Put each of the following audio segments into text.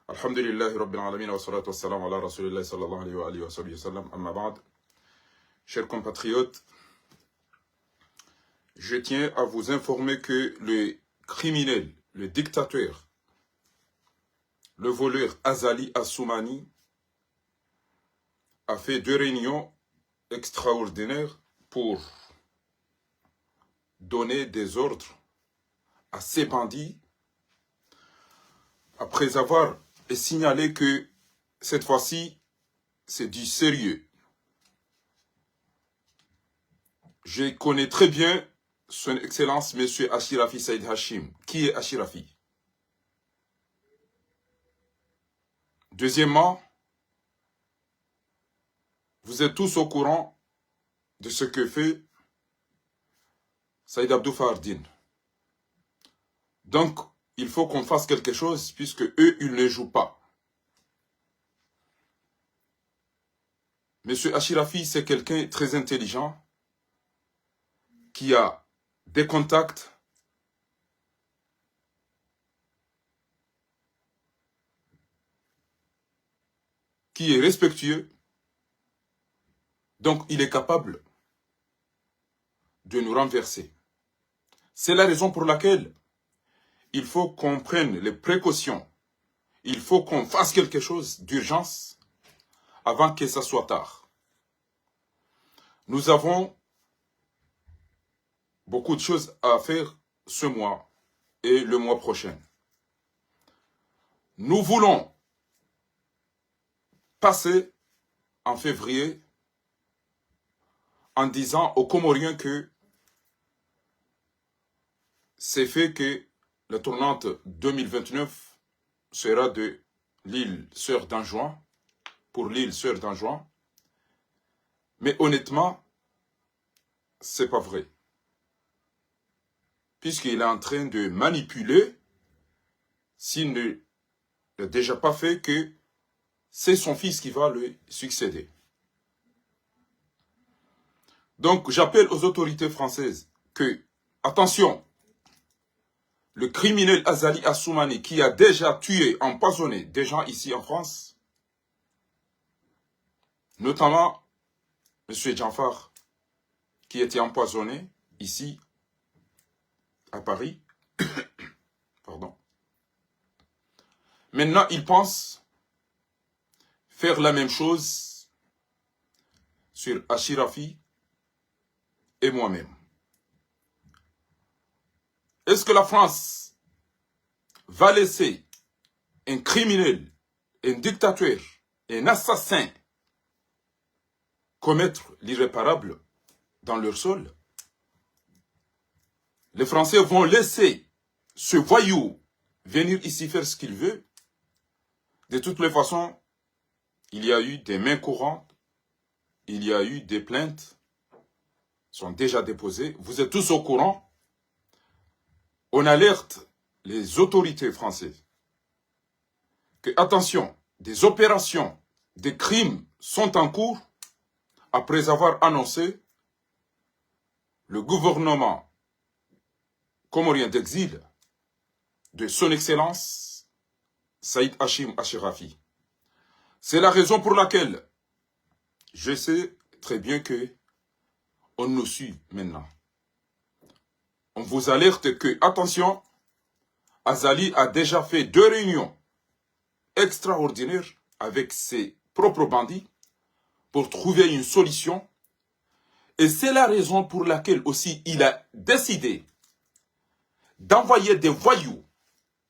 Alhamdulillahi Rabbil Alamin wa salatu wa salam ala Rasulillahi sallallahu alayhi wa alihi wa sallam, amma ba'd. Chers compatriotes, je tiens à vous informer que le criminel, le dictateur, le voleur Azali Assoumani a fait 2 réunions extraordinaires pour donner des ordres à ces bandits après avoir signalé que cette fois-ci, c'est du sérieux. Je connais très bien son Excellence, M. Ashirafi Saïd Hashim. Qui est Ashirafi? Deuxièmement, vous êtes tous au courant de ce que fait Saïd Abdou Fardine. Donc, il faut qu'on fasse quelque chose puisque eux, ils ne jouent pas. Monsieur Ashirafi, c'est quelqu'un de très intelligent qui a des contacts qui est respectueux. Donc, il est capable de nous renverser. C'est la raison pour laquelle il faut qu'on prenne les précautions. Il faut qu'on fasse quelque chose d'urgence avant que ça soit tard. Nous avons beaucoup de choses à faire ce mois et le mois prochain. Nous voulons passer en février en disant aux Comoriens que c'est fait que la tournante 2029 sera de l'île Sœur d'Anjouan, pour l'île Sœur d'Anjouan. Mais honnêtement, c'est pas vrai. Puisqu'il est en train de manipuler, s'il ne l'a déjà pas fait, que c'est son fils qui va lui succéder. Donc, j'appelle aux autorités françaises que, attention, le criminel Azali Assoumani, qui a déjà tué, empoisonné des gens ici en France, notamment M. Djanfar, qui était empoisonné ici, à Paris. Pardon. Maintenant, il pense faire la même chose sur Ashirafi et moi-même. Est-ce que la France va laisser un criminel, un dictateur, un assassin commettre l'irréparable dans leur sol? Les Français vont laisser ce voyou venir ici faire ce qu'il veut? De toutes les façons, il y a eu des mains courantes, il y a eu des plaintes, sont déjà déposées. Vous êtes tous au courant. On alerte les autorités françaises que, attention, des opérations, des crimes sont en cours après avoir annoncé le gouvernement comorien d'exil de son Excellence Saïd Hashim Ashirafi. C'est la raison pour laquelle je sais très bien que on nous suit maintenant. On vous alerte que, attention, Azali a déjà fait 2 réunions extraordinaires avec ses propres bandits pour trouver une solution. Et c'est la raison pour laquelle aussi il a décidé d'envoyer des voyous,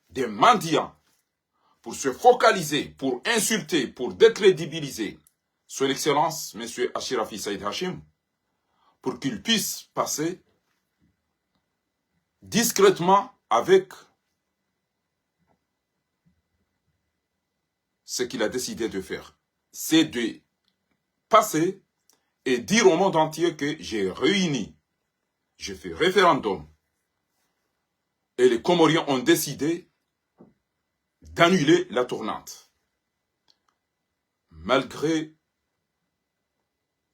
des mendiants, pour se focaliser, pour insulter, pour décrédibiliser son Excellence, M. Ashirafi Saïd Hashim, pour qu'il puisse passer discrètement avec ce qu'il a décidé de faire. C'est de passer et dire au monde entier que j'ai réuni, j'ai fait référendum, et les Comoriens ont décidé d'annuler la tournante. Malgré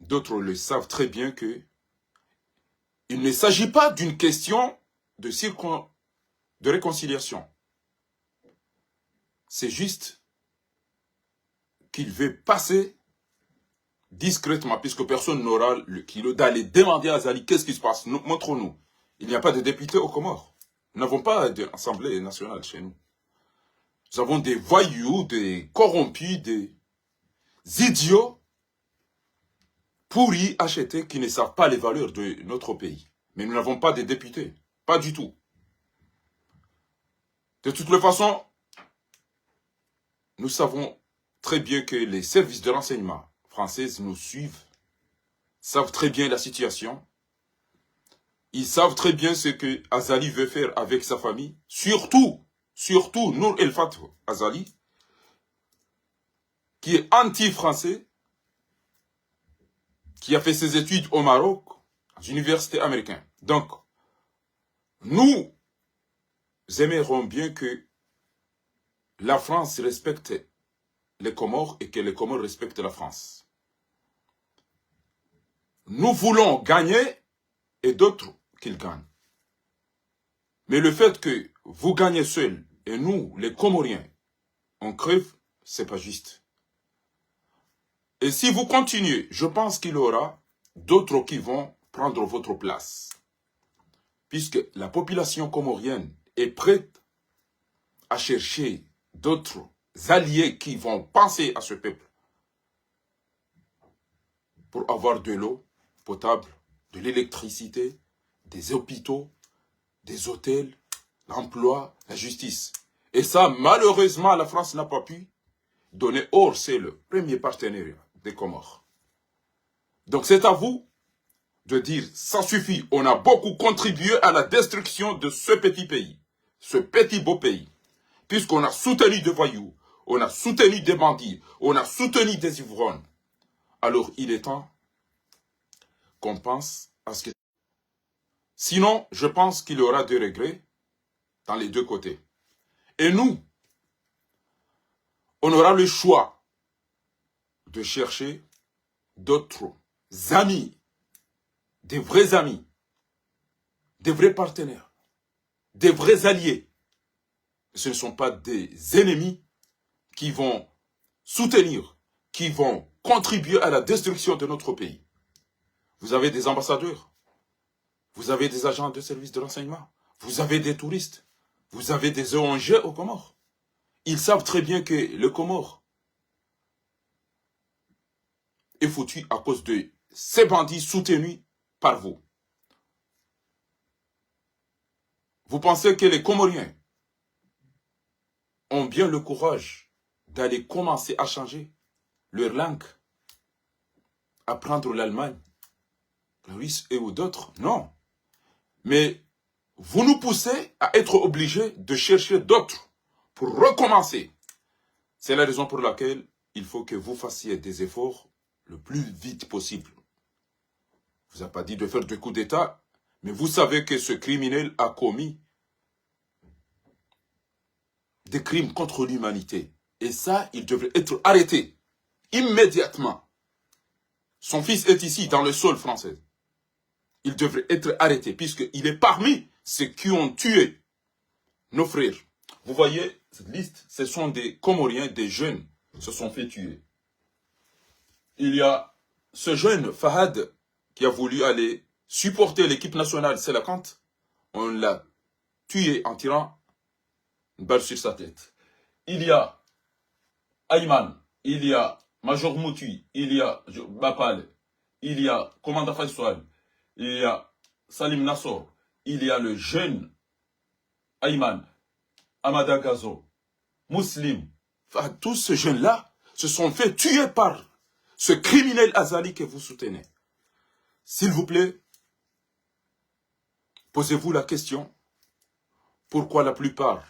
d'autres le savent très bien que il ne s'agit pas d'une question de réconciliation. C'est juste qu'il veut passer discrètement, puisque personne n'aura le kilo, d'aller demander à Azali qu'est-ce qui se passe. Montre-nous. Il n'y a pas de députés aux Comores. Nous n'avons pas d'Assemblée nationale chez nous. Nous avons des voyous, des corrompus, des idiots pourris achetés qui ne savent pas les valeurs de notre pays. Mais nous n'avons pas de députés. Pas du tout. De toutes les façons, nous savons très bien que les services de renseignement français nous suivent, savent très bien la situation. Ils savent très bien ce que Azali veut faire avec sa famille. Surtout, Nour El Fath Azali, qui est anti-français, qui a fait ses études au Maroc, à l'université américaine. Donc, nous aimerions bien que la France respecte les Comores et que les Comores respectent la France. Nous voulons gagner et d'autres qu'ils gagnent. Mais le fait que vous gagnez seul et nous, les Comoriens, on crève, c'est pas juste. Et si vous continuez, je pense qu'il y aura d'autres qui vont prendre votre place. Puisque la population comorienne est prête à chercher d'autres alliés qui vont penser à ce peuple pour avoir de l'eau potable, de l'électricité, des hôpitaux, des hôtels, l'emploi, la justice. Et ça, malheureusement, la France n'a pas pu donner. Or, c'est le premier partenariat des Comores. Donc, c'est à vous de dire, ça suffit, on a beaucoup contribué à la destruction de ce petit pays, ce petit beau pays, puisqu'on a soutenu des voyous, on a soutenu des bandits, on a soutenu des ivrognes. Alors, il est temps qu'on pense à ce que... Sinon, je pense qu'il y aura des regrets dans les deux côtés. Et nous, on aura le choix de chercher d'autres amis, des vrais amis, des vrais partenaires, des vrais alliés. Ce ne sont pas des ennemis qui vont soutenir, qui vont contribuer à la destruction de notre pays. Vous avez des ambassadeurs, vous avez des agents de services de renseignement, vous avez des touristes, vous avez des ONG aux Comores. Ils savent très bien que le Comore est foutu à cause de ces bandits soutenus par vous. Vous pensez que les Comoriens ont bien le courage d'aller commencer à changer leur langue, apprendre l'Allemagne, le russe et ou d'autres? Non. Mais vous nous poussez à être obligés de chercher d'autres pour recommencer. C'est la raison pour laquelle il faut que vous fassiez des efforts le plus vite possible. Je ne vous ai pas dit de faire des coups d'État, mais vous savez que ce criminel a commis des crimes contre l'humanité. Et ça, il devrait être arrêté immédiatement. Son fils est ici, dans le sol français. Il devrait être arrêté, puisqu'il est parmi ceux qui ont tué nos frères. Vous voyez, cette liste, ce sont des Comoriens, des jeunes qui se sont fait tuer. Il y a ce jeune Fahad qui a voulu aller supporter l'équipe nationale Selakant. On l'a tué en tirant une balle sur sa tête. Il y a Ayman, il y a Major Moutui, il y a Bapal, il y a Commandant Faisal, il y a Salim Nassor, il y a le jeune Ayman, Amada Gazo, Muslim. Enfin, tous ces jeunes-là se sont fait tuer par ce criminel Azali que vous soutenez. S'il vous plaît, posez-vous la question, pourquoi la plupart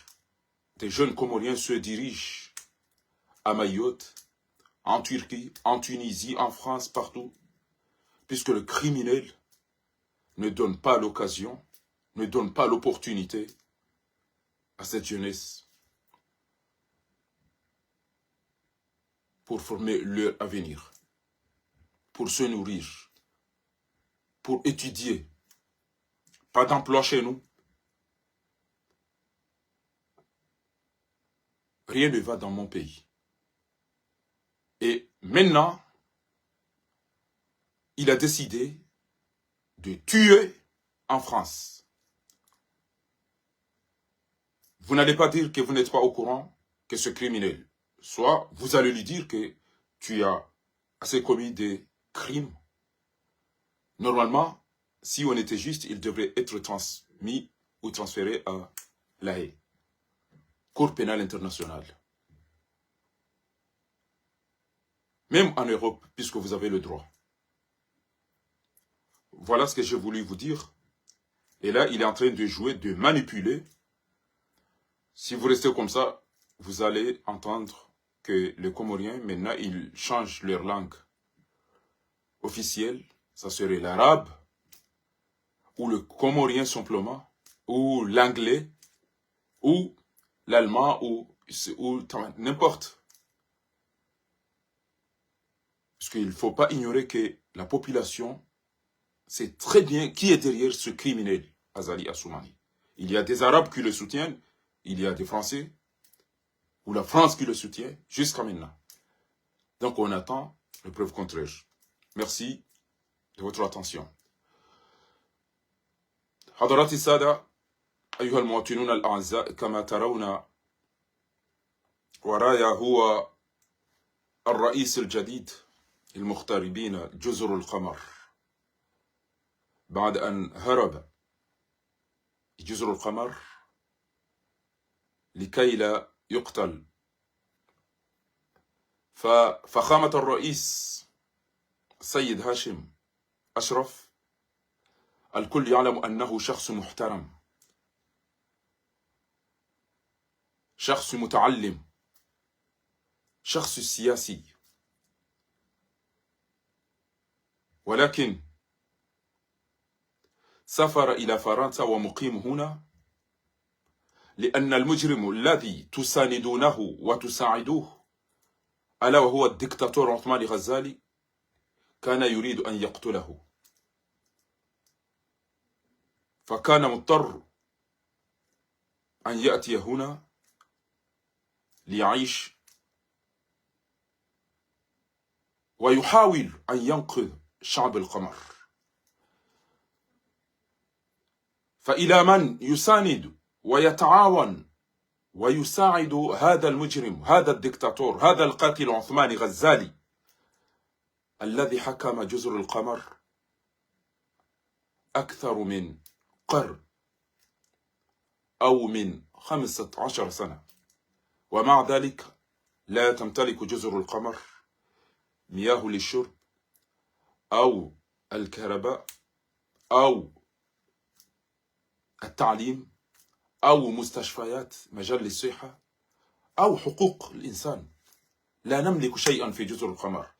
des jeunes Comoriens se dirigent à Mayotte, en Turquie, en Tunisie, en France, partout, puisque le criminel ne donne pas l'occasion, ne donne pas l'opportunité à cette jeunesse pour former leur avenir, pour se nourrir, pour étudier. Pas d'emploi chez nous. Rien ne va dans mon pays. Et maintenant, il a décidé de tuer en France. Vous n'allez pas dire que vous n'êtes pas au courant que ce criminel, soit vous allez lui dire que tu as assez commis des crimes. Normalement, si on était juste, il devrait être transmis ou transféré à La Haye, Cour pénale internationale. Même en Europe, puisque vous avez le droit. Voilà ce que j'ai voulu vous dire. Et là, il est en train de jouer, de manipuler. Si vous restez comme ça, vous allez entendre que les Comoriens, maintenant, ils changent leur langue officielle. Ça serait l'arabe, ou le comorien simplement, ou l'anglais, ou l'allemand, ou n'importe. Parce qu'il ne faut pas ignorer que la population sait très bien qui est derrière ce criminel, Azali Assoumani. Il y a des Arabes qui le soutiennent, il y a des Français, ou la France qui le soutient, jusqu'à maintenant. Donc on attend les preuves contraires. Merci de votre attention. حضرات السادة أيها المواطنون الأعزاء، كما ترون ورايا هو الرئيس الجديد المغتربين جزر القمر، بعد أن هرب جزر القمر لكي لا يقتل. ففخامة الرئيس السيد هاشم أشرف الكل يعلم أنه شخص محترم، شخص متعلم، شخص سياسي، ولكن سافر إلى فرنسا ومقيم هنا لأن المجرم الذي تساندونه وتساعدوه ألا وهو الدكتاتور عثمان غزالي كان يريد أن يقتله، فكان مضطر أن يأتي هنا ليعيش ويحاول أن ينقذ شعب القمر. فإلى من يساند ويتعاون ويساعد هذا المجرم، هذا الدكتاتور، هذا القاتل عثمان غزالي الذي حكم جزر القمر أكثر من قرن أو من 15 سنة، ومع ذلك لا تمتلك جزر القمر مياه للشرب أو الكهرباء أو التعليم أو مستشفيات مجال الصحة أو حقوق الإنسان. لا نملك شيئا في جزر القمر،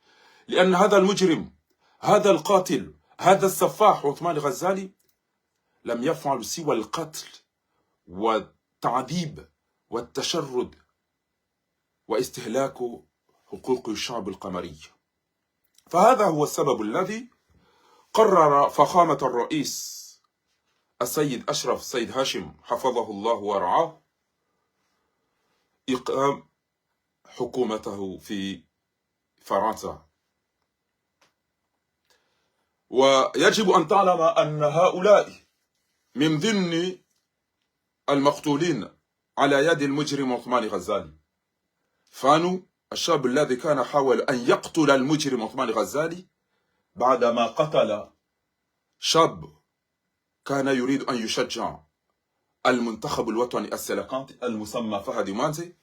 لأن هذا المجرم، هذا القاتل، هذا السفاح عثمان غزالي لم يفعل سوى القتل والتعذيب والتشرد واستهلاك حقوق الشعب القمري. فهذا هو السبب الذي قرر فخامة الرئيس السيد أشرف السيد هاشم حفظه الله ورعاه إقام حكومته في فرنسا. ويجب أن تعلم أن هؤلاء من ضمن المقتولين على يد المجرم عثمان غزالي. فانو الشاب الذي كان حاول أن يقتل المجرم عثمان غزالي بعدما قتل شاب كان يريد أن يشجع المنتخب الوطني السلقانطي المسمى فهد مانزي.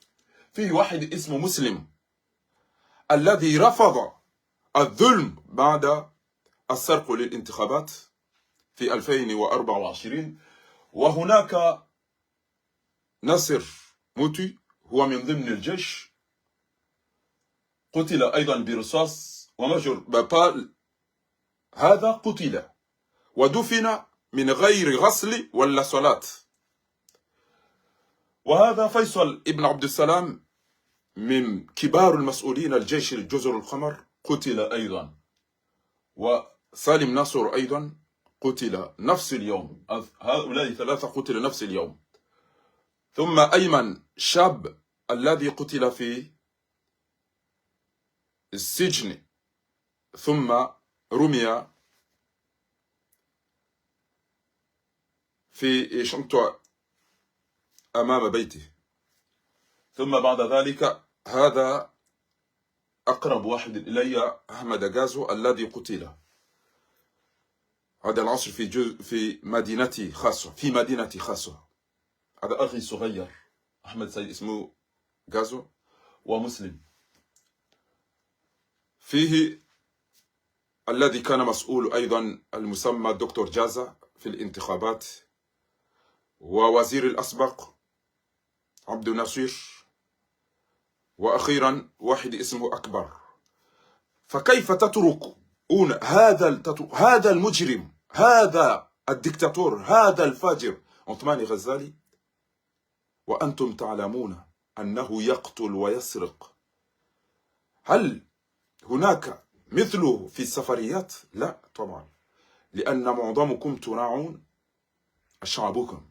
في واحد اسمه مسلم الذي رفض الظلم بعد السرق للانتخابات في 2024. وهناك نصر موتي هو من ضمن الجيش قتل أيضا برصاص، ومجر بابال هذا قتل ودفن من غير غسل ولا صلاة. وهذا فيصل ابن عبد السلام من كبار المسؤولين الجيش الجزر القمر قتل أيضا، وسالم ناصر أيضا قتل نفس اليوم. هؤلاء ثلاثة قتل نفس اليوم. ثم أيمن شاب الذي قتل في السجن ثم رمي في شنطة أمام بيته. ثم بعد ذلك هذا أقرب واحد إلي أحمد غازو الذي قتل. هذا العصر في مدينتي خاصة، في مدينتي خاصة. هذا أخي صغير أحمد سيد اسمه غازو ومسلم. فيه الذي كان مسؤول أيضا المسمى دكتور جازا في الانتخابات، ووزير الأسبق عبد النصير، وأخيرا واحد اسمه أكبر. فكيف تتركون هذا المجرم، هذا الدكتاتور، هذا الفاجر عثمان غزالي، وأنتم تعلمون أنه يقتل ويسرق؟ هل هناك مثله في السفريات؟ لا طبعا، لأن معظمكم تراعون شعبكم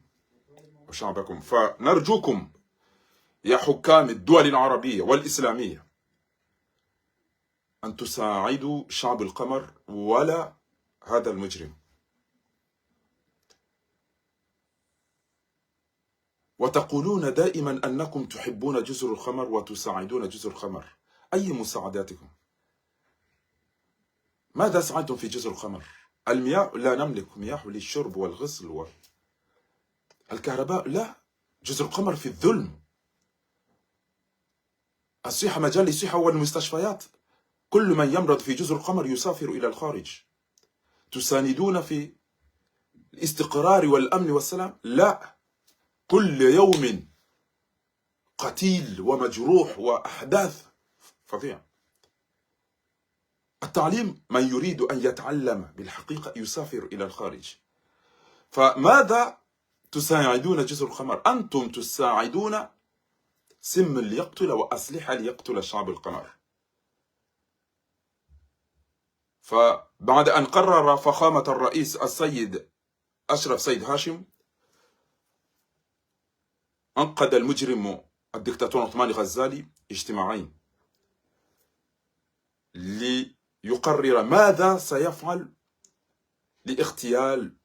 وشعبكم. فنرجوكم يا حكام الدول العربية والإسلامية أن تساعدوا شعب القمر ولا هذا المجرم. وتقولون دائما أنكم تحبون جزر القمر وتساعدون جزر القمر. أي مساعداتكم؟ ماذا ساعدتم في جزر القمر؟ المياه لا نملك مياه للشرب والغسل الكهرباء لا. جزر القمر في الظلم. الصحة، مجال الصحة والمستشفيات، كل من يمرض في جزر القمر يسافر إلى الخارج. تساندون في الاستقرار والأمن والسلام؟ لا، كل يوم قتيل ومجروح وأحداث فظيعة. التعليم، من يريد أن يتعلم بالحقيقة يسافر إلى الخارج. فماذا تساعدون جزر القمر؟ أنتم تساعدون سم ليقتل وأسلحة ليقتل شعب القمر. فبعد أن قرر فخامة الرئيس السيد أشرف سيد هاشم أنقذ المجرم الدكتاتور عثمان غزالي اجتماعين ليقرر ماذا سيفعل لاغتيال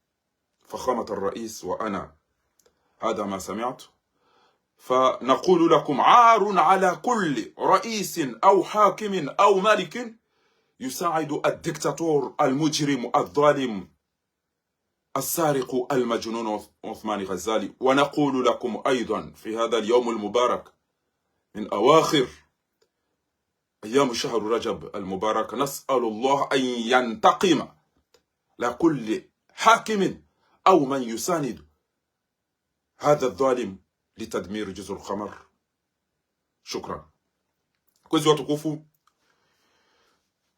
فخامة الرئيس وأنا. هذا ما سمعت. فنقول لكم عار على كل رئيس أو حاكم أو ملك يساعد الدكتاتور المجرم الظالم السارق المجنون عثمان غزالي. ونقول لكم أيضا في هذا اليوم المبارك من أواخر أيام شهر رجب المبارك، نسأل الله أن ينتقم لكل حاكم أو من يساند هذا الظالم لتدمير جزر القمر. شكرا. kwezi watukufu,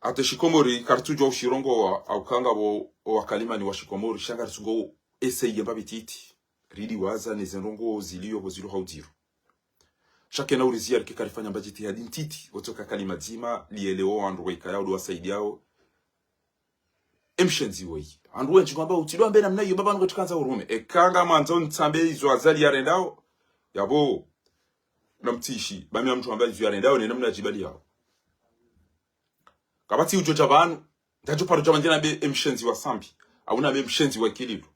ate shikomori kartujo shirongo au kanga wa kalima ni wa shikomori shanga tsugo eseye babititi ridi waza nezenrongo ziliyo haudiro shake na urizia likikarifanya mbajiti hadi ntiti otoka kalima zima lielewo andu weka yao wasaidi yao emshenzi wei andu wenchi kwamba utilwa mbena mnayo baba ngo tukanza urume ekanga manzo ntsambe izo azali yarendao yabo namtishi bamya mtu ambaye izo yarendao ne namna jibali yao kabati ujo jabanu ndajo paro jamandina be emshenzi wa sambi auna be emshenzi wa kililu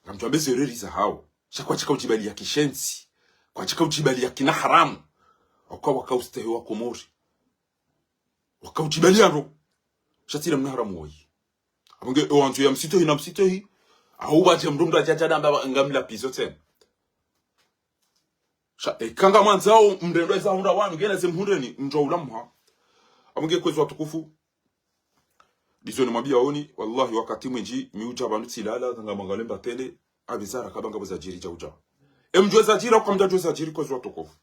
ngamtu ambaye zereriza hao shakwa chika ujibali ya kishenzi kwa chika ujibali ya kina haramu waka ustehe wa komori waka ujibali aro shatira mna haramu woi abonge owantu ya msito hii na msito hii ahuba je mrumda jajada amba ngamla pizo tena kanga mwanzao mrendo za hunda wanu gena zemhundeni njo ulamha abonge kwezi watukufu bizoni mwambia oni wallahi wakati mwinji miuja bantu tilala ngamba mangalemba tele abizara kabanga buzajiri jauja emjweza jira kwa mjweza jiri kwezi watukufu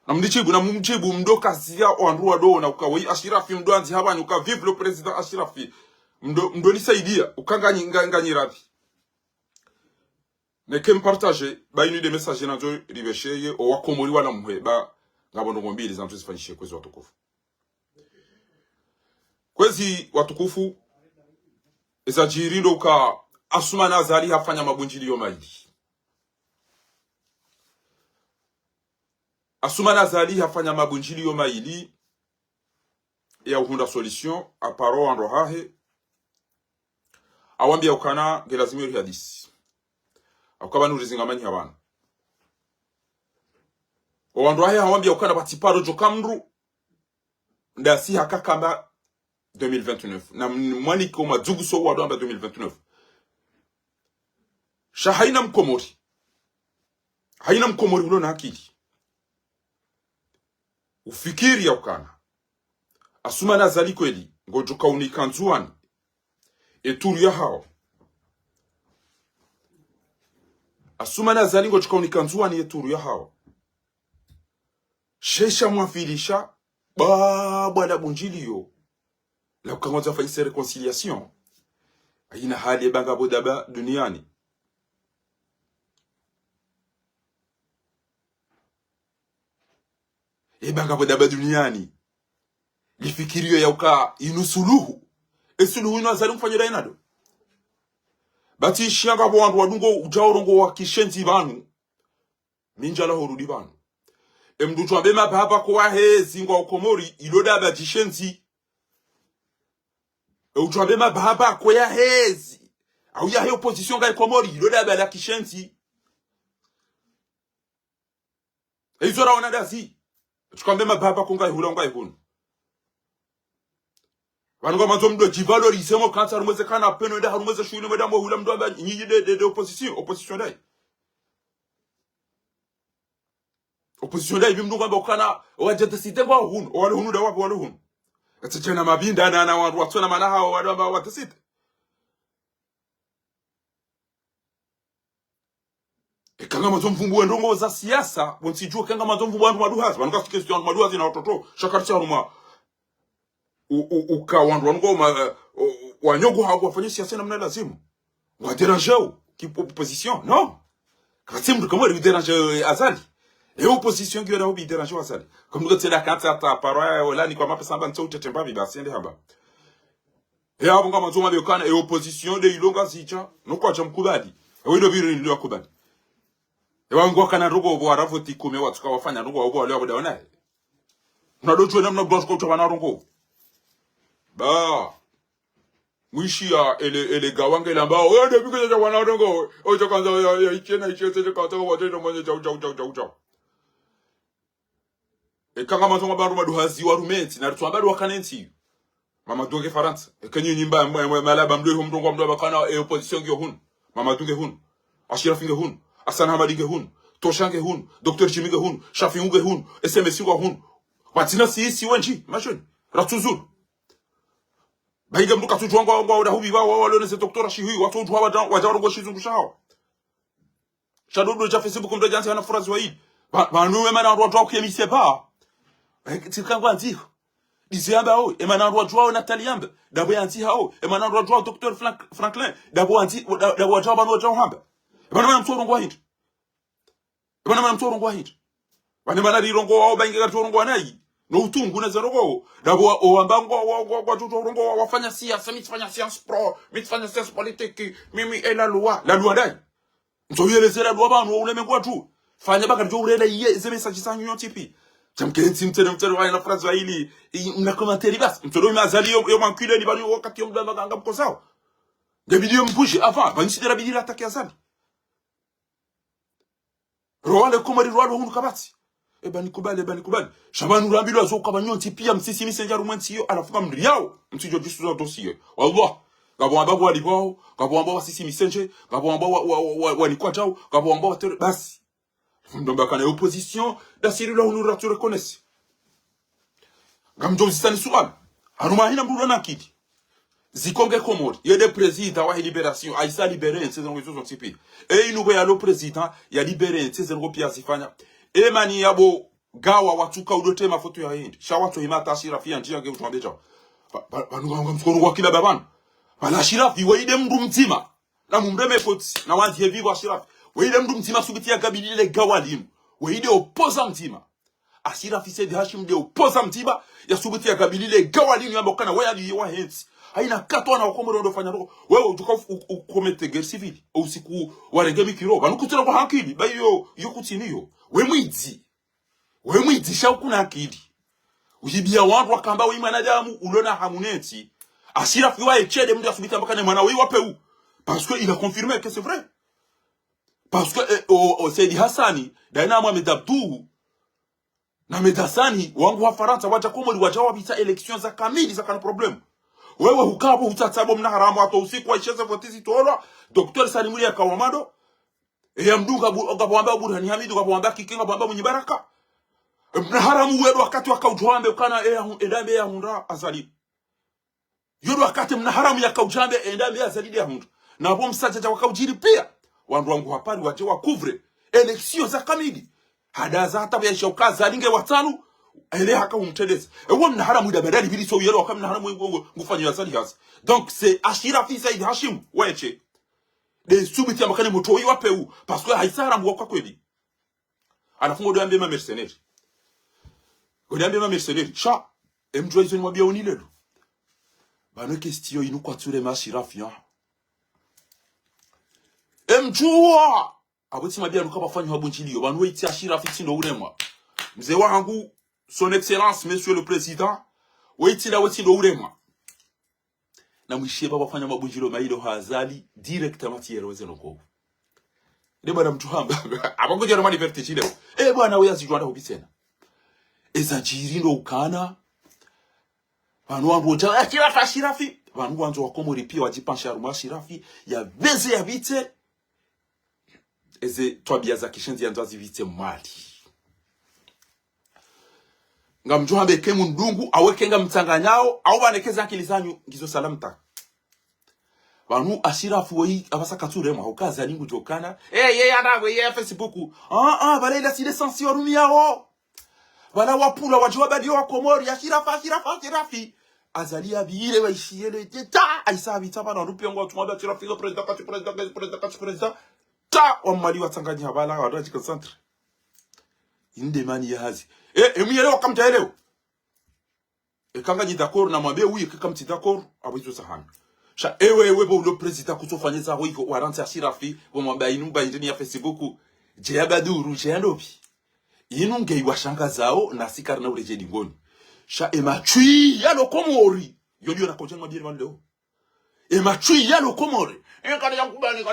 na mumchibu mdoka siya wanruwa do na ukawei Ashirafi mdoanzi habani ukavive le president Ashirafi mdo nisaidia ukanganyi rabi neke mpartage ba inu de message nazo ribesheye o wakomori wana muheba ngabondo ngombili zantu zifanyishe kwezi watukufu. Kwezi watukufu ezajirindo ka Asumani Azali hafanya mabunjili yo maili. Asumani Azali hafanya mabunjili yo maili ya uhunda solution aparo anrohahe awambia ukana gelazimiri hadisi akaba nurizingamenyi abantu owanrohahe awambia ukana batiparo jokamru ndasi hakakamba 2029 na mwani koma dzuguso wa 2029 sha haina mkomori ulo na akili ufikiri ya ukana asuma na zali kweli ngojuka unikanzuani eturu ya hao asuma na zali ngojuka unikanzuani eturu ya hao shesha mwafilisha baba la bunjilio la ukangoza fanyise reconciliation haina hali banga bodaba duniani ebanga bodaba duniani lifikirio ya uka inusuluhu esuluhu ino azali mfanyira inado bati shianga bwandu wadungo ujaurongo wa kishenzi banu minjala horudi banu emdutu abema baba kwa hezi ngwa ukomori iloda batishenzi utu abema baba kwa ya hezi au ya heo position ga ukomori iloda bala kishenzi eizora wanadazi tukambema baba kunga ihulonga ihunu Wango manzo mdo jivalorize mo kansa rumweze kana peno nda harumweze shuli mweda mo hula mdo aba nyinyi de opposition dai. Opposition dai bimdu kwamba ukana wajete site kwa hunu wale hunu da wapi wale hunu. Atachana mabinda na watu na mana hao wale ambao watasite. Kanga manzo mvumbu ndongo za siasa wonsijua kanga manzo mvumbu wandu maduhazi wanuka question maduhazi na watoto shakarcha ruma ukawandu wango wanyogo hago wafanya siasa namna lazimu waderangeo ki opposition non kasi mtu kama déranger azali et opposition qui va déranger azali comme nous tela kanta ta parole wala ni kwa mapesa mba ntso tetemba bibasi ende haba et abo ngama nzoma bekana et opposition de ilonga zicha no kwa cha mkubali wewe biro ndio kubali et wango kana rogo bo aravoti kume watu kwa wafanya rogo wao wale wao naye unadojwe namna gos kwa tabana rongo ba mwishi ya ele gawange lamba o de biko ja wana rongo o jo kanza ya ichena ichese je kanza wa tendo manje chau e kanga mazonga bandu maduhazi wa rumenti na rutwambali wa kanenti mama donge faransa e kanyi nyimba malaba mdo ho mdongo mdo bakana e opposition gyo hun mama donge hun ashirafinge hun asana hamadinge hun toshange hun dr chimige hun shafinge hun sms ngo hun watina si wenji machon ratuzuru Baiga mduka tujuanga wa hubi wale ne doktora shihui watu tuwa wajarongo shizungu shao shadodo ja Facebook ndo jansi ana furazi wa hii banu emana ndo watu kemise ba tikangwa nzi diziamba o emana ndo watu na taliamba dabo yanzi hao emana ndo watu Dr Franklin dabo anzi dabo watu banu watu hamba bana mtorongo hii bana mtorongo hii bana rirongo wao bainga mtorongo nayi no utungu na zerogo dabo oambango wa tutorongo wafanya siasa mitfanya siasa pro mitfanya siasa politique mimi ela la loi dai nzoyelezera loi banu ulemengo tu fanya baka ndio urela iye zeme sajisanyo yotipi chamkenzi mtere wa ina phrase wa hili na commentaire bas mtoro mazali yo mankile ni bani wakati yo mdamba kanga mkosao ngebidio mpushe avant banishidera bidira ataki azali roale komari roale hunu kabati eba nikubali shabanu rambilo azoka banyonti pia msisi misenja rumwanti yo alafuka mri yao mtijo jisuza dossier wallah gabo ambago walibao gabo ambao sisi misenje gabo ambao walikuwa jao gabo ambao basi ndomba kana opposition da sirilo hunu ratu reconnaisse gamjo zisani sual aruma hina mbulo na kidi zikonge komori yede president wa libération aisa libéré ces organisations tipi et inugo ya lo president ya libéré ces européens sifanya emani yabo gawa watuka udote mafoto ya hindi shawatu himata shirafi njia nge utwambeja banunga mfukoro wa kila babana bala shirafi waide mndu mtima na mumreme poti na wanzi hevi wa shirafi waide mndu mtima subitia kabilile gawa limu waide opoza mtima ashirafi sedi hashim de opoza mtima ya subitia kabilile gawa limu yambo kana waya liwa hensi haina katwa na wakomoro ndo fanya roko wewe utuka ukomete guerre civile usiku warengemi kiro banukutira kwa hakili bayo yokutiniyo we mwidzi shauku na akili Ujibia wandu wakamba wi mwanadamu ulona hamuneti. Ashirafi wa echede mdu asubita mpaka ne mwana wi wapeu. Parce que il a confirmé que c'est vrai. Parce que Saidi Hassani daina Mohamed Abdou na Medasani wangu wa Faransa waja komori waja wabita election za kamili za kana problem. Wewe hukabo utatsabo mna haramu ato usiku wa isheze votisi tola Dr. Salimuri ya Kawamado ya mdunga gabwamba Burhani Hamidu gabwamba Kikinga gabwamba Munyibaraka mna haramu wewe wakati wakaujwambe ukana endambe ya hunda azali yodo wakati mna haramu ya kaujambe endambe ya azali ya hunda na hapo msajaja wakaujiri pia wandu wangu hapari waje wakuvre election za kamili hadaza hata ya shauka zalinge watanu ele haka umtedeza ewo mna haramu da badali bili so yero wakam mna haramu ngufanya azali hasa donc c'est Ashirafi Said Hashim weche de subiti amakani moto yi wapeu parce que haisara mwa kwa kweli anafungo doambe ma mercenaire odambe ma mercenaire cha emjwa izo mwabia onilelo bano question inu kwa ture ma Ashirafi emjwa aboti mabia nuka bafanya wabunjiliyo bano witi Ashirafi sindo uremwa mzee wangu son excellence monsieur le président witi la witi ndo uremwa na mwisheba bafanya mabunjilo maido hazali directement tiereze noko ne bana mtu hamba abagoje na manifeste chile bwana we azijwanda hobisena ezajirindo ukana banu wangu ta Ashirafi banu wanzo wakomori pia wajipansha aruma Ashirafi ya beze ya vite eze twabia za kishenzi yanzazi vite mali ngamjuhambe kemu ndungu awekenga mtanganyao au banekeza akili zanyu ngizo salamta banu Ashirafi we abasaka turema ukaza lingu jokana anawe Facebook bala si l'essentiel rumi yao bala wapula wajua badio wa Komori Ashirafi azali abire waishiele ta aisabi taba na rupi ngo tumaba Ashirafi go president ta wa mali wa Tanganyika bala wa concentre inde mani ya hazi emiyelewa kamta eleo kanga ni d'accord na mwambie oui kamti d'accord abizo sahani sha ewe bo le president kutofanyeza ho iko warante Ashirafi bo mwambia inumba ndini ya Facebook je abaduru je andopi inunge iwashanga zao na sikari na ureje dingoni sha emachui yalo Komori yolio na kojenga bien wando emachui yalo Komori kale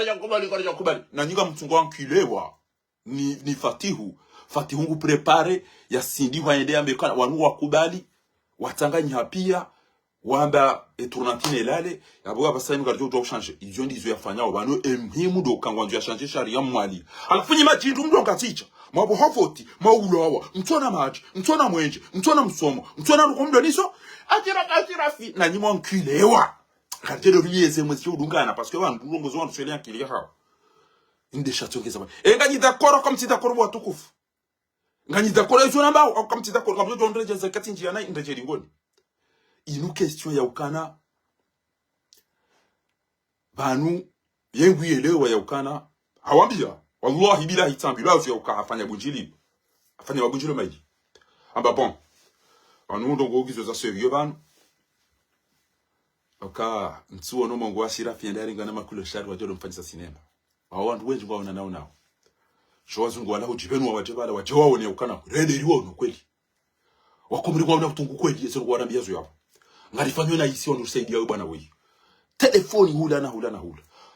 yakubali na nyinga mtungo wankilewa ni Fatihungu prepare ya sindi waende ambekana wanu wakubali watanganya pia wamba eturnantine lale yaboga basani ngarjo to changer izo ndizo yafanya bano emhimu do kangwanjo ya changer sharia mwali alafunyi majindu mdo ngaticha mwabo hofoti mawulawa mtona maji mtona mwenje mtona msomo mtona rukomdo niso Ashirafi na nyimo nkilewa karte de lieze mwezi udungana parce que wandu longozo wandu sweli yankili hao inde chatongeza ngaji d'accord comme si d'accord watukufu ngani d'accord izo namba au comme si d'accord comme ndo ndeje zakati njia na ndeje lingoni inu question ya ukana banu yengu yelewa ya ukana hawambia wallahi billahi tambi lazo ya ukana afanya bunjili afanya wabunjilo maji amba bon banu ndo gogizo za sérieux banu oka mtuo no mongo Ashirafi ndari ngana makulo shari wajodo mfanyisa sinema wandu wengi ngwaona nao showazungu wala ujibenu wajebala wajewa ne ukana rede iliwo no kweli wakomri ngwaona utungu kweli yeso ngwana mbiazo yapo ngalifanywe na isi wanu Saidi ya bwana wewe telefoni hula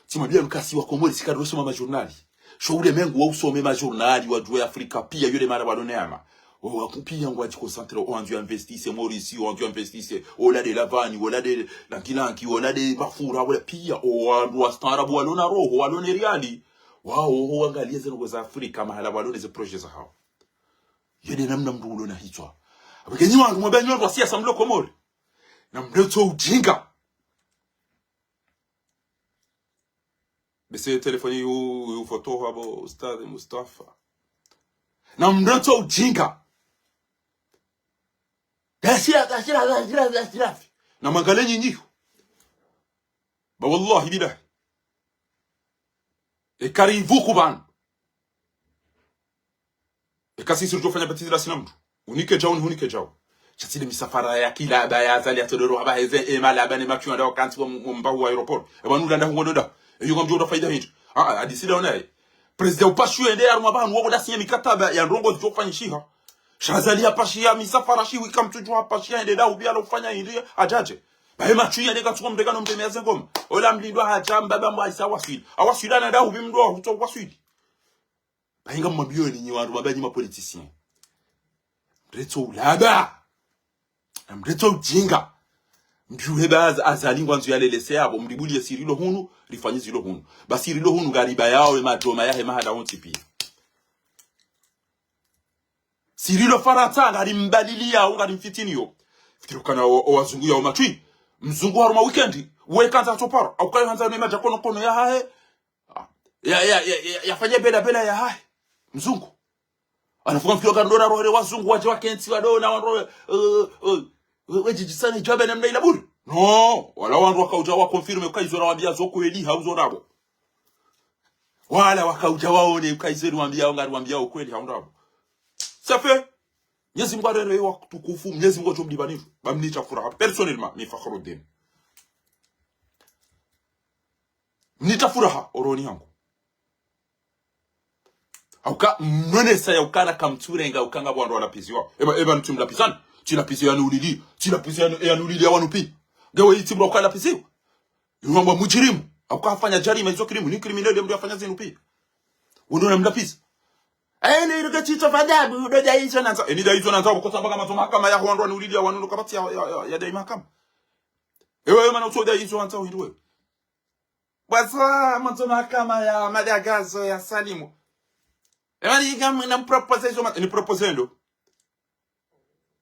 timabia mkasi wa Komori sikado soma majurnali showule mengu wa usome majurnali wajue Afrika pia yule mara walonema wakupia ngwaji concentre ondu investisse Maurice ondu investisse ola de lavani ola de lankilanki ola de mafura ola pia ondu wastarabu walona roho walone riali wao wangalie zeno za Afrika mahala walone ze projets za hao yede namna mdulo na hichwa abekenyi wangu mwabanya wandu siasa mlo Komori na mleto ujinga bese telefoni yu foto habo Ustadh Mustafa na mleto ujinga Ashirafi na mangalenyi nyiho ba wallahi billahi karivu kuban kasi sirjo fanya batizi la sinamtu unike jao chatile misafara ya kila baya zali atodoro aba heze mala bane makyu anda wakanti mba wa aeroport banu landa ngododa yuko mjodo faida hicho adisida onaye president upashu ende aruma banu wogo dasinye mikataba ya ndongo zofanyishiha Shazali apashia misafarashi wika mtuju apashia endeda ubia ufanya indi ajaje. Bae machuya nega tuwa mdega no mtemea zengoma. Ola mlindwa hacham baba mwa isa waswidi. Awaswida na da ubi mdwa huto waswidi. Bae nga mwabiyo ni nyiwandu mabaji ma politisyen. Mreto ulaba. Mreto ujinga. Mjuheba azali ngwanzu ya lelese yabo. Mribuli ya sirilo hunu, rifanyizi ilo hunu. Ba sirilo hunu gariba yao ema joma ya hema hada honti pia. Sirilo farata ngari mbadili yao ngari mfitini yo. Fitirukana wazungu ya umatui. Mzungu haruma weekendi. Wekanza atoparo. Au kaya hanza nema jakono kono ya hae. Ya fanya bela ya hae. Mzungu. Anafuka mfilo kandora rohe wazungu waje wakensi wadona wanrohe. Wejijisani jabe na mna ilaburi. No. Wala wanru wakauja wakonfirme ukaizora wambia zoko eli hauzo rabo. Wala wakauja waone ukaizori wambia ongari wambia ukweli haundabo. Safe. Mwenyezi Mungu arere wa tukufu, Mwenyezi Mungu chomdibanifu. Bamnicha furaha personnellement mi Fakhruddin. Mnita furaha oroni yangu. Auka mnonesa ya ukana kamturenga ukanga bwandu walapiziwa. Eba ntumla pisana. Chila pisi ya nulili. Chila pisi ya nulili ya wanupi. Gawe itimla ukala pisiwa. Yunamba mujirimu. Auka afanya jarima hizo krimu. Ni kriminali ya mdu afanya zinupi. Unona mlapisi. Ene iruga chito fadabu doja hizo nanza. Eni da hizo nanza kwa sababu kama mahakama ya huandwa nulili ya wanunu kabati ya dai mahakama. Ewe mana utoda hizo nanza uhiruwe. Basa mahakama ya Madagazo ya Salimu. Ewa kama na propose hizo ni proposendo.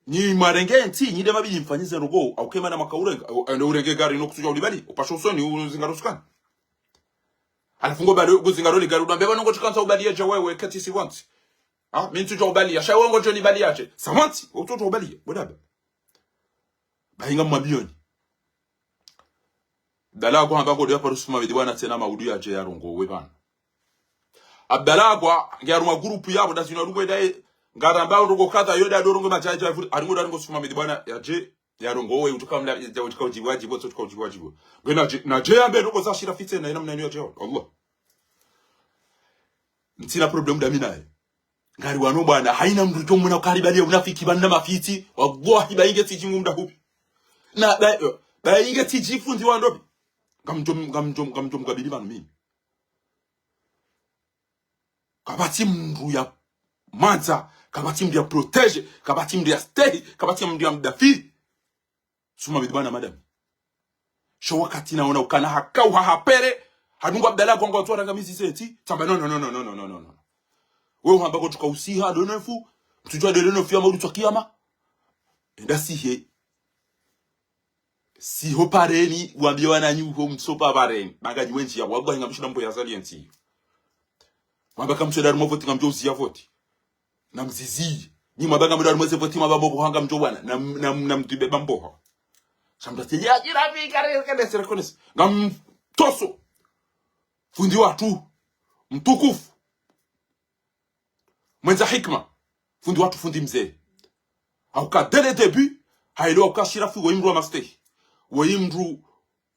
Ni marenge nti nyide mabiji mfanyize rogo au kema na makaurenga ndo urenge gari no kusuja ulibali upasho usoni uzingarusukana. Alafungo bali guzingaroli gari udambe ngo tukanza ubali ya wewe kati si wanti. Mimi tujo ubali ya shawo ngo joni bali yache. Sawanti utoto ubali bodaba. Bahinga mabioni. Dalagwa ambako dio parusuma bidibana tena maudu ya je yarongo webana. Abdalagwa ngaruma group yabo dazina rugwe dai ngaramba rugo kata yoda dorongo machaje aringo daringo suma bidibana ya je yarongo we utukamla utukajiwaji boto utukajiwaji. Ngena na je ambe rugo za shira fite na ina mnani yote Allah. Ntina problem da minaye. Ngari wano bwana haina mtu tomu na ukaribali unafiki bana mafiti wallahi bainge tijingu mda hupi. Na bainge tijifu ndi wandobi. Ngamjom kabili bana mimi. Kabati mndu ya manza, kabati mndu ya protege, kabati mndu ya stay, kabati mndu ya mdafiri. Suma bidibana madam. Sho wakati naona ukana hakau hapere, hadungu Abdallah kwa watu warangamizi seti, tamba no. Wewe hambako tukausiha donefu, mtujua donefu ya maudu tukiyama. Enda sihe. Siho pareni, wambia wananyuho msopa pareni. Magaji wenchi ya wabwa hinga mshina mpo ya salienti. Mwabaka mchedari mwavoti nga mjozi ya voti. Na mzizi. Ni mwabaka mchedari mweze voti mwabambo hanga mjobwana. Na mtibeba mboha. Shamdati ya jirafi kare serekonesi. Nga mtoso. Fundi watu. Mtukufu. Mwenza hikma. Fundi watu fundi mzee. Hauka dele debu. Hailo hauka shirafi woyimru wa mastehi. Woyimru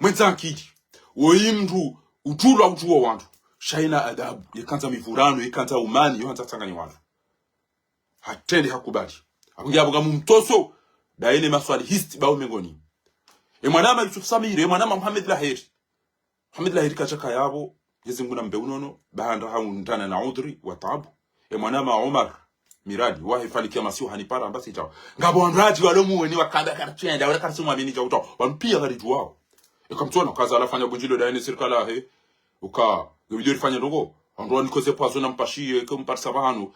mwenza nkidi. Woyimru utulu utuwa wandu. Shaina adabu, yekanza mivurano, yekanza umani, yohanza tangani watu. Hatende hakubali. Akungi abuga mumtoso, daene maswali histi bao mengoni. Mwanama Yusuf Samiri, mwanama Muhammad Lahiri. Muhammad Lahiri kachaka yabo, yezinguna mbeunono, bahanda haundana na udri, watabu. Mwanama Omar Miradi, wahi falikia masiu hanipara ambasi chao. Ngabo wanraji walomu weni wakanda karachenda, wala karasumu amini chao utao. Wampia garidu wao. Kamtuana, kaza alafanya bujilo daene sirkala he. Uka video rifanya ndogo ando nikoze pazo na mpashie ko mparsa bahanu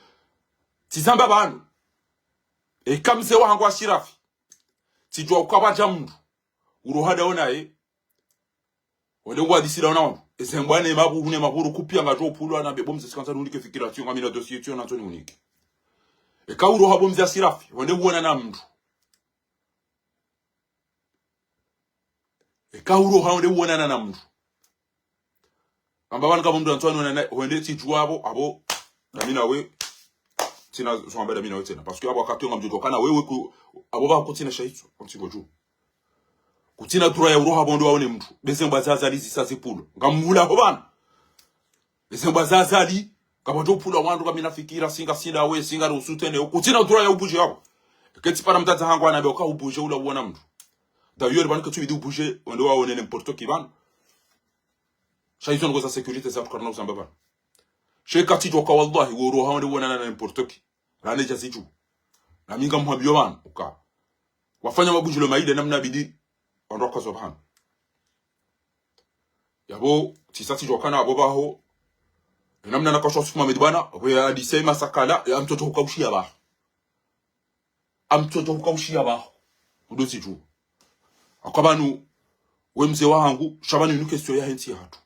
tizamba banu kamze wangu ashirafi tijwa ukabaja mndu urohada onaye wale wadisira ona ezembwane mabu hune maburu kupia ngajo pulwa na bebomze sikanza nunike fikira tyo ngamina dossier tyo nazo nunike ka uroha bomze ashirafi wale uona na mndu ka uroha wale uona na mndu Amba kama mtu Antoine wende tijuabo abo na mina we tina zomba da mina we tena parce que abo akatonga mjoto kana wewe ku abo ba kutina shaitso ontigo ju kutina tura ya uroha bondo waone mtu besemba zazali zisasipulo ngamula ho bana besemba zazali kama jo pula wandu kama nafikira singa sida we singa rusutene ukutina utura ya ubuje yako keti para mtata hangu anabe ka ubuje ula uona mtu d'ailleurs ban que tu dis bouger on doit on n'importe qui van shaizo ngo za sécurité za tukarna usamba bana shekati joka wallahi woro hawande wona na n'importe qui rane jaziju na minga muhabio bana uka wafanya mabujilo maide namna bidi ondoka subhan yabo tisati jokana abo baho namna nakashwa sufuma medbana we adisema sakala ya mtoto ukaushia ba amtoto ukaushia ba udosi tu akabanu we mzee wangu shabani nuke sio ya henti hatu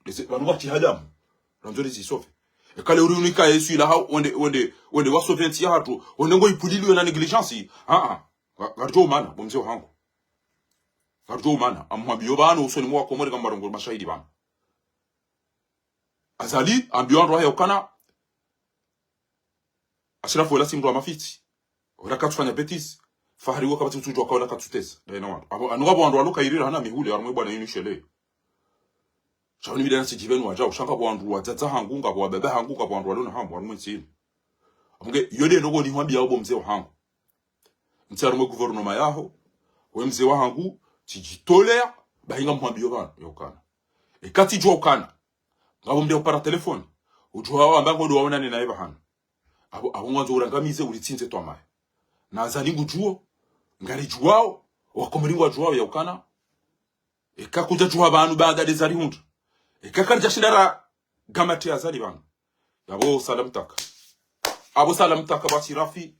lese banu bati hadamu ranzori zisofe ekale uri unika yesu ila hao wende waso henti hatu wende ngo ipudiliwe na negligence garjo mana mzee wangu garjo mana amwabio bana usoni mwa komori kama marongo mashahidi bana azali ambiwa ndo hayo kana ashirafu wala simro amafiti ora katufanya betis fahari waka batu tujwa kwa katutesa daina wandu anugabo wandu aluka irira hana mihule arumwe bwana yinu shele shabani bidana sijivenu wajao shanga wandu wazata hangunga wa baba hangunga wandu walona hamu arumwe nsini amunge yode ndogo ni hwambi yabo mzee wa hangu mzee arumwe guvernoma yaho we mzee wa hangu tijitolea bahinga mhwambi yobana yokana ekati jwa ukana ngabo mde para telefone ujwa ambango ndo waona ni naiba hano abo mwanzo urangamize ulitsinze twamaye na azalingu juo ngari juwao wakomeringwa juwao ya ukana ekakuja juwa abantu baga desari hundu ekakarja shindara gamati azali bana yabo salamtaka abo salamtaka basi rafi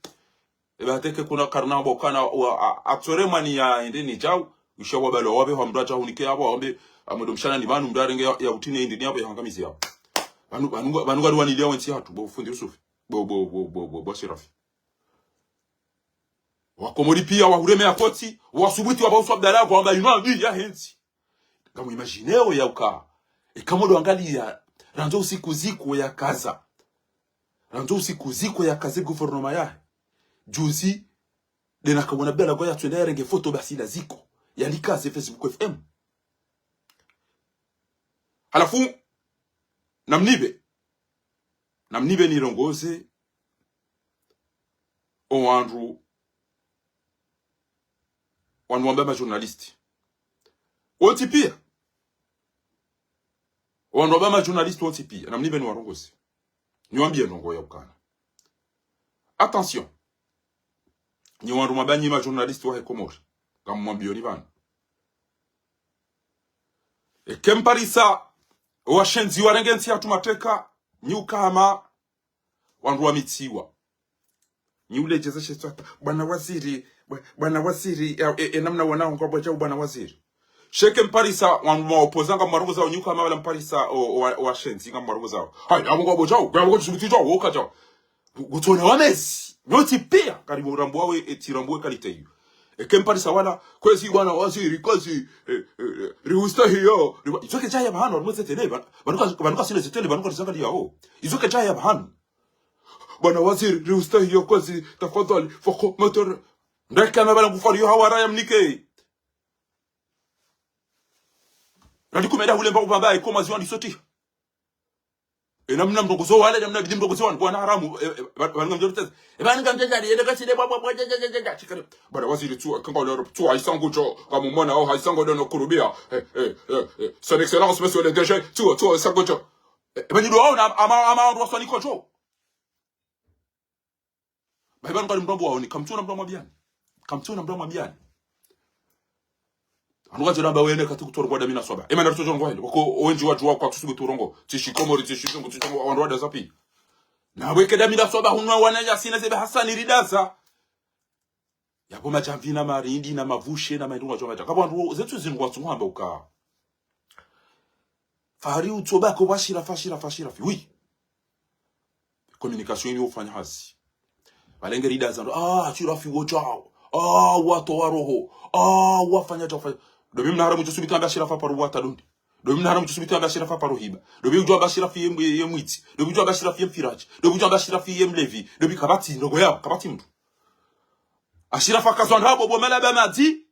ebateke kuna karnabo kana atoremani ya ndeni jao ushawa balo wabe hamdacha hunike abo ambe amudomshana ni banu mdarenge ya utine ndini abo yangamizi yabo banu gari wanilia wensi hatu bo fundi Yusuf bo Shirafi wakomori pia wahureme ya koti wasubuti wabausu Abdallah kwa amba yunwa ya hensi ngamu imagineo ya uka ekamodo angalia ranzo usiku ziko ya kaza ranzo usiku ziko ya kaze guvernoma ya juzi dena kamona Abdallah kwa ya tuendea renge foto basi la ziko ya likaze Facebook FM halafu namnibe ni rongoze o Andrew wanwamba ma journalist otipia wanwamba ma journalist otipia namnibe ni warongoze niwambie nongo ya ukana attention ni wanruma banyi ma journalist wa Komori kamwambio ni bana ekemparisa washenzi warengensi atumateka nyukama wanruwa mitiwa nyulejeza shetata bwana waziri namna wanao ngobwa cha bwana waziri sheke mparisa wanwa opozanga marongo zao nyukama wala mparisa washenzi ngam marongo zao hai abo ngobwa chao ngabo chubiti chao woka chao gutona wamesi noti pia karibu rambo wawe etirambo kalite hiyo ekemparisa wala kwezi bwana waziri kwezi riusta hiyo izoke jaya bahano rumeze tele banuka sile tele banuka zanga yao izoke jaya bahano bwana waziri riusta hiyo kwezi tafadhali foko motor ndaka na bana kufari yo hawara ya mnike radikumeda ule mbangu baba ikoma ziwani soti namna mdogozo wale namna bidi mdogozo wan bwana haramu bana mjortez bana ngamjaja yende kaside baba chikare bana waziri tu kanga le tu aisango cho kama mwana au aisango dono kurubia son excellence monsieur le DG tu aisango cho bani do ama ndo swali kocho baba ngani mdombo wao ni kamtuna mdombo mabiani anugaje namba wene katukutora kwa damina soba ema na tutongo hili wako wenji watu wako tusugu turongo tishikomori tishishungu tutongo wanrwada zapi na weke damina soba hunwa wananya sina zebe Hasani ridasa yapo machamvina marindi na mavushe na maindunga chomata kabo wanru zetu zinwa tungamba uka fahari utoba ko bashira fashira oui communication ni ufanya hazi balenge ridasa chirafi wochao watu waroho wafanya tofauti dobi mnaharamu tusubita bashira fa paru wata dundi dobi mnaharamu tusubita bashira fa paru hiba dobi ujwa bashira fi yemwiti dobi ujwa bashira fi yemfiraji dobi ujwa bashira fi yemlevi dobi kabati ndogo yao kabati mtu ashira fa kazwa ndabo bomela bamadi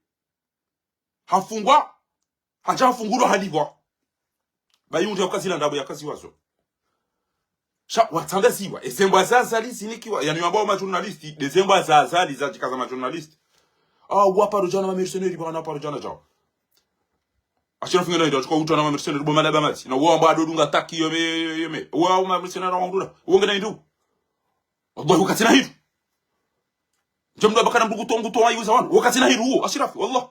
hafungwa hajafungurwa halivwa bayunja ukazila ndabo ya kazi wazo watanga siwa ezemba zazali zinikiwa yani ambao ma journalist dezemba zazali za jikaza ma journalist wapa rojana ma mercenaires bana pa rojana jao ashira finga ndo chukwa utana ma mercenaires bo malaba mati na wo amba dodunga taki yome wo ma mercenaires wangura wo ngena ndu wallahi wakatina hidu jamdo bakana mbugu tongu to ayu zawan wakatina hidu wo ashira wallah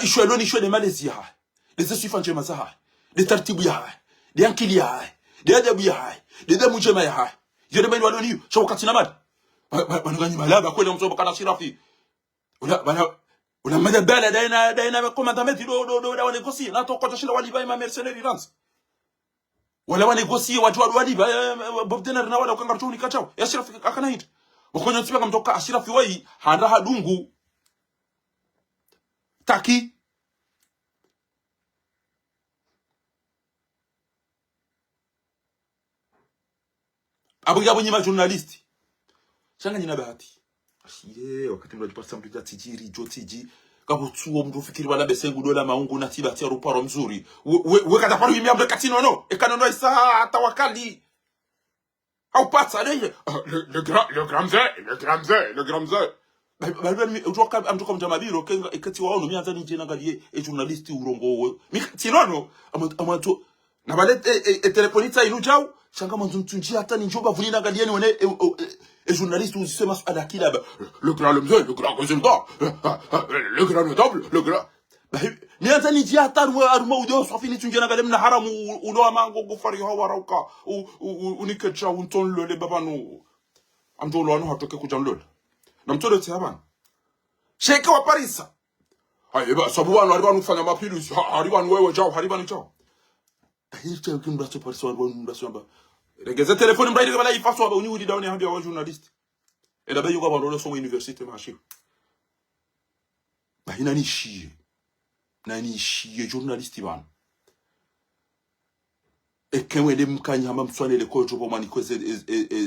ishwe ni ishwe de Malaysia les suifanche masaha de tartibu ya de ankili ya de adabu ya de damu jema ya yode bani waloni wakati na mali banugani malaba kweli mtu bakana shirafi una madabala daina komandamenti do da negocie na to kota shila wali ba ma mercenaires rans wala wa negocie watu wali ba bob dinar na wala ukanga tuni kachao ya shirafi akana hit wakonya tsiba mtoka ashirafi wai handa hadungu taki abuja nyima journalist shanga nyina bahati ashire wakati mnajipata mtu ya tijiri jotiji kabo tuo mtu fikiri wala besengu dola maungu na tiba tia ruparo mzuri we kata paru yimya mbe katino no ekanono isa tawakali au pata le gramze balbel utoka amtoka mtamabiro kenga ekati waono mianza nje nangalie journalist urongo mi tinono amato na balete telefonita inujao shanga mwanzo mtunjia hata ni njoba vunina ngalieni wene journaliste usisema swala kila le grand résultat le grand notable le grand ni hata ni jia hata aruma udio swafini tunjia ngalem na haramu uno amango gufari hawa rauka unikecha unton le babanu amdolo ano hatoke kujanlol na mtolo tiabana sheke wa parisa ba sabu wanu alibanu kufanya mapinduzi haribanu wewe jao haribanu jao hicho kimbracho parisa wanu mbracho amba regeze telefone mbraide bala ifaso aba uniudi daone handi wa journalist ela bayo kwa balo so university mashi ba inani shie nani shie journalist bana ekenwe de mkanya hamba mswane le kojo bo mani kweze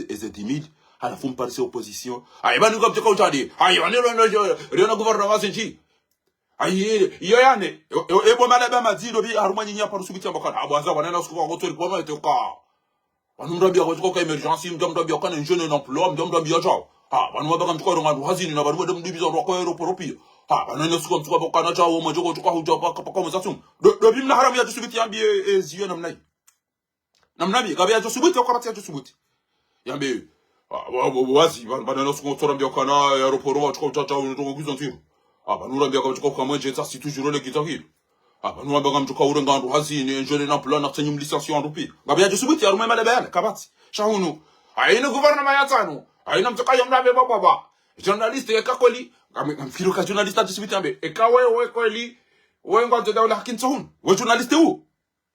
ezedimil halafu mparse opposition banu kwa mtaka utadi banu gouvernement senji iyo yane ebo malaba mazido bi haruma nyinya paru subiti ambakana abwaza wanana sukuba ngotori kwa matoka wanumrambia kwa emergency mdomrambia kana jeune d'emploi mdomrambia jao banu mabaka mtuko ronga hazini na banu mdum dibizo ro kwa aeroport pia banu sukuba mtuko kana jao majoko tuka huja paka mzatum do bimna haramu ya subiti ambie ziyo namna bi gabe ya subiti kwa patia subiti yambe wazi banu sukuba torambia kana aeroport wa tuka tata ndo kuzontiru banurambia kwa mwenje ça c'est toujours le kitahir banurambia mtuka urenga ndo hazini jeune d'emploi na tsenyu licencio rupi gabe ya subiti aruma mala bayana kabati shahunu aina gouvernement ya tano aina mtuka yomdabe baba journaliste yakakoli mfiro ka journaliste atisubiti ambe ekawe kweli wengo ndo dawla hakintohun we journaliste u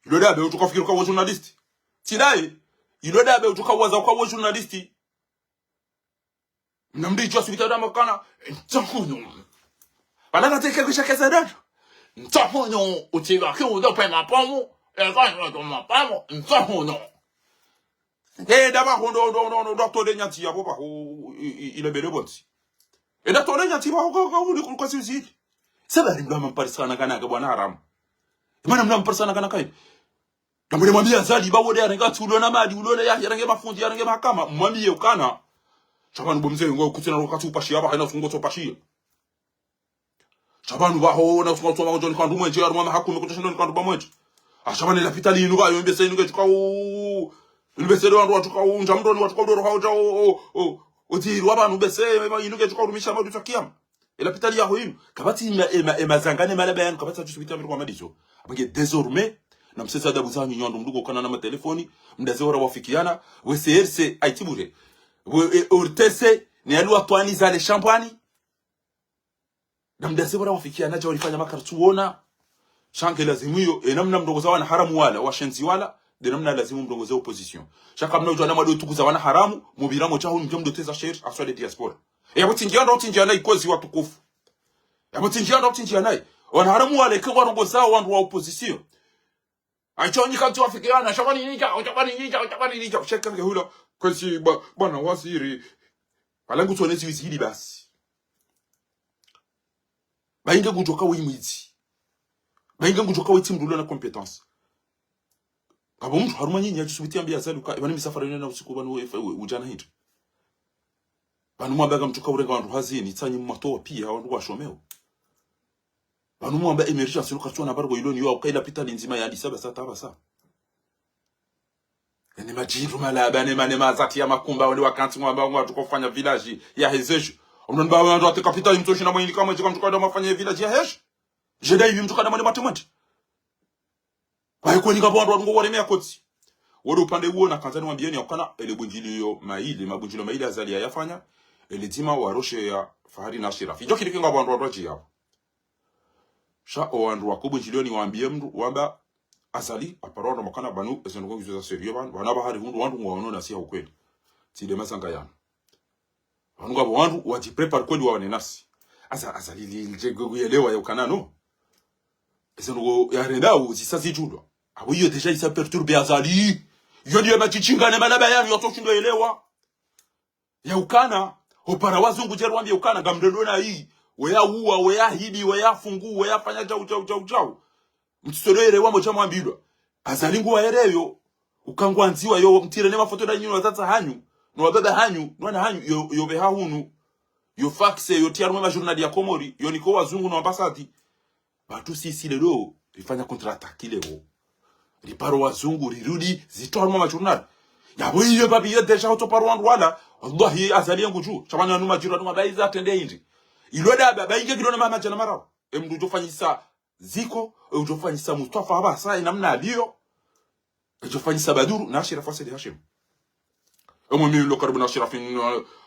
ile dabe utuka fikiro kwa journaliste tidai ile dabe utuka waza kwa journaliste mnamdi jwa subiti adamu kana ntahunu bana teke kisha kesada ntahunu utiga kiu do pema pamu eka ndo mapamu ntahunu daba hondo docteur de nyati ya papa ile bele bonti docteur de nyati ba ko ko sisi sabari ndo mamparisana kana ga bwana haram mana mnamparisana kana kai namwe mwambia zali ba wode aranga tulo na madi ulone ya range mafundi ya range mahakama mwambie ukana chabanu bomze ngo kutina rokati upashi aba haina fungo to pashi chabanu ba ho na fungo to ba joni kandu mwenje aruma mahakume kutashindo kandu ba mwenje ashabani la pitali inuga yombe se inuga tuka Ulbese do ndo tuka unja mdoni watuka do roha uja oti wabanu bese inuga tuka rumisha madu takiam ela pitali ya hoinu kabati mazangane malaba yan kabati tusubita kwa madizo abange désormais na msesa da buzanyu nyondo mdugo kana na telefoni mdaze wara wafikiana we CRC aitibure we urtese ni alwa twani za le champagne na mdaze wara wafikiana je walifanya makartuona shanke lazimu hiyo namna mdogo zawana haramu wala washenzi wala de namna lazimu mdogo za opposition shaka mna ujana mado tukuza wana haramu mubiramo chaho mjomdo teza share aswa de diaspora utinjia na ikozi watukufu utinjia na wana haramu wala kwa rongo zao wandu wa opposition aichonyi kantu afikiana shabani ninja shaka ngehula kwesi bwana waziri balangu tonezi wizili basi bainga kutoka wimwizi bainga kutoka wetimdulo na competence Kabo mtu haruma nyinyi achusubitia mbia Azali uka bani misafara yena usiku banu ujana hindu. Banu mwambaga mtuka urenga wandu hazini tsanyi mmatoa pia wandu washomeo. Banu mwamba emergency luka tuwa na bargo iloni yuwa ukaila pita nzima ya Addis Ababa sata basa. Ene majiru malaba ne mazati ya makumba wale wakanti mwamba watu kufanya village ya Hezeju. Unanba wandu ate kapitali mtoshi na mwini kama jika mtuka da mafanya village ya Hezeju. Jeda hivi mtuka da mwani matemati. Baiko ni ngabo wandu wangu wale mea koti. Wado upande huo na kanzani mwambieni ya ukana ele bunjilio maili Azali ya yafanya. Ele dima waroshe ya Fahari na Shirafi. Joki ni kinga wandu wandu hapo. Sha wandu wakubu njilioni waambie mdu wamba Azali aparona makana banu esenongo gizo za serio ban wana bahari hundu wandu ngwaono na siya ukweli. Tide masanga yana. Wandu wajiprepare kweli waone nasi. Azali liljego yelewa ya ukana no. Esenongo ya rendao zisasi judo. Abo hiyo deja isa perturbe Azali. Yoni ya machichingane malaba yani yotoshindo elewa. Ya ukana opara wazungu jeru wambia ukana gamdendona hii. Weya uwa, weya hidi, weya fungu, weya fanya jau. Mtisodore wambo chama wambidwa. Azalingu wa ereyo. Ukangwa nziwa yo mtire nema foto da nyinu watata hanyu. Nwabebe hanyu, nwana hanyu, yo beha hunu. Yo faxe, yo tiaru mema jurnali ya Komori. Yo niko wazungu na ambasadi. Batu sisi lelo, rifanya kontra-ataki leo. Riparo wazungu, rirudi, zitoru mema jurnali. Yabo hiyo babi yo deja utoparo wandu wala. Wallahi Azali yangu juu. Chamani wanuma jiru wanuma baiza atende hindi. Iloda baba inge kilona mama jana marao emdu jofanyisa ziko ujofanyisa Mustafa Abasa inamna aliyo ujofanyisa Baduru na Shirafa Said Hashim mimi lo karibu na Shirafin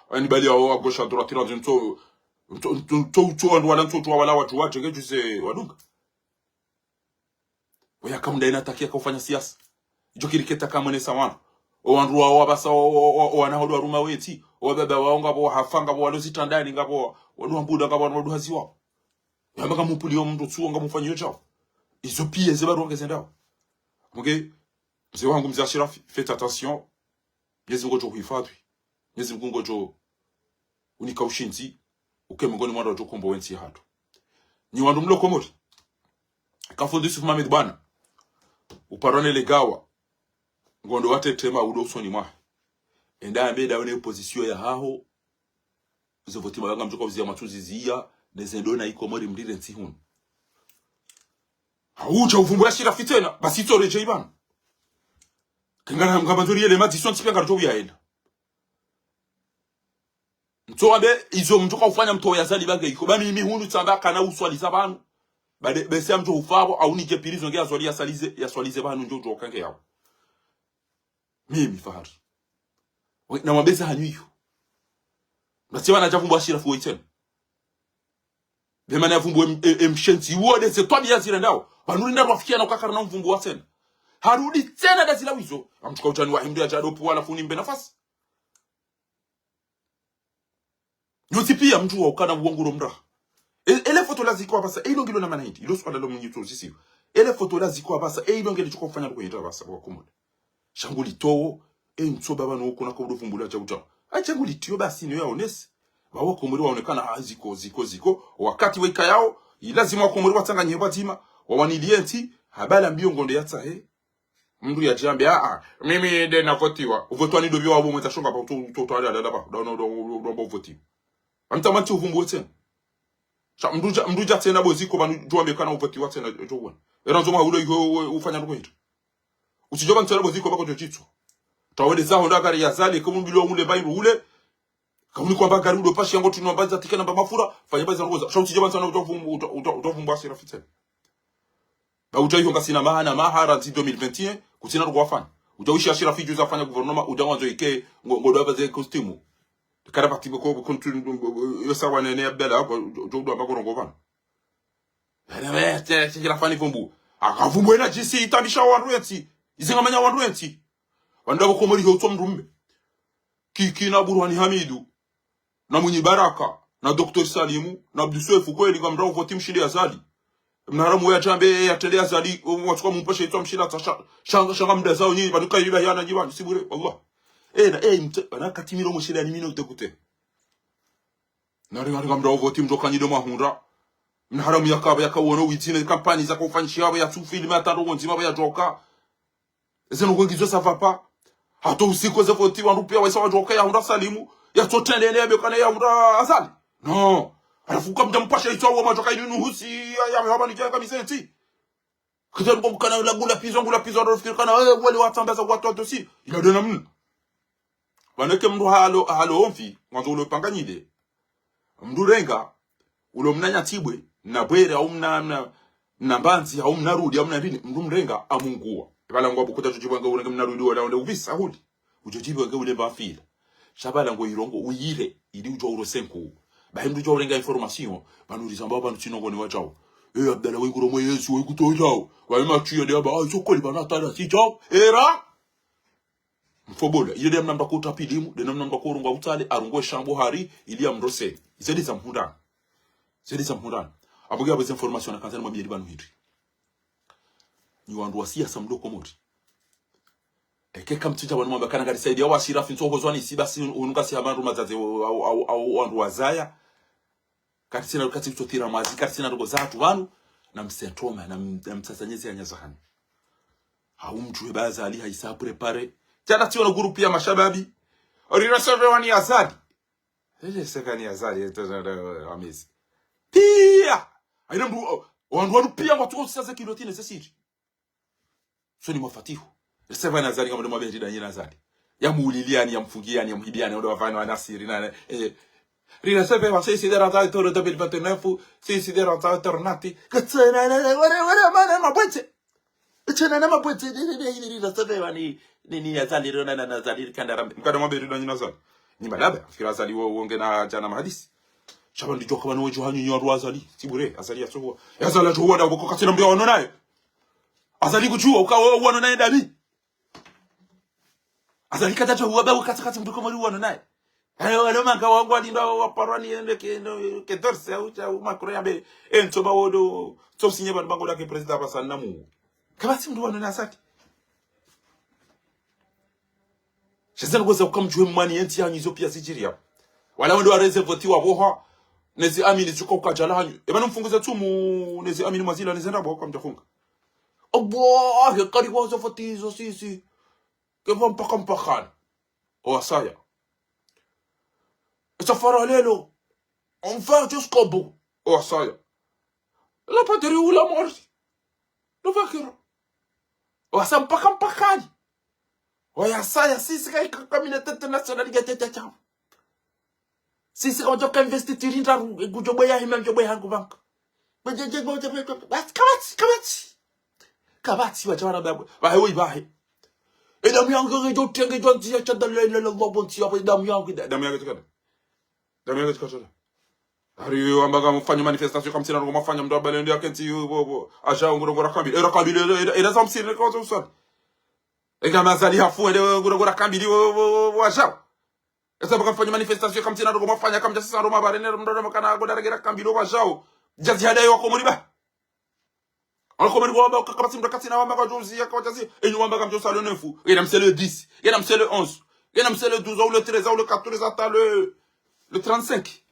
ani bali au gosha droitira zinto wala watu wache ngejuse wadunga weya kamda inatakia kufanya siasa jokiriketa kama ne sawana wandu wa Abasa wanahodwa ruma weti wababa waonga bo hafanga bo walozitandani ngabo waduhambuda ngabo waduhaziwa yamaka mupulio mndu tsuo ngamufanyo chao izo pia zebaronge zendao muge mzee wangu mzee Shirafi faites attention Mwenyezi Mungu kuhifadhi Mwenyezi Mungu unika ushinzi ukemngoni mwana wajo kombo wensi hatu ni wandu mlo komori kafundisi Mohamed bana uparone legawa ngondo wate tema udosoni mwa enda ambeda one position ya haho zovoti maganga mjoko vizia matuzi zia nezendona ikomori mdire ntihun haucha uvumbura Shirafi tena basi toreje ibana kengana mkabanzuri yele madison tipia ngarojo yaenda mtoabe izo mtoka ufanya mto ya Azali bage iko bami mimi hunu tsamba kana uswali zabanu bade bese mto ufabo au nije pirizo ngea swali ya swalize banu njo ukange yao mimi Fahari na mabeza hanyu natiwa na javumbwa Shirafi woitena bemana yavumbwa mshenzi wode se twabi yazira ndao banuri ndo wafikia na ukakara na mvumbwa tena harudi tena dazila wizo amtuka utani wa himdu ya jadopu wala funi mbe nafasi nyoti pia mtu wa ukana uonguro mra ele foto la ziko abasa eilo ngilo na manahindi ilo swala lo mnyuto sisi ele foto la ziko abasa eilo ngelo choko kufanya ko yenda abasa kwa komoda shanguli towo mto baba no kuna ko dofumbula cha uta achanguli tio basi ni yaonesi bawo komori waonekana ziko wakati weka yao lazima komori watanganye batima wawanilienti habala mbio ngondo yatsa mndu ya jambe mimi de nakotiwa uvotwani dobyo wabo mwetashonga pa to ala ba do voti amtamati uvumbu tena cha mnduja tena boziko banu jwambe kana uvotiwa tena jowona eranzo ma ulo yo ufanya rukwetu usijoba ntera boziko bako jojitso tawede zaho ndagari ya Azali ko mbilo mule bayiru ule kamuni kwa bagari udo pashi yango tunombaza tikana ba mafura fanya baza ngoza sha usijoba ntana utovumbu Shirafi tena ba utayo ngasina mahara 2021 kutina rugwafanya utawishi Shirafi juza fanya gouvernement udawanzo ike ngodo abaze costume kada patibo ko kontu yo sawa nene abdala hapo jodo abako ngobana ele Shirafi vumbu akavumbu ena jisi itabisha wanruenti izingamanya wanruenti wandabo komori ho tomrumbe kiki na Burhani Hamidu na Munyi Baraka na Dr. Salimu na Abdusofu kweli ngamra uvoti mshindi Azali mnaramu ya jambe ya tele Azali wachukua mpashe ito mshila shanga mda zao nyinyi baduka yuba yana jibanyu sibure wallah na katimiro mshila ni mino utekute nari ngamra uvoti mjoka nyido mahunra mnaramu ya kaba ya kawono witine kampani za kufanyisha ya tu film ya taro nzima ya joka Ese no kuingizo ça va pas. Hato usiku ze voti wandu pia waisa wajoka ya hunda salimu. Ya totende ne bekana ya hunda asali. Non. Alafu kama mtampasha itwa wa majoka inu husi ya haba ni janga misenti. Kizani kwa mkana la gula pizo ndo fikiri kana wale watambaza watu dosi. Ila dona mnu. Waneke mndu halo omfi mwanzo ulo panganyide. Mndu renga ulo mnanya tibwe na bwere au mna mbanzi au mnarudi au mnadini mndu mrenga amungua. Bala ngo bukuta tujibanga urenga mnarudi wala onde uvisa huli. Ujojibanga ule bafila. Shabala ngo irongo uyire ili ujo urosenku. Ba mndu jo urenga information banuriza mbaba ntinongo ni wachao. Abdala wenguro mwe Yesu wekutojao. Wa machiyo de aba sokoli banatala si chao. Era mfobola iyo dem namba kuta pidimu de namba kurunga utale arungwe shambo hari ili amrose izedi za mhundana abuga beze information akanza mwambie libanu hiri ni wandu wasia samdo komoti ekeka mtija banu mwamba kana galisaidia wa shirafi nso hozwani si basi unuka si abandu mazaze au wandu wazaya katisina rukati tutira mazi katisina rugo zatu banu na msentoma na mtsasanyezi ya nyazahani haumjue baza ali haisa prepare Tana tiyo na group ya mashababi. Orireserve wani azadi. Ele sekani azadi amezi. Pia. Aina mdu wandu pia watu wosiaza kiloti necessity. So ni mafatihu. Reserve wani azadi kama mwabedi da nyina azadi. Ya muuliliani ya mfungiani ya mhidiani ndo wafanya wanasiri na Reserve wa sisi dera ta toro 2029 sisi dera ta tornati. Katsana wala mana mabwete. Chana na mabwete ile reserve wani nini azali rona na azali kandara mkada mwabedi da nyina azali. Ni malaba fikira azali wonge na jana mahadisi. Shaba ndijo kwa nwe johanyu nyo azali tibure azali ya so azali jo wada ko katina mbya wono naye azali kujua ukawa wono naye dabi azali kata jo waba ukata mbiko mali wono naye ayo wale manga wangu alinda wa parani ende ke dorse au cha makro yabe ento bawodo to sinye ban bango la ke president basana namu kabati mdu wono na asati shazana goza ukamjwe mwani enti yanyu zo pia sijiria wala ndo areze voti wa boha nezi amini chuko kwa jalahanyu ebana mfunguza tumu nezi amini mazila nezi ndabo kwa mtafunga obo ke kari kwa zofotizo sisi ke vom pakam o asaya safara lelo on va jusqu'au bout o asaya la patrie ou la mort no vakero o asam pakam o asaya sisi kai kamina international gatete chao Sisi kama joka investiture ndra gujobo ya hima njobo yangu bank. Kabati wa jana babo. Bahe wi bahe. Edamu yangu ngejo tenge jonti ya chadale le bonti ya edamu yangu tikada. Damu yangu tikada. Ari ambaga mfanya manifestation kama sina ngo mafanya mdo abale ndio akenti bobo. Aja ngoro kambi. Era kambi era samsire ko so so. Ega mazali hafu ngoro kambi wa aja. Esa baka fanya manifestation kama tina ndo mafanya kama sasa Roma barene ndo makana go daragera kambiro bajao jazi hada yo komuri ba alko meri go ba kama tina katina wa maka jozi ya kwa jazi enyu wamba kama josa le 9 et nam c'est le 10 et nam c'est le 11 et nam c'est le 12 ou le 13 ou le 14 ata le 35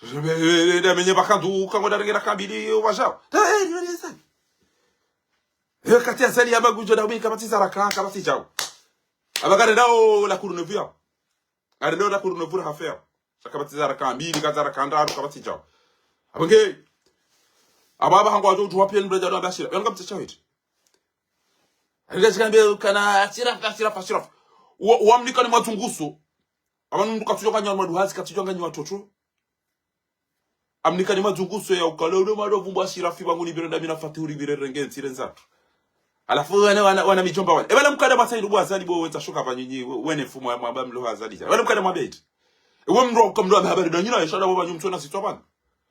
je vais de menye baka du kama daragera kambiro bajao katia sali ya bagu joda bi kama tisa kama tijao abagare dao la cournevia arendo la cournevia hafer sakabatiza rakambili kazara kandaru kabati jao abange ababa hango ajo tuwa pien breja do bashira yanga mtachawit aligazikambe kana asira wamnika ni matunguso abantu nduka tujoka nyama duhazi katujonga nywa toto amnika ni matunguso ya ukalolo madovu mbashira fi bangu ni birenda mina faturi birenge ntire nzatu alafu wana mijomba wale ebala mkada masaidu bwa azali bo wenza shoka banyinyi wene fumo ya mwamba mlo azali wale mkada mabeti ewe mro kamdo habari da nyina yashada bo banyu mtona sitobana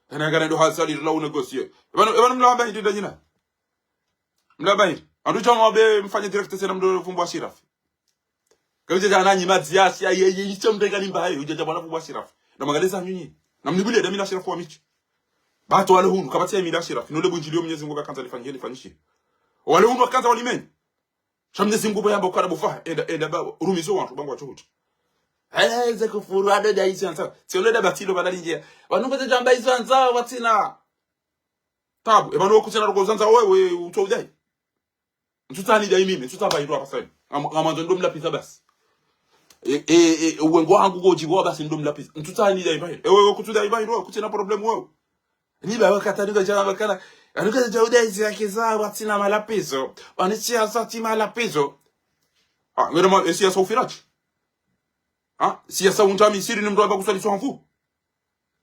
kana kana ndo azali la unegosie ebana mlo amba hindi da nyina mlo amba andu chama be mfanye directeur sena mdo fumbo ashirafi kaje jana nyi maziasi ye chombe kali mbaye ujaja bwana fumbo ashirafi na magaleza nyinyi na mnibule da mina ashirafi wa michi bato wale hunu kabatia mina ashirafi nole bunjilio Mwenyezi Mungu akanza lifanyeni wale unwa kanza walimeni shamne zingubo yamba ukara bufa enda ba rumizo wantu bangu wachuhuti ze kufuru ade da isi anza tiole da batilo badali nje banungo te jamba isi anza watina tabu ebanu okutsena roko zanza wewe utodai Ntutani da mimi ntutaba ndo akasema ngamanzo ndo mlapisa basi uwengo wangu gojibo basi ndo mlapisa ntutani da ibai wewe kutuda ibai ndo kutina problem wewe ni ba wakatanika jana bakana anuka jauda hizi yake za watina malapiso wanichia sati malapiso ngere ma esi asa ufirachi si asa untami siri ni mdoa kusali sonfu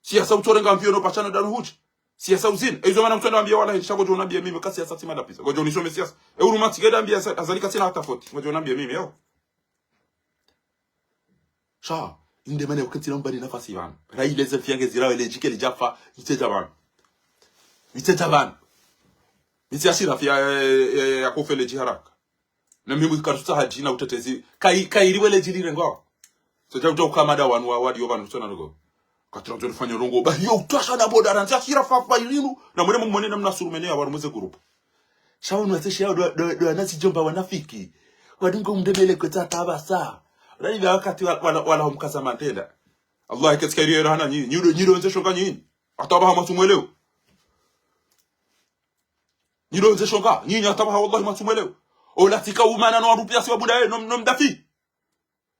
si asa utorenga mpio no pachana danu huji si asa uzini ezo mana mtendo ambia wala hishago jo nambia mimi kasi asa tima lapisa gojo nisome siasa uruma tigeda ambia azalika sina hata foti gojo nambia mimi yao sha inde mane wakati nambari nafasi bana rai leze fiange zirawe lejike lijafa iteja bana miti asira fia ya kufele jiharaka na mimi kartuta haji na utetezi kairiwe lejilire ngo so jawu kamada wanu wadi yobana tutana ngo katira nzo fanya rongo ba yo utasha na boda ranza kira fafa ilimu na mwene mwene na mnasurumenea warumuze group shawo nwatesha yao do anasi jomba wanafiki wadingo mdemele kwetata basa rani wakati wala mkaza mantenda Allah katika ile rahana nyiro nze shonga nyini ataba matumweleo nyiro nze shonga nyini ataba wallahi matumweleo olatika umana no rupia sibabu dae no mdafi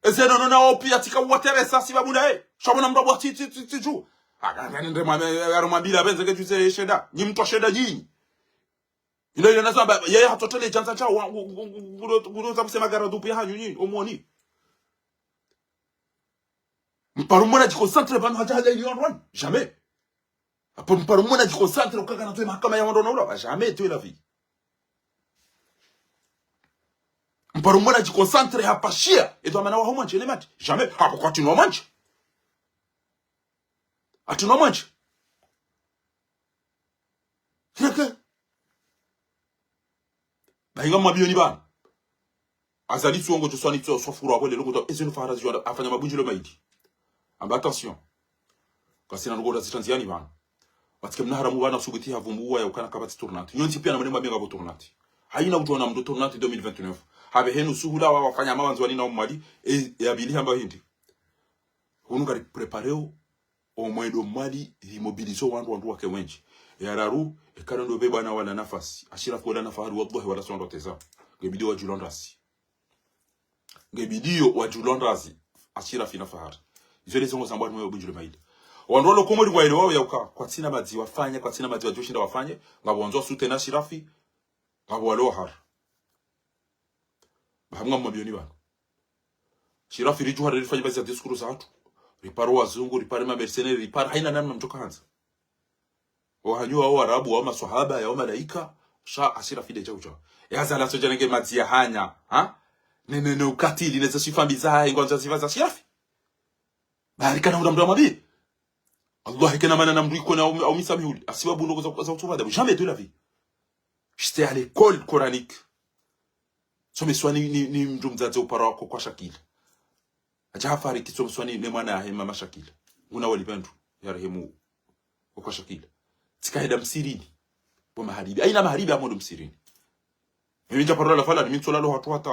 ezeno no na opia tika wateresa sibabu dae shabona mrabo tiju agana ndema arumambila benze ke tuse sheda nyimto sheda nyinyi ile nasaba yeye hatotele chanza chao nguruza kusema garadu pia hanyu nyinyi omoni Mparumona jikonsantre bano hajaja ili onwan jamais apo mparumona jikonsantre ukaka na toe mahakama ya wandona ula jamais tu la vie mparumona jikonsantre hapa shia edo amana wa homanche ne mati jamais hapo kwa tino manche atino manche kaka bainga mabioni bana azali suongo to swani to sofuro abole lokuto ezenu fara zio afanya mabunjilo maidi amba attention kasina ngoda zitanziani bana batike mnaharamu bana subuti havumbuwa ya ukana kabati tournante nyonzi pia na manema benga bo tournante haina utona mdo tournante 2029 habe henu suhula wa wafanya mawanzo wani na umali ya bili hamba hindi hunu kari prepareo o mwedo mali immobilizo wandu wake wenji yararu ekano beba na wala nafasi ashira kwa na fahari wallahi wala sondo teza ngebidio wa julondrasi ngebidio wa julondrasi ashira fina fahari zile zongo zambwa mwe bunjule maida wandolo komori kwa ile wao ya kwa tina mazi wafanye kwa tina mazi wajoshinda wafanye ngabonzo sute na shirafi ngabo walo har bahamwa mabioni bana shirafi rijuha rifanye bazi ya diskuru za watu riparo wazungu ripare mamercenaires ripare haina namna mtoka hanza wahanyua wa arabu wa maswahaba ya malaika sha ashirafi de jauja yaza la soja nge mazi ya hanya nene ukatili neza sifambi za ngonza sifaza shirafi bali kana unda mabi Allah kana mana namdu iko na au misamihuli asibabu ndogo za utubada jamais de la vie j'étais à l'école coranique so meswani ni mtu mzazi upara wako kwa Shakila ajafari kiso meswani ni mwana ya mama Shakila una walibandu ya rehemu kwa Shakila tikaenda msirini kwa maharibi aina maharibi amondo msirini mimi japaro la fala ni mtola lo hatu hata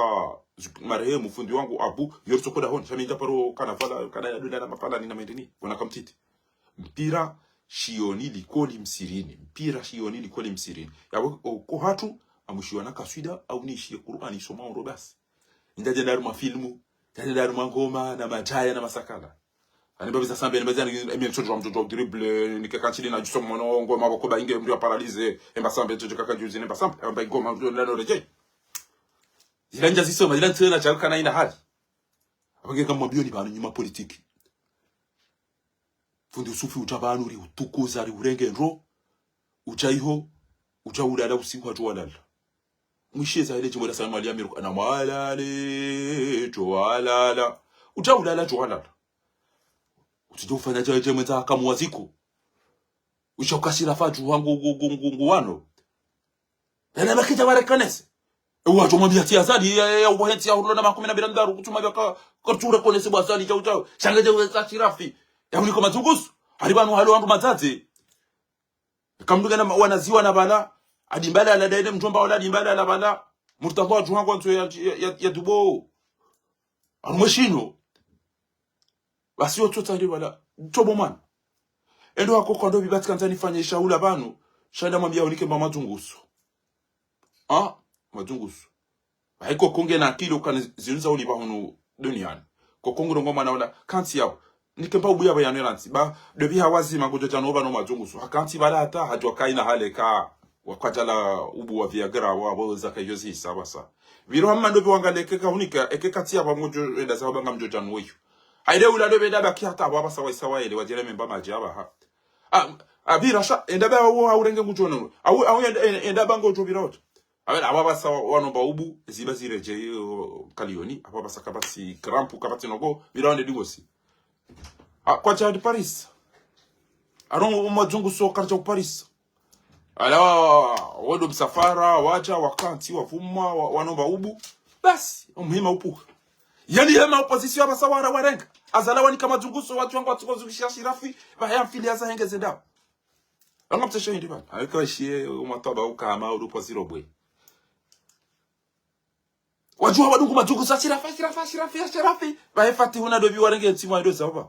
marehemu fundi wangu abu yorso koda hon shami japaro kana fala kana ya dunda na mafala ni na mendini wana kamtiti mpira shioni likoli msirini mpira shioni likoli msirini yabo ko hatu amushiwa na kaswida au nishi Qur'ani soma ndo basi ndaje daru mafilmu ndaje daru mangoma na majaya na masakala ani babiza sambe ni bazani emi mtoto dribble ni kakachili na jusoma mono ngoma bako ba inge mndu paralyze emba sambe tuje kakajuzi emba sambe emba ngoma mndu lano reje zilanja zisoma zilanja tena charuka na ina hali abage kama bioni banu nyuma politiki fundi usufi utabanu ri utukuza ri urenge ndo uchaiho uchaulala usiku atwalala mwisheza ile jimbo la salamu aliyamiru na mwalale twalala uchaulala twalala utidofanya jaje mwenza kama waziko ushokashira faju wangu gungu wano na makita warekanese uwacho mwambia tia zadi ya ubuhenti ya hulona 12 ndaru kutuma baka kartura konese bwasali chao shangaje weza chirafi ya uniko mazungusu haribanu halo wandu mazazi kamduga na wanaziwa na bala adimbala la daide mtomba wala dimbala la bala murtamba waju wangu nto ya dubo amweshino basi wotota ndi wala tobo man endo hako kondo bibati kanzani fanye shaula banu shanda mwambia unike mama mazungusu mazungusu haiko konge na akili ukanizinuza uliba hunu duniani kokongo ngoma naona kanti yao nikempa ubuya bayaneranti ba debi hawazi magojo janova no majungu so kanti bala hata hajwa kaina hale ka wakajala ubu wa viagra wa bo zakayozi sabasa biro hamma ndo biwangaleke ka hunika ekekati ya bamojo enda sababu ngamjo janwoyo haide ula dobe daba ki hata baba sawa ele wajele memba majaba ha abira sha enda ba wo aurenge ngujono au enda bango jo birot abela ababa sawa wano ba ubu ziba zireje kalioni ababa sakabati krampu kabati nogo bironde dingosi kwa cha Paris arongo majungu so karcha Paris ala wodo msafara wacha wakanti wavuma wanomba ubu basi umuhima upu yani yema opposition abasawara warenga azala wani kama junguso watu wangu watukozukisha shirafi bayamfilia za hengeze ndao anga mtesho ndi bana alikuwa shie umatoba ukama urupo zero boy wajua wadungu majungu sa shirafi bayafati huna dobi warenge ntimu ndo zaba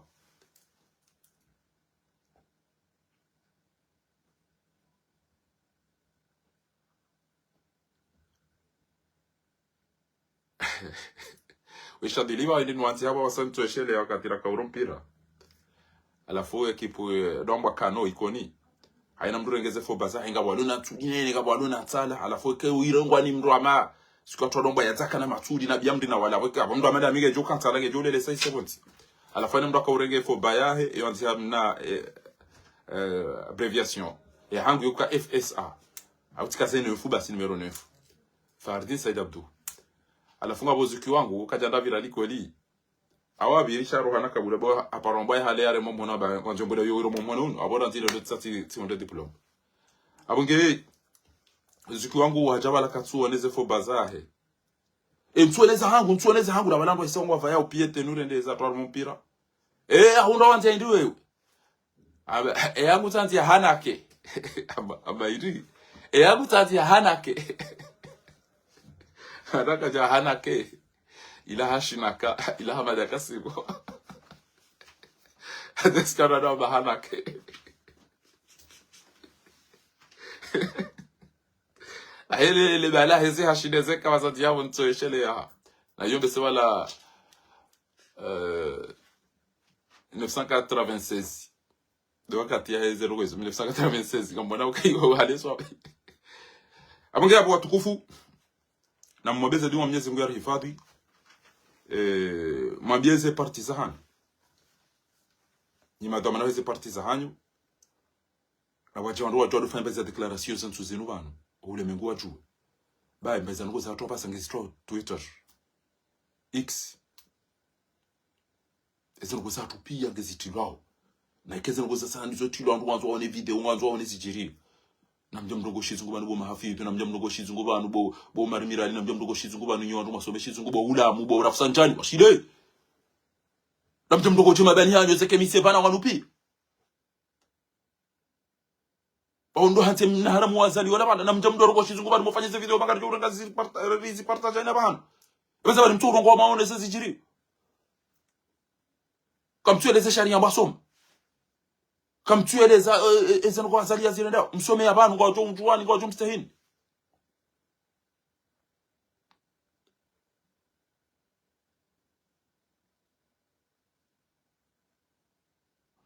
Wishadiliwa ili nuanzi hapa wasantu eshele wakatira kaurumpira alafu ekipu domba kano ikoni haina mdu rengeze fo baza inga waluna tudine nga waluna tsala alafu ke uirongwa ni mdu ama sikatwa domba yazaka na matudi na biamdi na wala weka mdu amada mige joka tsala ge jole le 670 alafu ni mdu akaurenge fo bayahe yonzi hamna abbreviation ya hangu yuka FSA au tikazene mfu basi numero 9 Fardin Said Abdou alafunga bozuki wangu kajanda virali kweli awabirisha rohana kabula bo aparomba hale yare momona ba konjombo yo yoro momona uno abora ntilo de tsati timonde diploma abunge zuki wangu hajabala katsuo neze fo bazahe mtueleza hangu na balambo isongo vaya upiete nure ndeza twara mpira ahunda wanje ndi wewe yangu tanti hanake abairi yangu tanti hanake Hadaka jahana ke ilaha shinaka ilaha madakasibo hadeskara na bahana ke ahele le bala hezi hashideze kama za diabo ntoeshele ya na yombe se wala 1996 de wakati ya hezi rogezo 1996 kambona ukaiwa hale swabi abonge abo watukufu na mwabeze diwa Mwenyezi Mungu yarihifadhi mwabeze partisan ni madama na weze partisan na waje wandu watu fanya beza declaration santu zinu bana ule mengu waju ba mbeza ngo za topa sangistro Twitter X ezo ngo za tupia ngezitilwao na ikeze ngo za sana ndizo tilwa ndu wanzo one video wanzo one zijiri namjya mdogo shizungu banu bo mahafitu namjya mdogo shizungu banu bo marimirali namjya mdogo shizungu banu nyo andu masobe shizungu bo ulamu bo rafusanjani washide namjya mdogo chuma bani hanyo zeke mise bana wanupi ondo hante mnahara muwazali wala bana namjya mdogo shizungu banu mufanye video bangari jo rizi partage na bana beza bali mtu rongo maone sezi jiri kamtueleze sharia mbasomo kamtueleza ezeno kwa zalia zile ndio msome abantu kwa jo mjuani kwa jo mstahini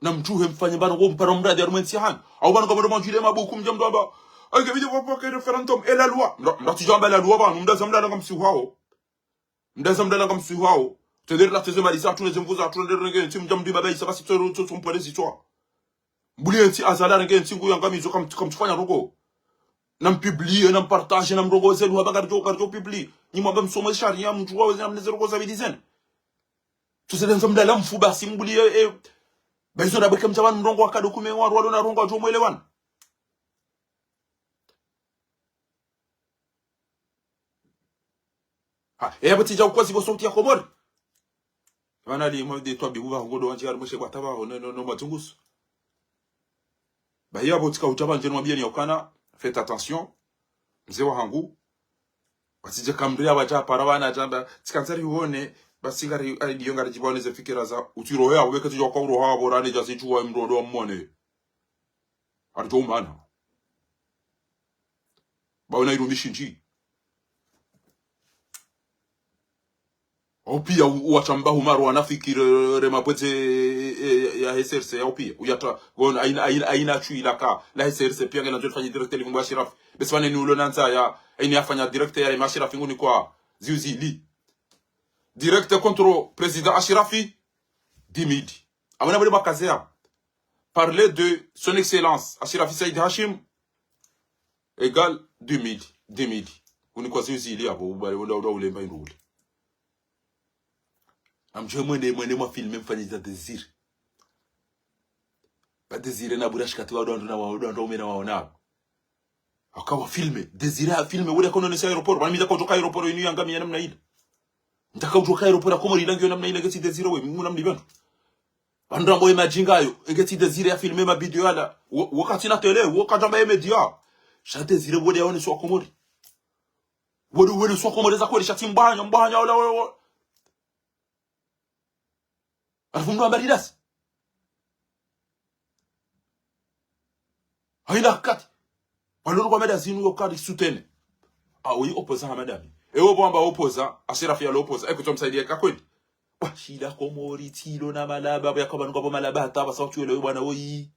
na mjuhe mfanye bana kwa mpara mradi arumenti hana au bana kwa mdomo jile mabuku mjamdo aba age video kwa kwa referendum et la loi ndatujamba la loi bana mdazamdala kama msiwao tedere la tezema lisa tuneze mvuza tunende renge timu jamdi baba isa basi tumpelezi toa Bulienti azala nge ntingu yangamizo kam tufanya rogo nam publier nam partager nam rogo zelu habagarjo publier ni mwamba msomo sharia mjua wezi nam nezero rogo zabidizen tuselenza mdala mfuba simbulie bezo na bekem jaban rongo akado kume waro na rongo ajo mwelewan abati ja kwa sibo sauti ya komori wana li mo de to bibuba ngodo wanji ari moshe kwa taba no matungusu Bah ya botika utaba njeno mwambie ni okana faites attention mzee wa hangu wasije kamria wacha parawana jamba tikansari huone basingari aidiyo ngari jibone ze fikira za utiro ya weke tujo kwa uro hawa borane jasi chuwa mrodo mmone arjo mana ba una irumishi nji Opia uachamba humaru wanafikiri remapwete ya SRC ya opia uyata gon aina chui laka la SRC pia ngena fanya directeur lingu Ashirafi beswane ni ulonanza ya aini afanya directeur ya Ashirafi nguni kwa ziuzili directeur contre président Ashirafi Dimidi amana bale bakazea parler de son excellence Ashirafi Said Hashim égal Dimidi nguni kwa ziuzili abo bale ulemba indule amjwe mwene mwa filme mfanyiza Desire ba Desire na burash kati wadonda umena waona akawa filme Desire ya filme wale kono nesa aeroport bani mita kutoka aeroport inu yanga miya namna ida mtaka kutoka aeroport akomori langyo namna ida ngeti Desire we mungu namni bantu bandra mboye majingayo ngeti Desire ya filme ma video ala wakati na tele wakati mba media sha Desire wode yaone so akomori wode so akomori za kweli shati mbanya wala Alfundu ambaridas. Haina kati. Waloro kwa meda zinu yokadi sutene. Awi opoza hamadami. Ewo bwamba opoza, Ashirafi ya opoza. Eko tumsaidia kakweli. Shida komori tilo na malaba. Yakaba nuka po malaba hata basa wachwele wana oyi.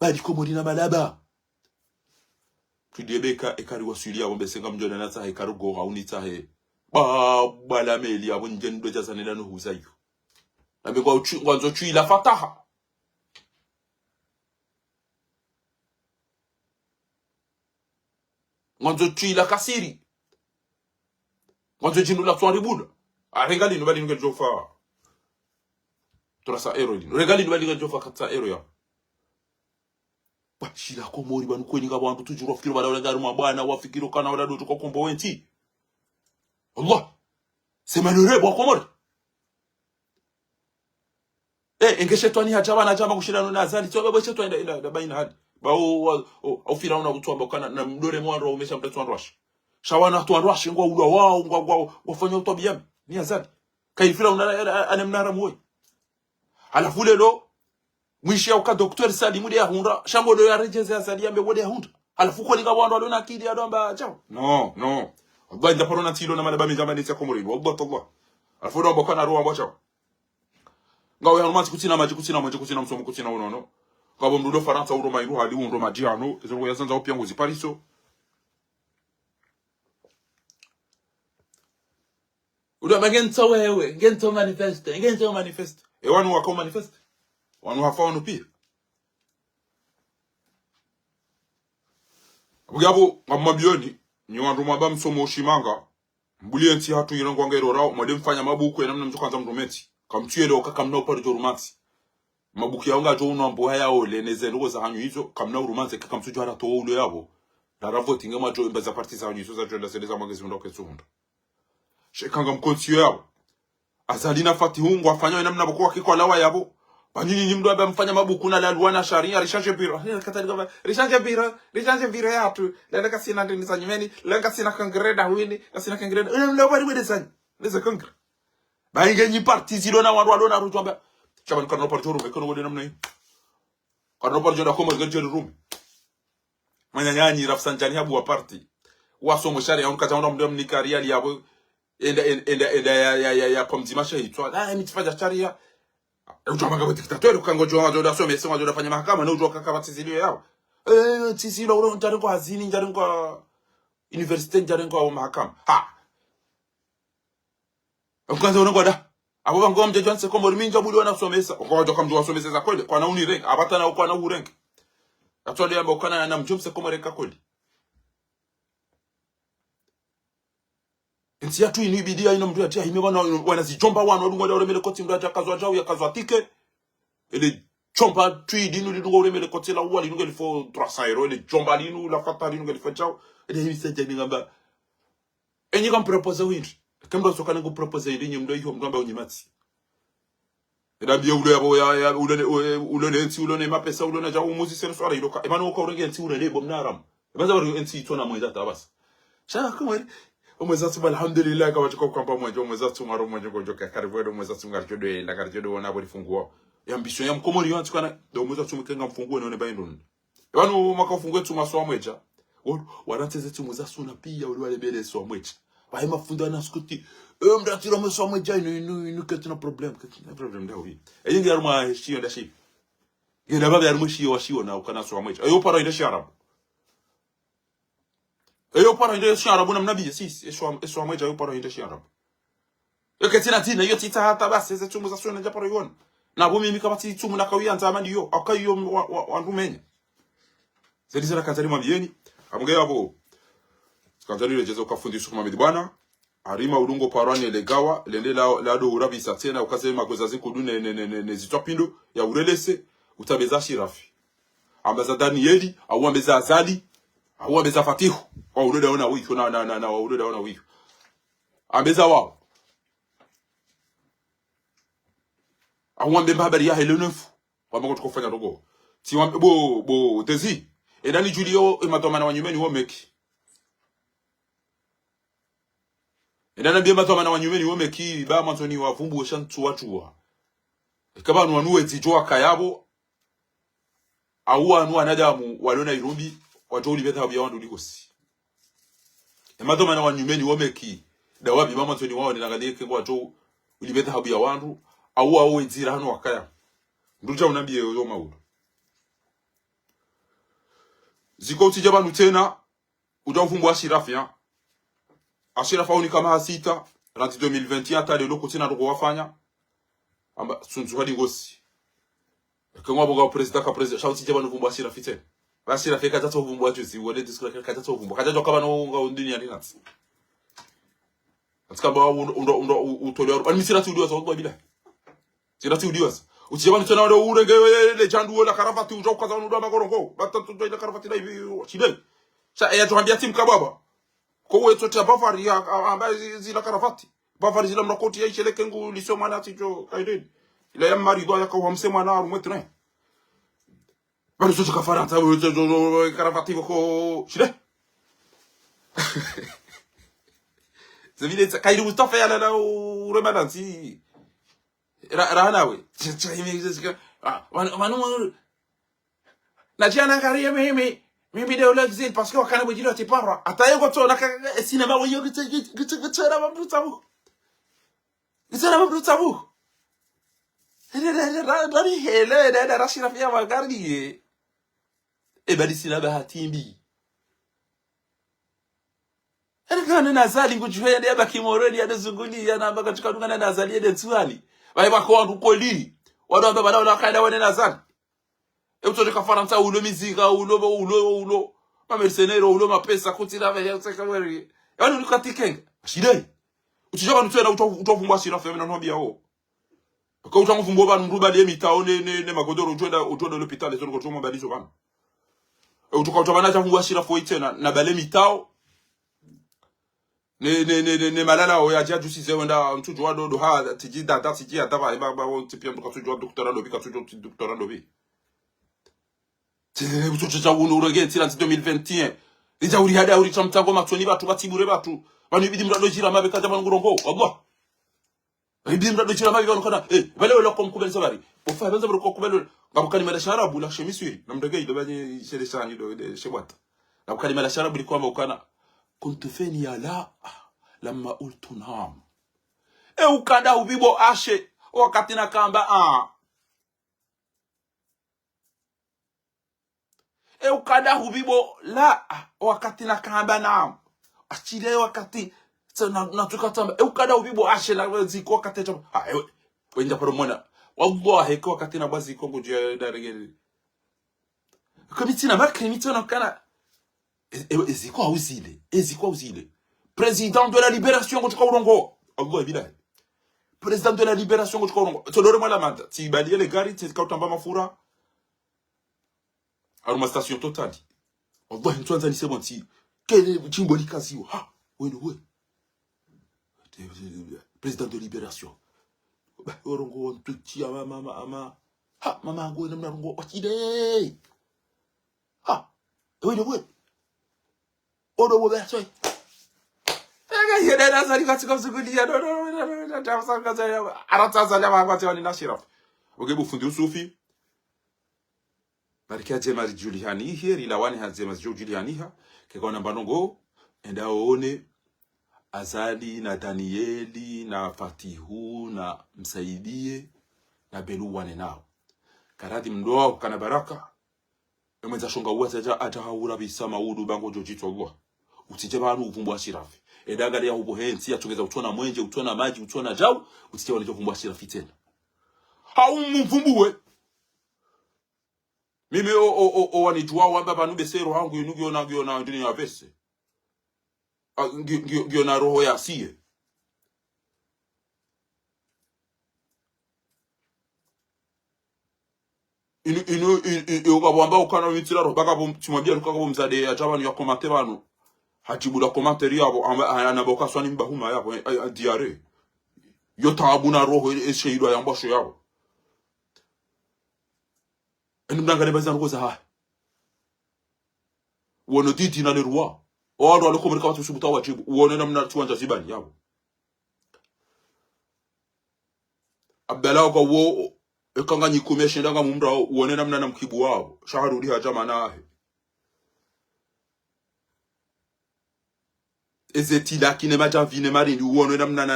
Badi komori na malaba. Tudebeka ekari wasulia wambesenga mjona nata hekaru goha unita he. Bala meli abo njendo jazanela no huzayo nabe kwa ngwanzo chui la fataha ngwanzo chui la kasiri ngwanzo jinu la twaribula regali no bali ngel jofa turasa ero dino regali no bali ngel jofa katsa ero ya shila ko mori banu kweni ngabo bantu tujuru fikiro bala wala garu mabwana wafikiro kana wala doto ko kombo wenti Allah c'est malheureux bon komori engeshetwani hajabana jama kushirana na azali tobe bwe chetwa ina baina hadi ba au firauna kutwamba kana na mdore mwaro umesha mtetwa ndwashi shawana twandwashi ngwa ulwa wao wafanya utobia ni azali kai firauna anemnara muwe alafu lelo mwishi au ka docteur Sadi mude ya hunda shambo do ya rejeze azali yambe wode ya hunda alafu ko linga bwando alona akidi adomba chao no Allah nda parona tilo na malaba mizama nitya komori wallah tallah alafu ndo mbokana ruwa mbocha ngawe hanumanzi kutina maji kutina msomo kutina unono ngabo mdudo Faransa uro mairu hali uro majiano ezo yazanza opia ngozi pariso udo magenta wewe ngento manifest wanu wako manifest wanu hafaunu pia abugabo ngamabioni ni wandu maba msomo shimanga mbulie nti hatu yirango ngero rao mwade mfanya mabuku namna mtu kwanza mrometi kamtuyelo kakamna upari jo romansi mabuku yaonga jo unombo haya ole neze ndo za hanyu hizo kamna romansi kakamtujo hata to ulo yabo la ravoti ngama jo imbaza parti za hanyu hizo za jonda seleza magazine ndo kesunda shekanga mkontiyo yabo azalina fati hungu afanya namna boko kwa lawa yabo Panini nyimdo aba mfanya mabuku na laluana sharia rishaje biro kataliga rishaje biro yatu lenda kasina ndini za nyimeni lenda kasina kangreda wini kasina kangreda ndo bari wede sanyi leza kangre bainge nyi parti zilona wandu na rujomba chaban karno parti rume kono wode namna yi karno parti da komo ganje rume manya nyanyi rafsanjani habu wa parti waso mo sharia onka taona mdo mnikaria yabo enda ya komzimasha hitwa mitifaja sharia Ujua mga diktatori ukangojo wajoda some sema wajoda fanya mahakama na ujua kaka batizilio yao tisilo uro njarengo hazini njarengo university njarengo mahakama ukanza unangoda abo bango mje Johnson komori minja buli wana somesa ukawajo kamjua somesa za kweli kwa na uni rank abatana uko na urank atwali amba ukana na mjumse komori ka kweli Nti yatu inibidia ino mtu yatia hime wana zijomba wanu wadungo ya uremele koti mdu yatia kazwa jau ya kazwa tike ele chomba tui dinu lidungo uremele koti la uwa lidungo ilifo trasairo ele chomba linu la fata lidungo ilifo chao ele himi senja ni ngamba enyi kam propose winti kemdo soka nengu propose ili nyumdo hiyo mgamba unyimati eda biya ulo yabo ya ulone enti ulone mapesa ulone jau umuzi senu swara iloka emanu waka urenge enti ulone bom naram ebaza wari enti itona mweza tabasa shaka kumwari Umezatu alhamdulillah kwa chukua kwa pamoja umezatu maro mmoja kwa joka karibu umezatu ngarjodo enda ngarjodo wana bodi fungua ya ambition ya mkomori yantu kana do umezatu mkenga mfungue nione baindoni yanu maka fungue tu maswa mweja warateze tu umezatu na pia uli wale bele so mweja Vai mafunda na skuti. Mdatira msoma jai no ketina problem. Ketina problem da oui. E yingi arma shiyo da shi. Yinda ba yarmu shiyo shiyo na ukana so amai. Ayo para ida sharab. Ayo para ida sharab na mnabi sis. Eso amai ayo para ida sharab. Yo ketina tina yo tita hata basi ze tumu za so na japaro yon. Na bumi mi kabati tumu na kawiya nzamani yo. Akayo wa rumenya. Zedizera kazari mabieni. Amuge yabo. Kazari lejezo kafundisho kuma bidibana. Arima urungo parwane legawa lende la do urabi satena ukaze magoza zikudu ne zitopindo ya urelese utabeza shirafi ambaza Danieli au ambeza Azali au ambeza Fatihu wa urede ona wiki na urede ona wiki ambeza wao au ambeza habari ya helenefu wa mako tukofanya rogo ti wambe bo tezi edani Julio ematomana wanyumeni wo meki Ndana bia matoma na wanyumeni wome ki ba matoni wa vumbu shantu watuwa. Kaba nuanue tijua kayabo au anu anadamu walona irumbi watu ulibeta bia wandu likosi. Matoma na wanyumeni wome ki da wabi ba matoni wao ndangaliye kengo watu ulibeta bia wandu au ezira hanu wakaya. Nduja unambie yo maudu. Ziko utijaba nutena ujavumbu wa shirafia. Ashirafa unika mahasita ranti 2021 ata lelo kotina ndo wafanya amba sunzuhadi ngosi kama boga president ka president shauti jaba nuvumbu ashirafa tena ashirafa kaza to vumbu atu si wole diskra kaza to vumbu kaza toka bano nga ndini yani nats atkaba undo utolero ani misira tu diwa kwa bila sira tu diwa utijaba ntona ndo urenge le jandu wala karafati ujo kaza ndo magorongo batatu ndo ile karafati na hivi chide sha ya tuhambia timu kababa Kowe tote Bavari ambaye zila karafati. Bavari zila mrakoti ya ishele kengu lisio mana tijo kaideni. Ila ya marido ya kwa msema na rumwetre. Bali sote kafaranta karafati ko shide. Zavile kaidu mustafa ya la uremadansi. Ranawe. Manu na jana karia mimi de ola gizil parce que wakana bujilo tipara atayengo to na sinema woyo gitsara mabutabu gitsara mabutabu dari hele da rashira fia magardi e badi sinaba hatimbi kana nazali ngujwe de bakimoroni ya dezunguli ya namba katika dunga na nazali de tuali bai bako wandu koli wadu amba bana na kaida wane nazali Eutoje kafaranta ulo mizika ulo ma mercenaire ulo mapesa kutira vya utaka wewe yani ulikatikenga shidai utijoka nutena utovumbwa shirafa na nwambia ho kwa utamvumbwa bana mruba de mitao ne magodoro utoda l'hôpital ezo ko tomo balizo bana utoka utabana tavumbwa shirafa itena na bale mitao ne malala o ya jaju si wenda mtujo wa do ha tiji data tiji ataba ba tipia mtuka tujo doctorat lobi ka tujo doctorat lobi Utocha uno urege tiranti 2021 ija uri hada uri chamtango matoni batu batibure batu banu ibidi mrado jira mabe kaza bangurongo Allah ibidi mrado jira mabe banu kana bale wala kom kubel sabari ofa benza bro kubel ngabukani mala sharabu la shemiswiri namdege ndo banye shele shani do shebwata ngabukani mala sharabu ni kwamba ukana kuntu feni ala lamma ultu nam ukanda ubibo ashe wakati na kamba ukada hubibo la wakati na kamba na achile wakati na tukatamba ukada hubibo ashe la ziko wakati chama wenda paro mona wallahi kwa wakati na bazi kongo je darege komitina makremito na kana eziko uzile président de la libération kutoka urongo Allah bilahi président de la libération kutoka urongo tolore mala manda ti balie le gari ti kautamba mafura Aruma station totali. Allah ntwanza ni sebonti. Quel chimboli kaziyo. Ha, we. Président de libération. Ba orongo ntuchi mama. Ha, mama ngo na ngo otide. Ha, we. Odo wo ba soy. Yeda na sali katika msugulia. No. Tafasa kaza. Arata sala mangwati wani na shiraf. Ogebu fundi usufi. Barika jema Juliani here ilawani hazema Juliani ha kekona banongo enda one Azali na Danieli na Fatihu na Msaidie na Belu wane nao. Karadi mdoa kana baraka. Emwenza shonga uwa aja haura bisama udu bango jojito uwa. Utije banu uvumbu wa shirafi. Edaga ya ubuhensi atongeza utona mwenje, utona maji, utona jau. Utije walejo uvumbu wa shirafi tena. Haumuvumbuwe. Mime o wanijua wamba banu besero hangu yunugyo na ndini ya vese. Ngyo na roho ya siye. Ukabwamba ukana witira roho baka tumwambia lukako mzade ajabanu ya komante banu. Hachibula komanteri yabo anaboka swani mbahuma yabo diare. Yota abuna roho esheidwa yambasho yabo. Ndangale bazana koza ha. Wono didi na lerwa. Oado alokomrika watu subuta wajibu. Uone namna tuanja zibani yabo. Abdala kwa wo ekanga nyikumeshe ndanga mumra uone namna na mkibu wao. Shaharudi hajama nahe. Ezeti la kinema javine marindi uone namna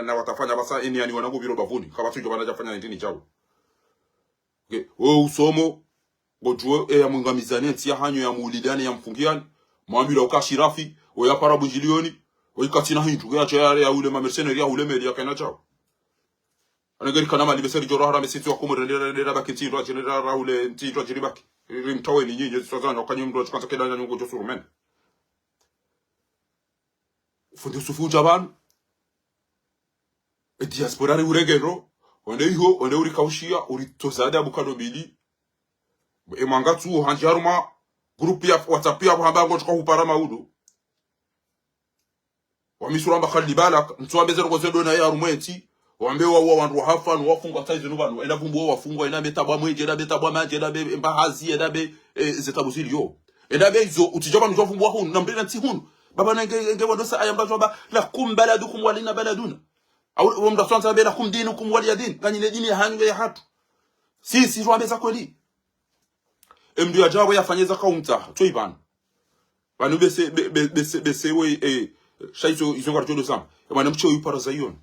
na watafanya basa eni yani wanangu biro bavuni. Kabatu jo banajafanya ndini chao. Okay. Usomo gojuo ya mungamizane tia hanyo ya muulidani ya mfungiani mwambira ukashirafi oya para bunjilioni oyikatina hinju ya chayare ya ule mamercenary ya ule media kana chao anagari kana mali beseri joro hara mesiti wa kumurendera bakiti ro general ule ntito jiribaki rimtawe ni nyinyi sazana okanyumdo tukanza kedanya nyungo jo surumen fundi sufu jaban e diaspora ri uregero onde iho onde uri kaushia uri tozada bukado bili e mangatu hanjaruma group ya WhatsApp ya hamba ngo tukahupara maudu wamisura mbakhali balak mtwa bezero ko zedo na ya rumweti wambe wa wandu hafan wafungwa taize no bantu enda vumbu wafungwa ina betabwa mweje enda betabwa manje enda be mbahazi enda be zetabuzili yo enda be zo utijaba njo vumbu hunu na mbele nti hunu baba nenge wandosa ayamba zoba la kum baladukum walina baladuna au wamda swanza be la kum dinukum waliyadin kanyine dini ya hanwe ya hatu sisi rwambeza kweli emdu ya jawo yafanyeza kaunta toibana banu bese we shaizo izonga jodo sam bana mcho yupara zayon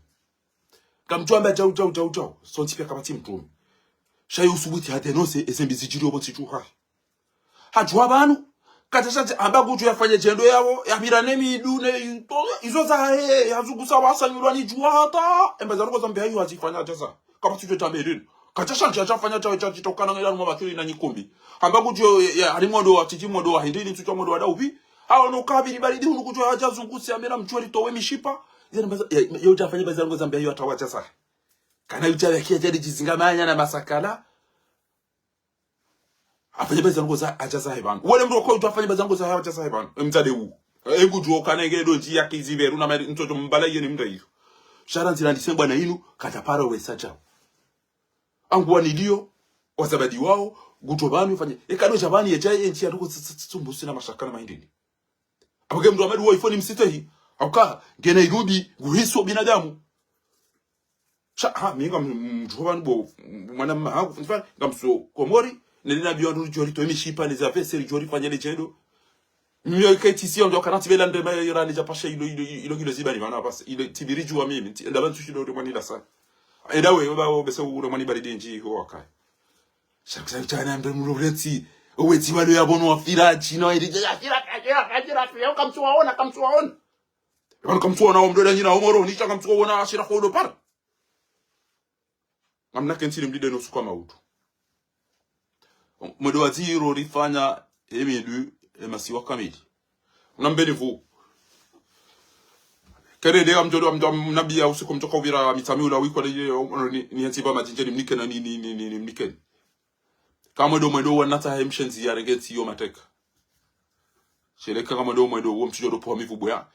kamjwamba jau sonti pia kabati mtume shayo usubuti hadenose esembizi jiri oboti chuha hajwa banu katasha ambago jo yafanye jendo yawo yabirane midune izo za yazugusa wasanyurwa ni juhata embaza ruko zambe ayo azifanya jaza kabati jo taberin katasha chafanya cha chitokana ngela mu bakiri na nyikumbi ambago jo harimondo atijimondo ahindini tucho mondo wadaubi hao no kabiri baridi hunu kujo hajazungusi amera mchwari towe mishipa yo chafanya baza ngo zambe ayo atawacha sasa kana yucha yakia jadi jizingamanya na masakala afanye baza ngo za ajaza heban wale mro ko utafanya baza ngo za ajaza heban mtade wu engujo kana ngelo ji yakiziveru na mtoto mbala yeni mnda hiyo sharanzi ndisembwa na inu katapara wesacha angwa nilio wazabadi wao gutobani ufanye ekano jabani yejaye nchi yaruko tsumbusi na mashakana mahindini abage mtu amadu wa ifoni msitehi auka gena irudi guhiso binadamu minga mjobani bo mwana mahagu funifani ngamso komori nelina biyondu jori to emishipa les affaires jori fanya lejendo myo kaitisi ndo kanati belande mayira leja pasha ilo zibani bana basi ile tibiriju wa mimi ndabantu shilo ndo manila sa edawe baba bese uro mani baridi nji ho akai shaksa chana ndo muruleti oweti balo yabono afira chino iri kajira yo kamsuwaona bana kamsuwaona omdo nyina omoro ni chaka kamsuwaona ashira khodo par ngamna kentiri mlide no suka maudu modo waziro rifanya emidu emasiwa kamili unambeni vu kere de amjodo nabi usiku mtoka uvira mitami ula wiko ni ntiba majinjeni mnike na ni mnike kama do wanata hemshenzi ya regeti yo mateka sheleka kama do wo mchijodo po mivu boya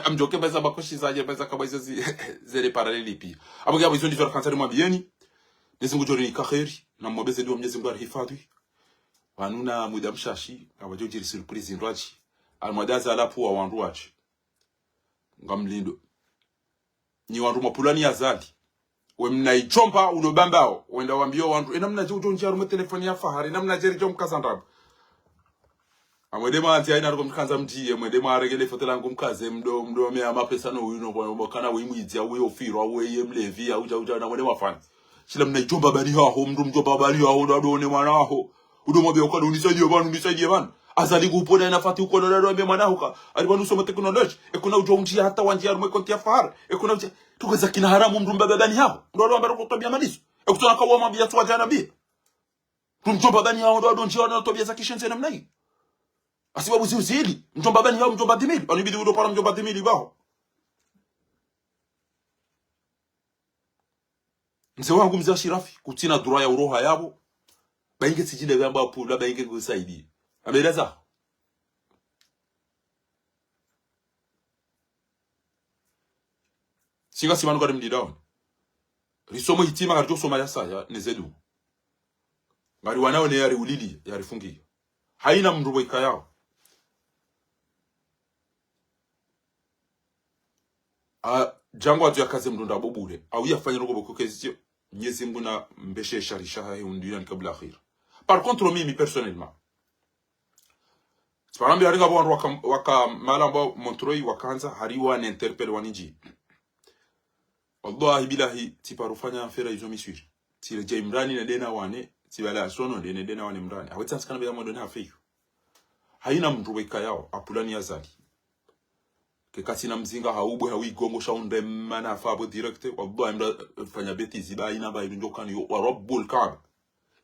amjoke baza bakoshi zaje baza kaba hizi zile paraleli pia abuga hizo ndizo kansari mwabieni nezingu jori kaheri na mbeze ndio mnyezi ngwari hifadhi wanuna muda mshashi abajojiri surprise nrachi almadaza alapo wa wanruachi ngamlindo ni wandu mapulani azali we mnaichompa unobambao wenda wambio wandu namna jojo njaru mu telefoni ya fahari namna jeri jom kazandabu amwedema anti aina rokomkanza mjie mwedema aregele fotela ngumkaze mdo me amapesa no uno bokana wimwizi awe ofiro awe yemlevi auja na mwedema fan shila mnaijomba bani haho mjomba bani haho ndone mwanaho udomo be okado unisaidie bana azali kupoda nafati uko ndo ndo mwanaho ka alibanu soma teknology ekuna ujonji hata wanji arumwe konti afar ekuna tukoza kina haramu mjomba bani haho ndo ambaro kutobia malizo ekutona kwa mabia tu ajana bi mjomba bani haho ndo njia na tobia za kishense namna hii asibabu zili mjomba bani haho mjomba dimili anibidi udo para mjomba dimili baho mzee wangu mzee Shirafi kutina dura ya uroha yabo bainge sijile gamba pula bainge kusaidi ameleza singa simanu kwa mdidaon risomo hitima karjo soma ya saya nezedu ngari wanao ne yari ulili yari fungi haina mrubo ikayao jango atu yakaze mdunda bobure au yafanya robo bokokezio Nyezi mbuna mbeshe sharisha hae unduyan kabla akhir. Par contre, mimi personnellement, Sparambi haringa waka malamba Montreuil wakanza hariwa na interpel waniji. Wallahi bilahi tiparufanya afera hizo miswiri. Tireje Imrani na dena wane, tibala sono dena wane Imrani. Aweta nsikana bila mwado na hafeyo. Haina mruweka yao, apulani ya zali. Kekati na mzinga haubwe hawi gongo shaunde mana afabo directe. Wallahi mra fanya beti ziba ina ba ilunjokani yo. Wa Rabbul Kaaba.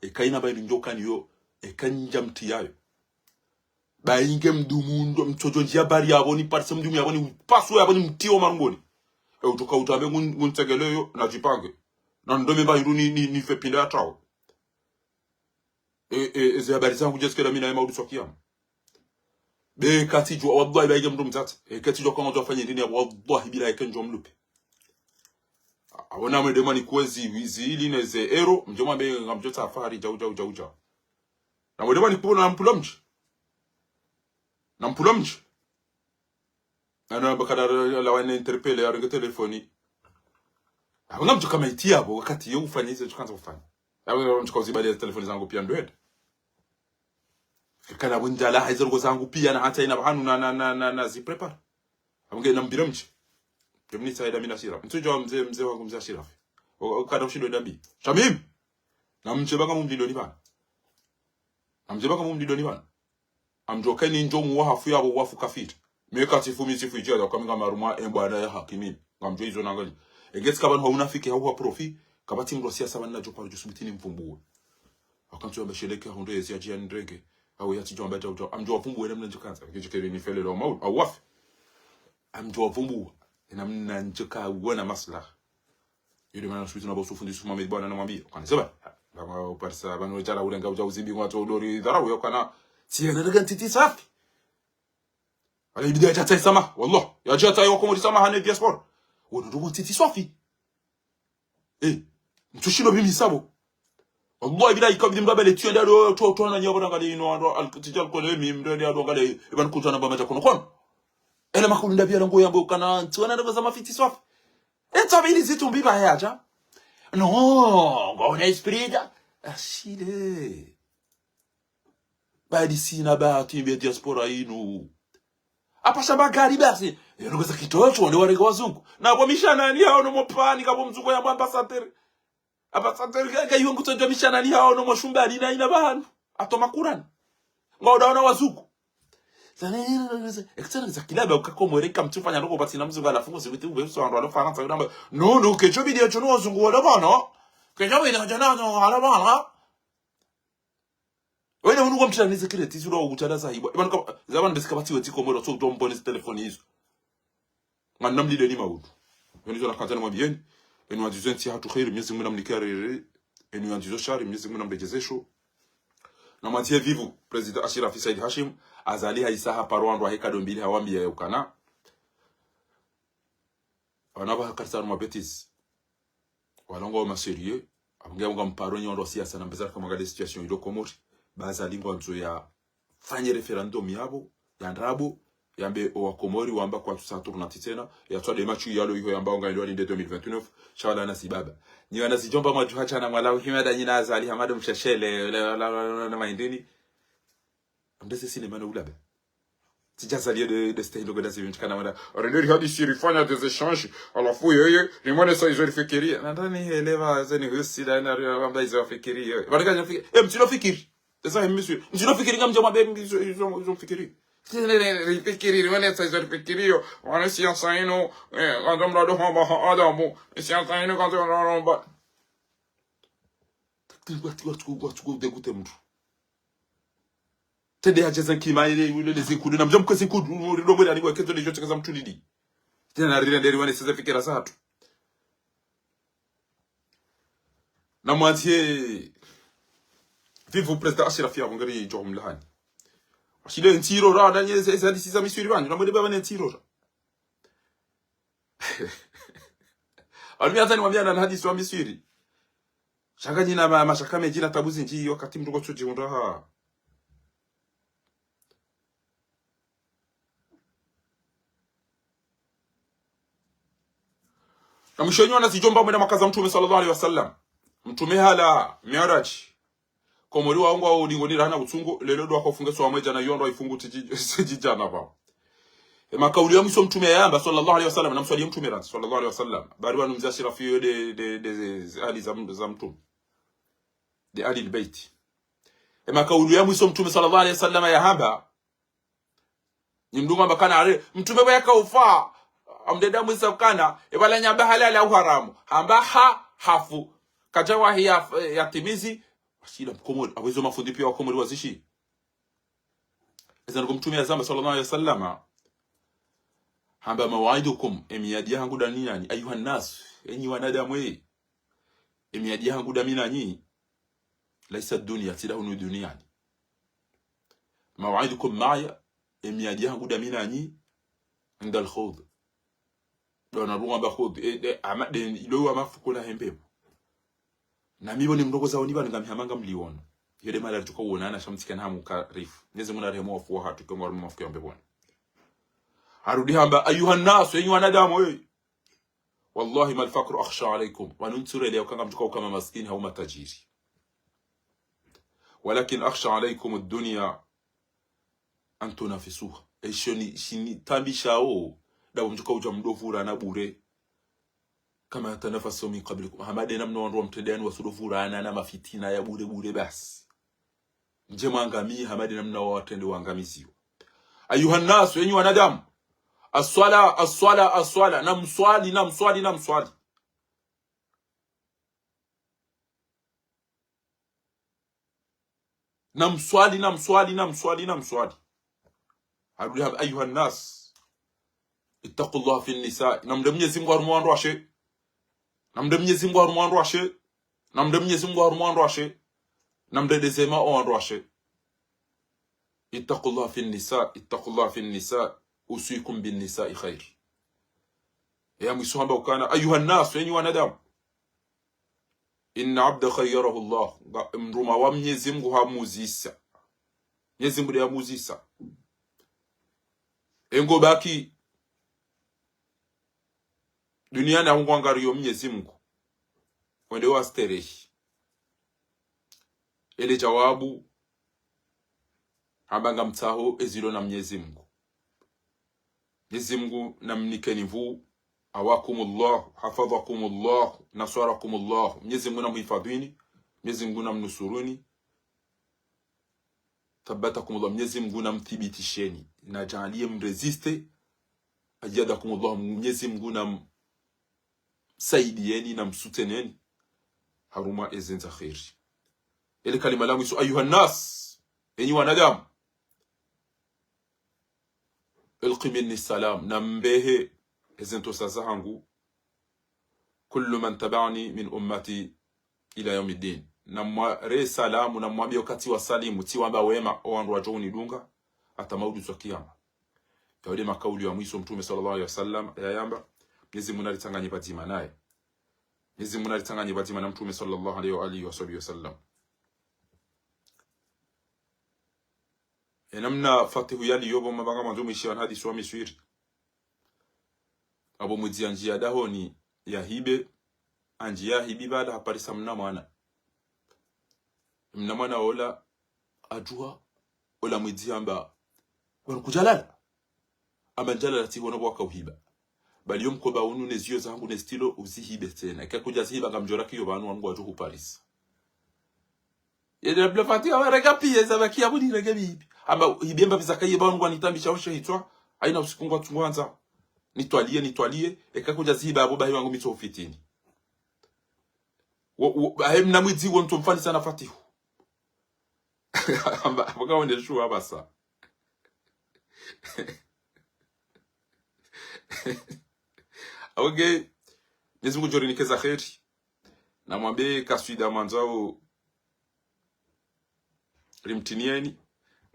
Ekaina ba ilunjokani yo. Ekanja mtiyayo. Ba inge mdumundo mchojo njia bari yabo ni parse mdumu yabo ni pasu yabo ni mtio marungoni. Utoka utabe nguntegeleyo na jipange. Na ndome ba hiru ni fepinda ya trao. Eze habari zangu jeske la mina ya maudu swakiamu. Be kati jwa wallahi ba inge mdumu zate. Kati jwa kama tuwafanya ndini ya wallahi bila eke njwa mlupe. Awana mwedema ni kwezi wizi hili neze ero. Mjoma be ngamjota afari jau. Na mwedema ni kuona na mpula mchi. Na mpula mchi. Na bakada la wane interpele ya ringa telefoni. Awana mtu kama iti yabo wakati yu ufanya hizi chukanza ufanya. Awana mtu kauzibali ya telefoni zangu pia ndoed. Kana wundala haizerugo zangu pia na hata ina bahanu na ziprepara. Amunge na mbira mchi. Kemini saida mina shirafi. Mtujo mzee wangu mzee shirafi. Wakada ushido dambi. Shamim! Na mchebaka mumdido ni bana. Amjokeni njongu wahafu yabo wafu kafiri. Meka sifu ijia ya kami maruma embwana ya hakimi. Ngamjo hizo nangali. Egeti kabani wa unafiki hauwa profi. Kabati mrosia sawa na joparu jusubitini mfumbuwe. Wakantu ya mbesheleke hundo yezi ya jia ndrege. Awe ya tijua mbeta ujao. Amjo wafumbuwe na mna njokanza. Kijikere ni fele la maulu. Au wafi. Amjo wafumbuwe. Na mna njoka uwana maslah. Yule mana subitu na bosu fundi suma medibwana na mwambia. Kani seba. Bama uparisa bano jala ulenga ujao zibi ngwa to udori dharawu yokana. Siya naragan titi safi. Ala ibidaya chata sama. Wallah. Ya jata ya wakomori sama hane diaspora. Wadudugu titi safi. Mtushilo bimi sabo. Wallahi bila ikabidi mbabele tuyo ndado to na nyabo ngale ino ando altijal ko le mi mredi ando ngale iban kutana bamaja kono kon. Ele makunda bia ngo yambo kana tuana ndo za mafiti safi. Tabili zitu mbiba yaja. No, ngona espirita. Ashile. Badi sina bahati mbia diaspora inu. Apa shamba gari basi. Yongoza kitoto wale wale wazungu. Na kwa mishana ni hao no mopani kabo mzungu ya ambassadeur. Ambassadeur ga yongo to mishana ni hao no moshumba ni ina bahanu. Atoma Quran. Ngodaona wazungu. Sana ekitana za kilaba ukakomoreka mtufanya ndoko bati na mzungu alafungu zibitu beso ando alofanga namba. No kecho video chono wazungu wala bana. Kecho video chono wala bana. Wena unuko mchana nize kile tizuro ukutana sahibu. Ibana kama zaman besika bati weti komoro so do mbone telefoni hizo. Ngana mlide ni maudu. Yonizo na katana mwabieni. Enu andizo nti hatu khairu miezi muna mnikarere. Enu andizo shari miezi muna mbejezesho. Na matie vivu President Ashirafi Said Hashim azali haisaha parwandu wa heka dombili hawambi ya ukana. Wanaba hakarisa mwabetis. Walongo wa maserie. Amgea mga mparonyi wando siasa na mbezara kama gade situation ilo komori. Baza lingwa nzo ya fanye referendum yabo ya ndrabo yambe wa komori wamba kwa tusaturu na titena ya tuwa demachu yalo hiyo yamba unga iliwani nde 2029 shawala na sibaba ni wana zijomba majuhacha na mwalawu kimeda njina azali hamadu mshashele na maindini ndese sinema na ulabe tijazalia de style ngo dasi mchana mara orenderi hadi sirifanya des échanges alafu yeye limone sa izo fikiria na ndani elewa zeni husida na kwamba izo fikiria baraka mtino fikiri sasa monsieur mtino fikiri kama jamaa bebe izo fikiri fikiri limone sa izo fikirio wana siasa ino ando mrado homa adamu siasa ino kanto romba watu degute mtu tende hajeza kimaile ule lezikudu na mjamko zikudu robo ndani kwa kezo lejo takaza mtu lidi tena rira nderi wane sasa fikira satu na mwatie vivu president Ashrafi abongari jom lahani ashile ntiro ra ndanye sasa sisa misuri banyu na mwede baba ntiro alimi hata nimwambia na hadithi wa misuri shaka jina mashaka mejina tabuzi nji wakati mtu gocho jiunda ha na mshonyo anazijomba mwenda makaza mtume sallallahu alaihi wasallam mtume hala mi'raj komori wa ngwa udingonira hana utungo lelo ndo akofunga so amweja na yondo ifungu tijijana ba makauli ya mso mtume yamba sallallahu alaihi wasallam na mswali mtume ran sallallahu alaihi wasallam bari wanu mzashira fiyo de ali za mtume de ali albayt makauli ya mso mtume sallallahu alaihi wasallam ya hamba ni mdunga bakana ale mtume wa yakaufa amdeda mwisa kana ebala nyamba halal au haramu hamba hafu kajawa ya timizi washila mkomori awezo mafundi pia wakomori wazishi ezana kumtumia zamba sallallahu alaihi wasallam hamba mawaidukum emiyadi yangu dani nani ayuha nas enyi wanadamu emiyadi yangu dami nani laisa dunia tidahunu duniani mawaidukum maya emiyadi yangu dami nani inda al-khawd dona ruwa ba khud amade ilo amafukula hembepo na mibo ni mdogo zao niba ngamhamanga mliona yode mala tukaona na shamtika na hamu karifu neze muna remo afu hatu kama mafuko ya mbebona arudi hamba ayuha nas yenyu wanadamu wallahi mal faqru akhsha alaykum wa nunsura leo kanga mtukao kama maskini au matajiri walakin akhsha alaykum ad-dunya an tunafisuha shini tambishao dawo mtukao uja mdovura na bure kama tanafasu min qablikum hamade namno wandu mtedani wasudovura na mafitina ya bure basi njema ngami hamade namno watende wangamiziwa ayuha nas yenyu wanadamu as-swala namswali arudi ayuha nas ittaqullah fi an-nisa namde Mwenyezi Mungu arumwandu ashe namde dezema o ashe ittaqullah fi an-nisa usikum bin nisa'i khair ya mwisamba ukana ayuha nas yenyu wanadamu inna abda khayyarahu Allah mruma wa Mwenyezi Mungu hamuzisa Mwenyezi Mungu yamuzisa engo baki dunia na ngwangariyo Mwenyezi Mungu wende wasterehi ele jawabu habanga mtaho ezilo na Mwenyezi Mungu namnikeni vu awakumullah hafadhakumullah nasarakumullah Mwenyezi Mungu namhifadhini Mwenyezi Mungu namnusuruni tabatakumullah Mwenyezi Mungu namthibitisheni na jaalie mresiste ajadakumullah Mwenyezi Mungu saidieni na msuteneni haruma ezenza khairi ile kalima langu isu ayuha nas enyi wanadamu ilqi minni salam nambehe ezento sazahangu kullu man tabani min ummati ila yawmiddin namwa salamu namwambia wakati wa salimu tiwamba wema owandu wajoni dunga atamaudu za kiyama yawde makauli ya mwiso mtume sallallahu alaihi wasallam yayamba Mwenyezi Mungu alitanganya batima naye Mwenyezi Mungu alitanganya batima na mtume sallallahu alaihi wa alihi wasallam enamna fatihu yali yobo mabanga manzo mwisho hadi swami swiri abo mudzia njia dahoni ya hibe anjia hibi bada haparisa mna mwana ola ajua ola mwidi amba kujalala amba jalala ti wana waka uhiba bali yomkoba unu nezio zangu ne stilo uzihibe tena ikakuja zihiba ngamjora kiyo banu wangu wajuhu Paris yede la fati wa rega pia zabaki abudi rega bibi amba hibemba bizakaye banu wanitambi chaoshe hitwa aina usikungwa tungwanza nitwalie ikakuja zihiba abo bahi wangu mitso fitini na mwidi wonto mfani sana fatihu amba wakaone shu abasa okay Mwenyezi Mungu nikeza kheri na mwambie kaswida mwanzao rimtinieni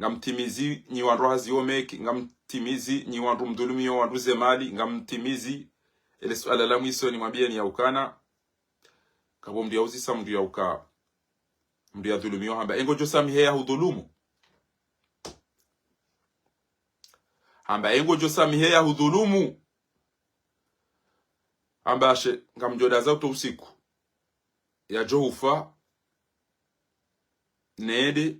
ngamtimizi nyi wandu haziomeki ngamtimizi nyi wandu mdhulumio wandu zemali ngamtimizi ile swala la mwiso ni mwambie ni yaukana kabo mndu yauzisa mndu yauka mndu ya dhulumio hamba engo jo samihe ya hudhulumu hamba engo jo samihe ya hudhulumu ambashe ngamjoda za uto usiku ya Johufa nede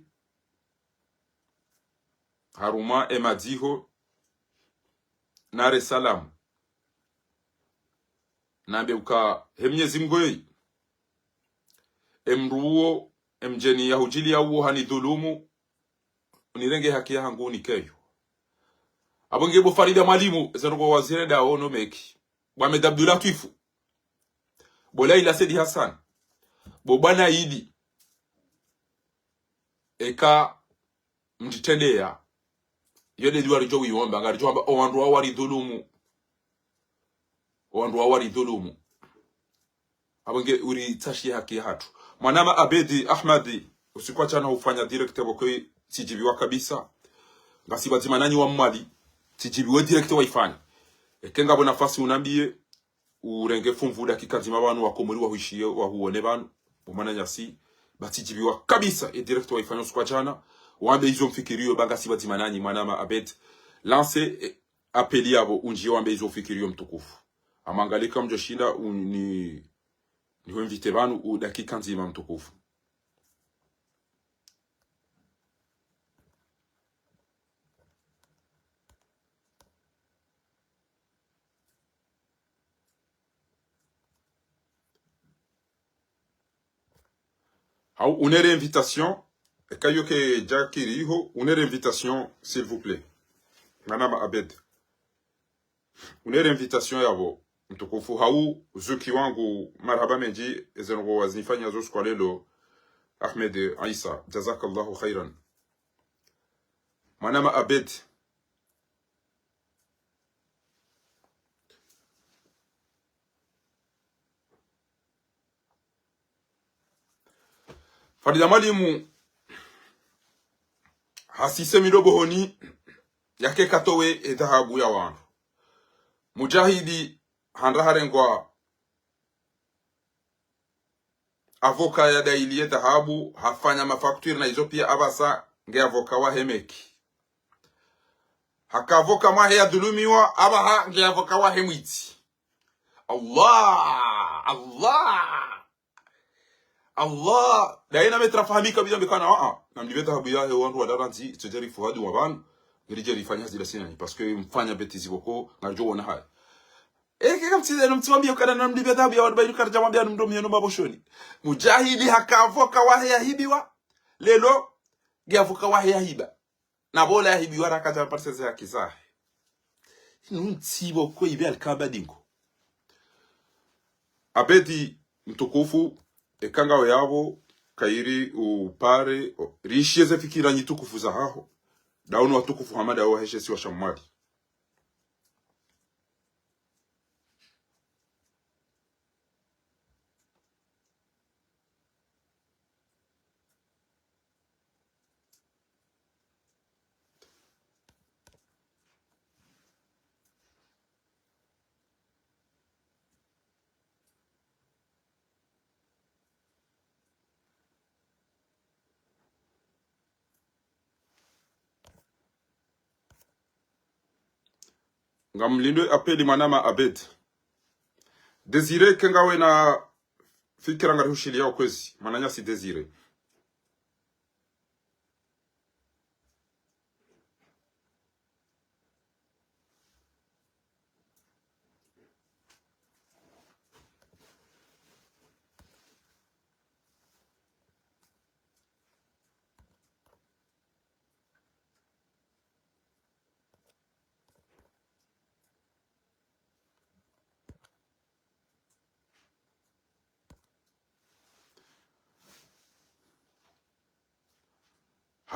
haruma emadiho nare salam nabe uka hemnyezi mgoyi emruo emjeni ya hujili ya uo hani dhulumu unirenge haki ya hangu nikeyo abongebo Farida Mwalimu zenugo wazire da ono meki Mohamed Abdullah Kifu Bola ila Sedi Hassan Bobana Idi eka mjitendea yode diwari jowi wamba ngari jomba owandu wawari dhulumu abonge uri tashi haki hatu mwanama Abedi Ahmadi usikwa chana ufanya director bokoi tijibiwa kabisa ngasibatima nani wa mwali tijibiwe director waifanya ekenga bona nafasi unambie urenge fumvu dakika nzima abantu wakomuri wahishiye wahuone banu umana nyasi batijibiwa kabisa director waifanya usikwa chana wambe hizo mfikirio banga sibatima nani mwanama Abed lance appeli yabo unjio wambe hizo mfikirio mtukufu amangalika mjoshinda ni invite banu dakika nzima mtukufu une réinvitation kayoke jakiriho une réinvitation s'il vous plaît Madame Abed une réinvitation yabo mtukufu zuki wangu marhaba menji ezengo wazinfanya zo kwa lelo Ahmed Aisa jazakallahu khairan Madame Abed Farida Mwalimu hasise midobo honi yake katowe edhahabu ya wangu mujahidi handaharengwa avoka ya dailie dhahabu hafanya mafakturi na hizo pia abasa nge avoka wa hemeki haka avoka mahe ya dhulumiwa abaha nge avoka wa hemwiti Allah daina metrafahamika bila mbekana na mdibeta habu ya wandu wa daranzi tujeri fuhadu wa banu ngirijeri fanya zile sinani parce que mfanya betizi boko ngajo wona haya kama mtizeno mtimwambia ukana na mdibeta habu ya wandu bayu karja mwambia ndomye no maboshoni mujahidi hakavoka wahe ya hibiwa lelo giavoka wahe ya hiba na bola ya hibiwa rakaja parceze ya kizahe nuntibo ko ibe alkabadingo Abedi mtukufu ekanga yabo kairi upare rishieze fikira nyitukufu za haho daunu watukufu hamada au heshesi wa shamwali ngamlindo apeli manama Abed Desire kengawe na fikira ngari hushili yao kwezi mananya si Desire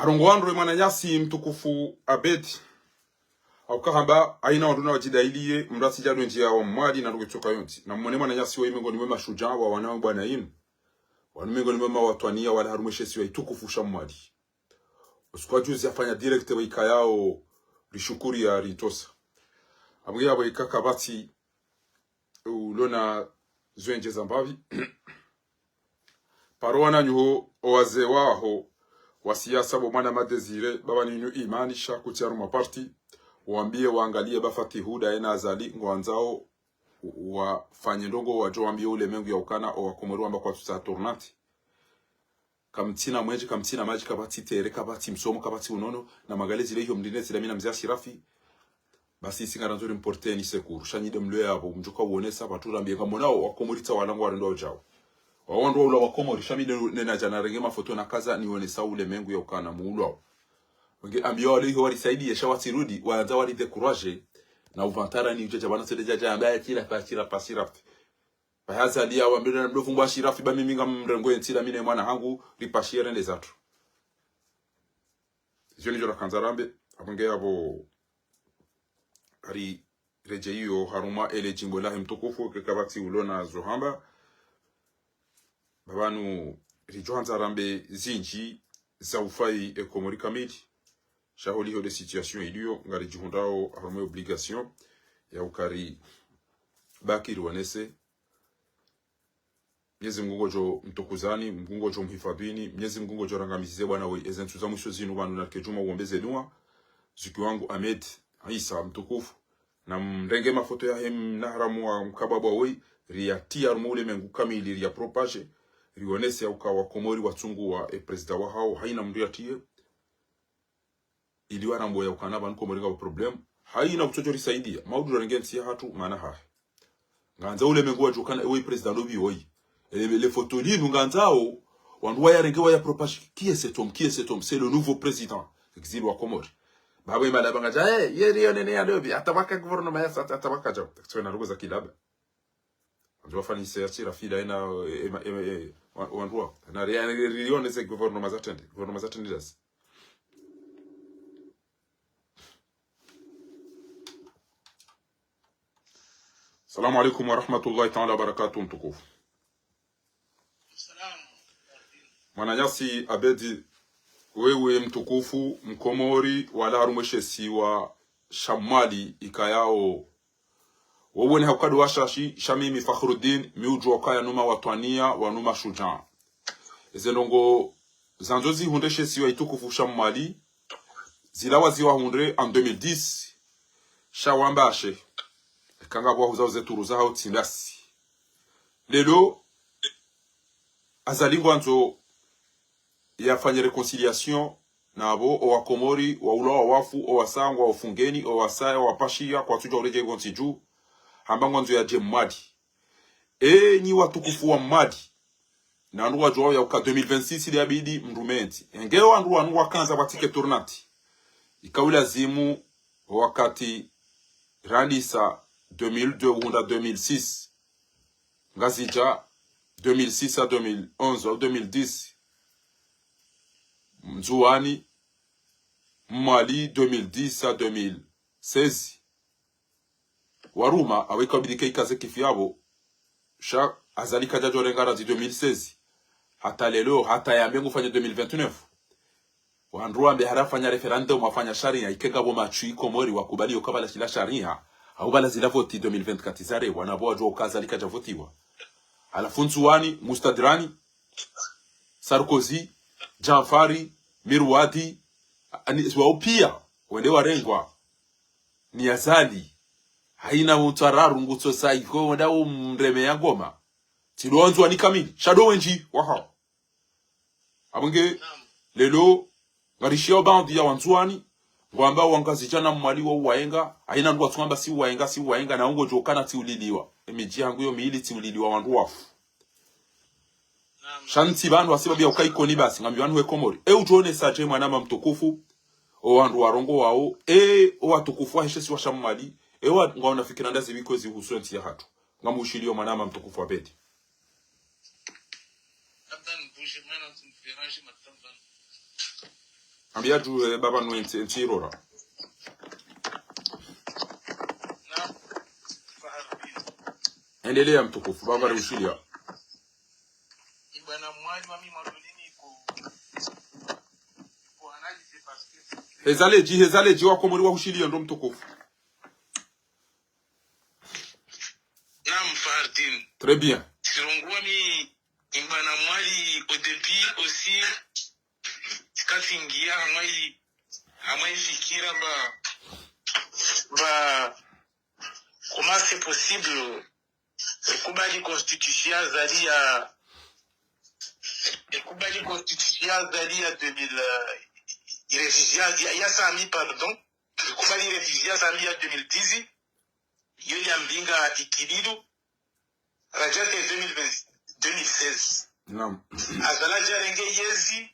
Harongwandro Mananyasi mtukufu Abedi au kahamba aina wanduna wajidailie mrasi jadu njia wa mwadi na ndukutoka yonti na mwene Mananyasi wa imengo ni mwema shujaa wa wanao bwana inu wanumengo ni mwema watwania wala harumeshe siwa itukufu shamwadi usikuwa juzi afanya direkte wa ikayao rishukuri ya ritosa abuya wa ikakabati ulona zwenje zambavi parowana nyuho owaze waho wa siasa bomana madezire baba ninyu imanisha kutiaru maparti waambie waangalie bafati huda ena azali ngwanzao wafanye ndongo wajo waambie ule mengu ya ukana o wakomoru amba kwa tusa tornati kamtina mwenje kamtina maji kabati tere kabati msomo kabati unono na magalezi leho mdinezi la mina mzia shirafi basi singaranzuri mporte ni sekuru shanyide mlwe abo mjuka uonesa batura ambie kamonao wakomorita walango warendo jao waondo ula wakomori shamide nena jana renge mafoto na kaza niwonesa ule mengu ya ukana muulwa wenge ambio wale hiyo walisaidie shawati rudi waanza wali décourager na uvantara ni ujaja bana sede jaja ambaye kila pasira bahaza lia waambie na mdofungu ashirafi ba miminga mrengo entila mine mwana hangu ripashire nde zatu joni jora kanzarambe abonge abo ari rejeyo haruma ele jimbo la mtukufu kekabati ulona zohamba babanu rijohanza rambe zinji za ufai ekomori kamili shaholi ho de situation iliyo ngari jihundao haruma obligation ya ukari bakiri wanese Mnyezi Mungu jo mtukuzani Mungu jo mhifadhini Mnyezi Mungu jo rangamizize bwana we ezentu za mwisho zinu bwana na kejuma uombeze nua zuki wangu Ahmed Isa mtukufu na mrenge mafoto ya hem na haramu wa mkababa we riatia rumule mengu kamili ria propage rionese ya ukawa komori watungu wa presida wa hao haina mriatie iliwa rambo ya ukanaba nkomori nga problem haina kuchocho risaidia maudu rengensi ya hatu maana hae nganza ule mengu wa jukana we presida lobi woi les photos nous nganzao wanduwa ya rengewa ya propage qui est cet homme c'est le nouveau président exil wa Komori baba imala bangaja yeri yonene ya lobi atabaka gouvernement ya sata atabaka jo tuna rugo za kilaba ndio fani search la fila ina wanduwa na rione ze gouvernement zatende das Assalamu alaikum wa rahmatullahi ta'ala wa barakatuh mtukufu Mananyasi Abedi wewe mtukufu mkomori wala harumweshesi wa shamali ikayao wewe ni hakadu washashi shamimi Fakhruddin miuju wakaya numa watwania wanuma shujaa ezenongo zanzozi hundeshesi wa itukufu shamali zilawa ziwa hundre en 2010 shawambashe kanga kwa huzao zeturu zao tindasi lelo azalingo anzo yafanya reconciliation nabo owa Komori wa ulo wa wafu owa sangwa wa fungeni owa saya wa pashia kwa tuja ureje gonziju hambango nzo ya jemadi nyi watukufu wa madi na anduwa joao ya uka 2026 ili abidi mrumenti engeo anduwa kanza watike turnati ikawila zimu wakati randisa 2002 hunda 2006 ngazija 2006 à 2011 ou 2010 Mzouani Mali 2010 à 2016 Waruma aweka bidike ikaze kifiabo sha azalika jajo rengara di 2016 hata lelo hata yambe ngufanya 2029 Wandruwa mbe harafanya referendum wafanya sharia ikenga bo machui Komori wakubali okabala kila sharia au bala zila voti 2024 zare wanaboa jo kazalika javotiwa alafunzu wani Mustadrani Sarkozy Janfari Mirwadi wao pia wende warengwa ni azali haina mutararu ngutso saiko wenda umreme ya ngoma tilonzo ni kamili shadow wenji waha abunge lelo ngarishio bandi ya wanzuani ngwamba wangazijana mwali wa waenga haina ndo twamba si waenga na ngo jokana ti uliliwa emeji yangu yo miili ti uliliwa wandu wafu shanti bandu asibabi ya ukaikoni basi ngambi wandu we Komori ujone saje mwanama mtukufu o wandu warongo wao o watukufu wa heshesi wa shamali wa ngaona fikira ndazi bikozi husuenti ya hatu ngamu ushilio mwanama mtukufu wa Bedi Ambia tu baba no ntirora. Endelea mtukufu baba rushilia. Ibana mwali wa mimi mwadolini ko analyse parce que hezaleji wako muri wa rushilia ndo mtukufu. Nam Fardin. Très bien. Sirongwa mi ibana mwali au début aussi katingia hamai fikira ba comment c'est possible kubali constitution zali ya 2000 ya sami pardon kubali révision sami ya 2010 yoli ambinga ikilidu rajate 2016 non azala jarenge yezi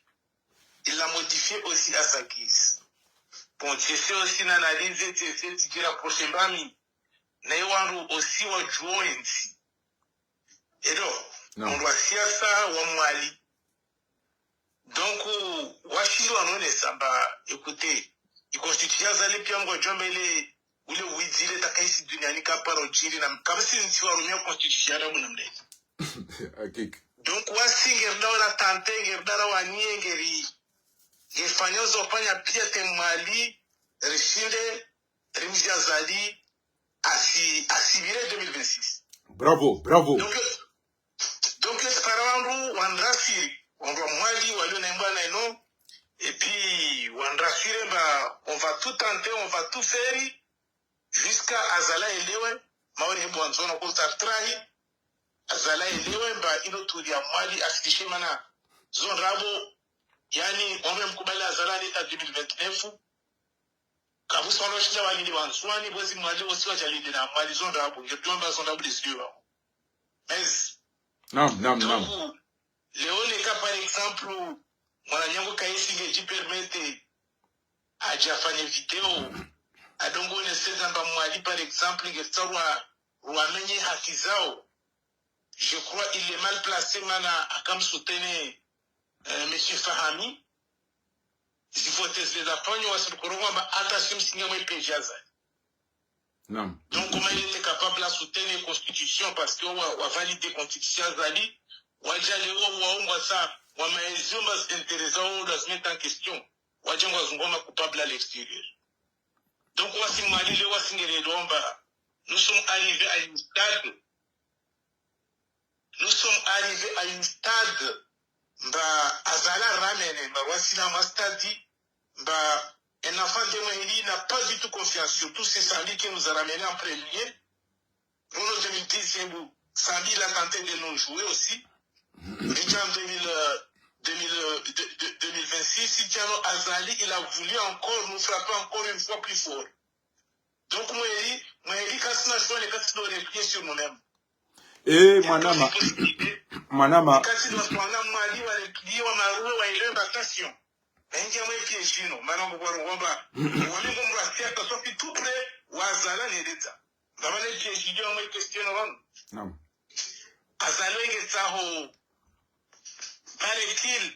il l'a modifié aussi à sa guise. Bon, tu sais aussi l'analyse, tu sais, tu dis la prochaine bami. Naïwaru aussi wa jointi. Et donc, on doit faire ça wa mwali. Donc, washilo anone samba, écoutez, il constitue azali piango jomele ule wizile takaisi duniani kaparo jiri na kabisi ntiwa rumia constitution ya munamle. Akik. Donc, wasingerda wala tante ngerda wa niengeri Gefanyozo panya pia temali rishinde rimjia zali asibire 2026. Bravo. Donc parawangu wandrasiri wandwa mwali walio na mbana ino et puis wandrasiri on va tout tenter, on va tout faire jusqu'à azala elewe maoni hebu wanzona kulta trahi azala elewe ino tulia mwali asikishe mana zon rabo. Yani omwe mkubali azala leta 2029 kabusa oloshia walili wanswani bwezi mwali wosi wajalili na mwali zonda hapo ngetuamba zonda hapo lisiwa mais non leone ka par exemple mwana nyango kaisi ngeji permete ajafanye video adongo ne sezamba mwali par exemple ngetarwa ruamenye haki zao. Je crois il est mal placé mana akam soutenir Monsieur Fahami, si vous êtes les affaires, on se retrouve à attention si vous êtes péjaza. Non. Donc, comment il était capable de soutenir la Constitution parce qu'on a validé la Constitution Zali, on a déjà les on ça, on a les intéressants, on se met en question, on a déjà coupable à l'extérieur. Donc, on a si mali le wasingere domba, nous sommes arrivés à une stade. Mba azala ramene mba wasila mastadi mba un enfant de Mwahili n'a pas du tout confiance surtout c'est Sali qui nous a ramené en premier. En 2010 Sali il a tenté de nous jouer aussi. Déjà en 2026 Sitiano Azali il a voulu encore nous frapper encore une fois plus fort. Donc Mwahili quand on a joué les quatre nous replier sur nous-mêmes. Et Manama. Kasi doswana mwali wale kidiwa maruwe wa ile batation. Benje mwe piejino, manongo kwa ngomba. Wali ngomba asia kasofi tuple wazala nedeta. Ndabale piejidio mwe question ron. Non. Azalo nge taho paraît-il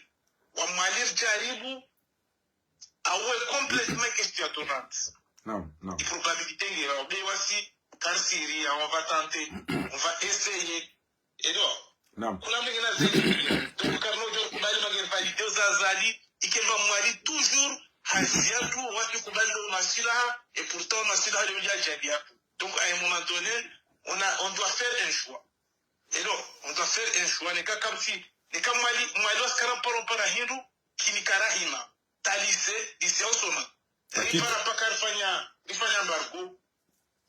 wa mwali jaribu awe complètement question tournante. Non. La probabilité nge obe wasi karsiri on va tenter, on va essayer. Et donc non. Kuna mingina zeli. Donc karno jor kubali magir valide uzazali ikemba mwali toujours haziatu watu kubali masila et pourtant masila le dia jadia. Donc à un moment donné, on doit faire un choix. Et donc on doit faire un choix ne comme si ne comme mwali waskara para hindu kinikarahima talise dise osoma. Ripara pakar fanya embargo.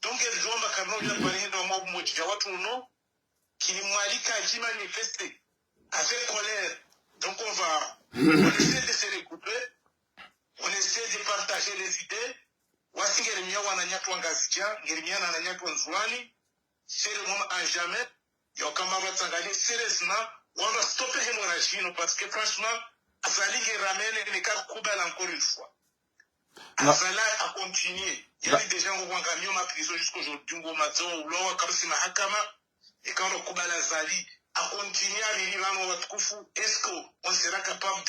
Donc el jomba karno jor para hindu mo moja watu no qui qui manifeste avec colère. Donc on essaie de se regrouper, on essaie de partager les idées. Wasi ngerimia wananyatu wangazija, ngerimia wananyatu wanzuani, c'est le moment à jamais. Yokama watsangali sérieusement, on va stopper l'hémorragie parce que franchement, Azali ramène les cas Koubel encore une fois. Azala a continué. Il y a des gens qui ont gagné ma prison jusqu'aujourd'hui, on m'a dit, on l'a comme si ma hakama. Et quand le Koubala Zali a continué à vivre dans notre Koufou, est-ce qu'on sera capable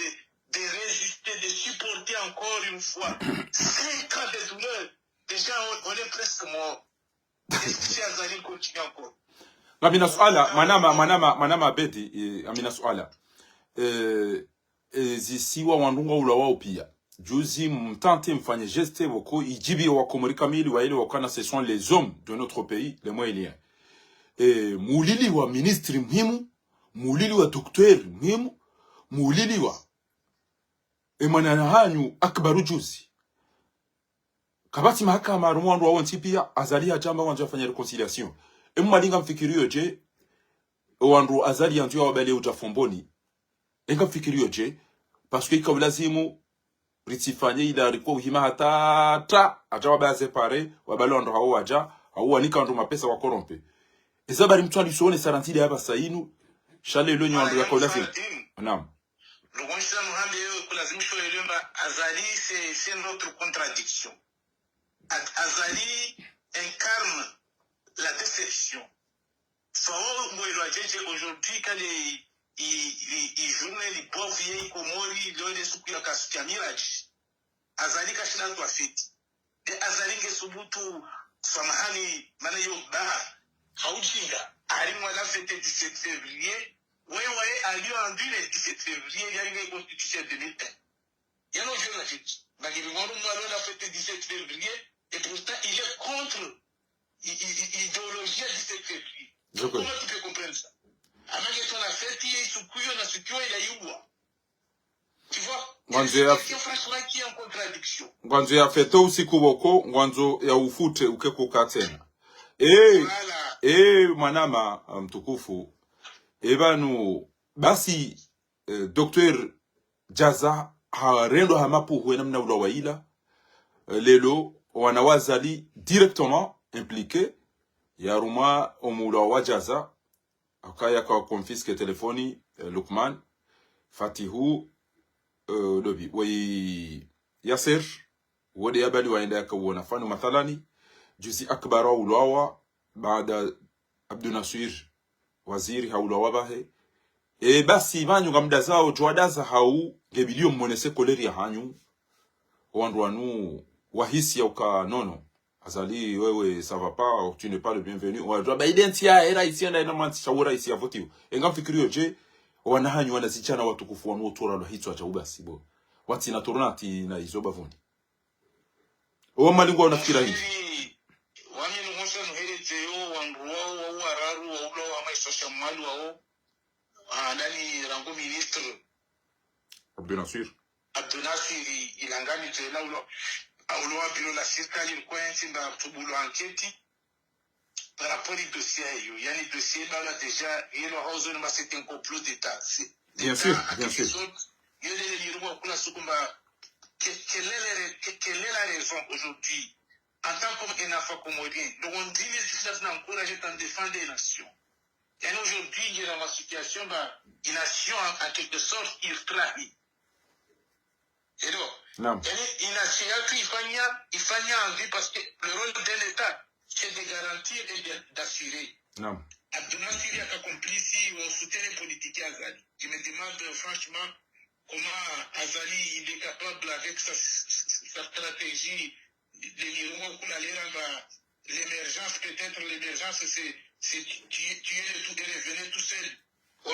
de résister, de supporter encore une fois 5 ans de douleur. Déjà, on est presque mort. Est-ce que si Azali continue encore? Amina suala, manama bedi, amina suala. Zisiwa wandunga ula wao pia. Juzi mtante mfanye geste wako, ijibi wakomori kamili wa ile wakana, ce sont les hommes de notre pays, les moyens. Mulili wa ministri muhimu, mulili wa doktori muhimu, mulili wa emanana hanyu akbaru juzi. Kabati mahakama rumwandu wa wanti pia, Azali ya jamba wanzu wafanya reconciliation. Malinga mfikirio je, wandu Azali ya njuwa wabele ujafomboni. Enga mfikirio je, paske ika ulazimu ritifanye ila rikuwa uhima hatata, aja wabaze pare, wabale wandu hawa waja, hawa wanika wandu mapesa wakorompe. Ezabari mtu alisuone sarantili hapa sainu, shale ilo wandu ya ulazimu. Naam. L'Ouest Mohamed kulazimu shole lemba Azali c'est notre contradiction. Azali incarne la déception. Fao Mouelo Adjeje aujourd'hui quand il journée les pauvres vieilles komori lode suku ya kasukia miraji. Azali kashina tu afiti. De Azali ngesubutu samahani mana yo ba haujinga. Alimwa la fête 17 février. Ouais, a lieu en 17 février, il y a une constitution de 2001. Il y a un jeune la fête. La fête 17 février, et pourtant il est contre l'idéologie 17 février. Comment tu peux comprendre ça? Avant que la fête, il y a eu tu vois? C'est franchement qui est en contradiction. Gwanzo ya feto usiku woko, gwanzo ya ufute ukeko katena. Manama mtukufu. Ebanu basi Dr. Jaza harendo hamapu huena mna ula waila lelo wanawazali directement impliqué ya ruma omula wa Jaza akaya kwa confisque telefoni Lukman Fatihu dobi wai Yasser wode yabali waenda yakawona fanu mathalani juzi akbara ulawa baada Abdul Nasir waziri haula wabahe basi banyu ngamda zao jwadaza hau gebilio mmonese koleri ya hanyu wandu wanu wahisi ya uka nono Azali wewe ça va pas, tu n'es pas le bienvenu wajwa ba identia era isi anda ina manti shawura isi ya votiwa engamfikirio je wana hanyu wana zichana watukufu wanu otora lo hitwa cha ubasi bo wati na torona ati na izoba vundi o malingo unafikira hivi Malu wao nani rango ministre Abdul Nasir ilangani tena ulo bilo la serikali ilikuwa nchimba tubulo anketi par rapport au dossier hiyo yani dossier là déjà il a osé mais c'est un complot d'état bien sûr yule nilikuwa kula sukumba quelle est la raison aujourd'hui en tant qu'un affaire comodien donc on dit les citoyens encouragés à défendre les nations. Et aujourd'hui, il y a dans la situation, une nation, en quelque sorte, il trahit. Et donc, une nation, il fallait en vie parce que le rôle d'un État, c'est de garantir et d'assurer. Abdel Nasser a accompli si on soutient les politiques Azali. Je me demande franchement comment Azali il est capable, avec sa stratégie, l'émergence, peut-être l'émergence, c'est tuer le tout et revenir tout seul. Je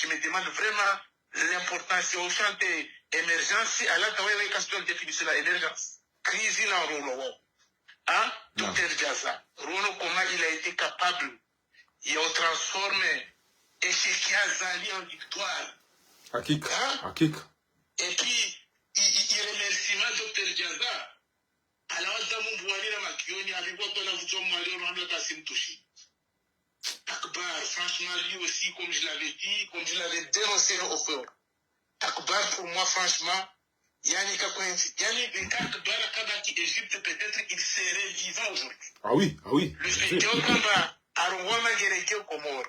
me demande vraiment l'importance au champ d'émergence. À la tawaïa, il définir la émergence. Crise dans le rôle. Hein? Dr. Jaza. Rono, comment il a été capable. Il a transformé échec Azali en victoire. Hakik. Et puis, il remercie Dr. Jaza. Alors, dans mon bois, il a maquillé, avec votre la voiture, on a passé touché. Akbar, franchement, lui aussi, comme je l'avais dit, comme je l'avais dénoncé au feu. Akbar, pour moi, franchement, Yannick Akbar, Kabaki, Égypte, peut-être qu'il serait vivant aujourd'hui. Ah oui. Le fait que Arwama Gereke au Comore,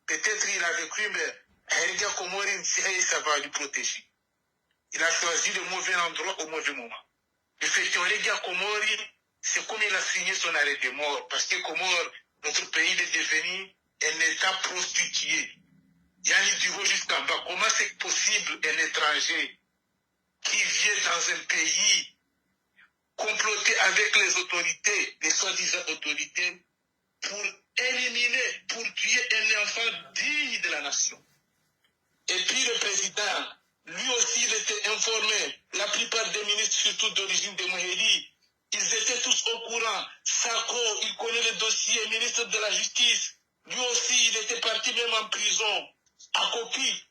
peut-être il avait cru, mais Herga Comore, ça va lui protéger. Il a choisi le mauvais endroit au mauvais moment. Le fait que les gars Comori, c'est comme il a signé son arrêt de mort. Parce que Comore, notre pays est devenu un État prostitué. Yani du haut jusqu'en bas. Comment c'est possible un étranger qui vient dans un pays comploter avec les autorités, les soi-disant autorités, pour éliminer, pour tuer un enfant digne de la nation. Et puis le président, lui aussi, il était informé. La plupart des ministres, surtout d'origine de Moheli, ils étaient tous au courant. Sako, il connaît le dossier, ministre de la Justice. Lui aussi, il était parti même en prison. À Kopi,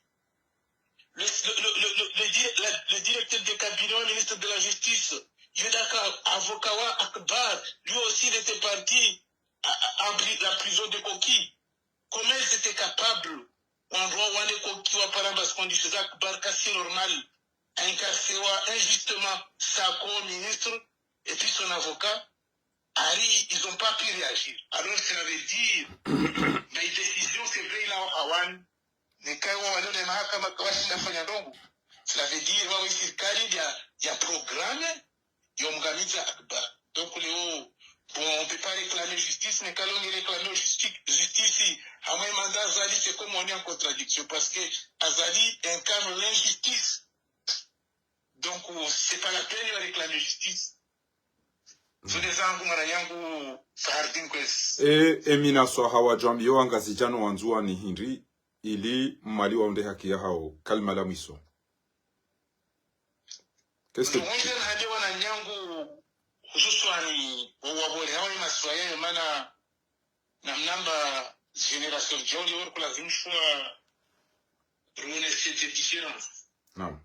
le directeur de cabinet, ministre de la Justice, Yudaka Avokawa Akbar, lui aussi, il était parti à la prison de Koki. Comment ils étaient capables, on voit les Koki ou Parambas conditions Akbar, c'est normal, incarcéré injustement, Sako, ministre, et puis son avocat, Ari, ils n'ont pas pu réagir. Alors, ça veut dire, mais décision, c'est vrai, là, à Wan, cela veut dire wawe serikali ya programme yomgamiza Akbar. Donc Léo, bon, on peut pas réclamer justice, mais quand on réclame justice, à moins mandat Azali, c'est comme on est en contradiction, parce que Azali incarne l'injustice. Donc c'est pas la peine de réclamer justice. Emina so hawa jamii wanga zijano wanzua ni Henry ili mali waonde haki ya hao kalma la mwiso. Qu'est-ce que tu hadi wana nyangu hususani wabole hao ni maswaya ya maana na namba generation joli wako lazimishwa reconnaître ces différences. Non.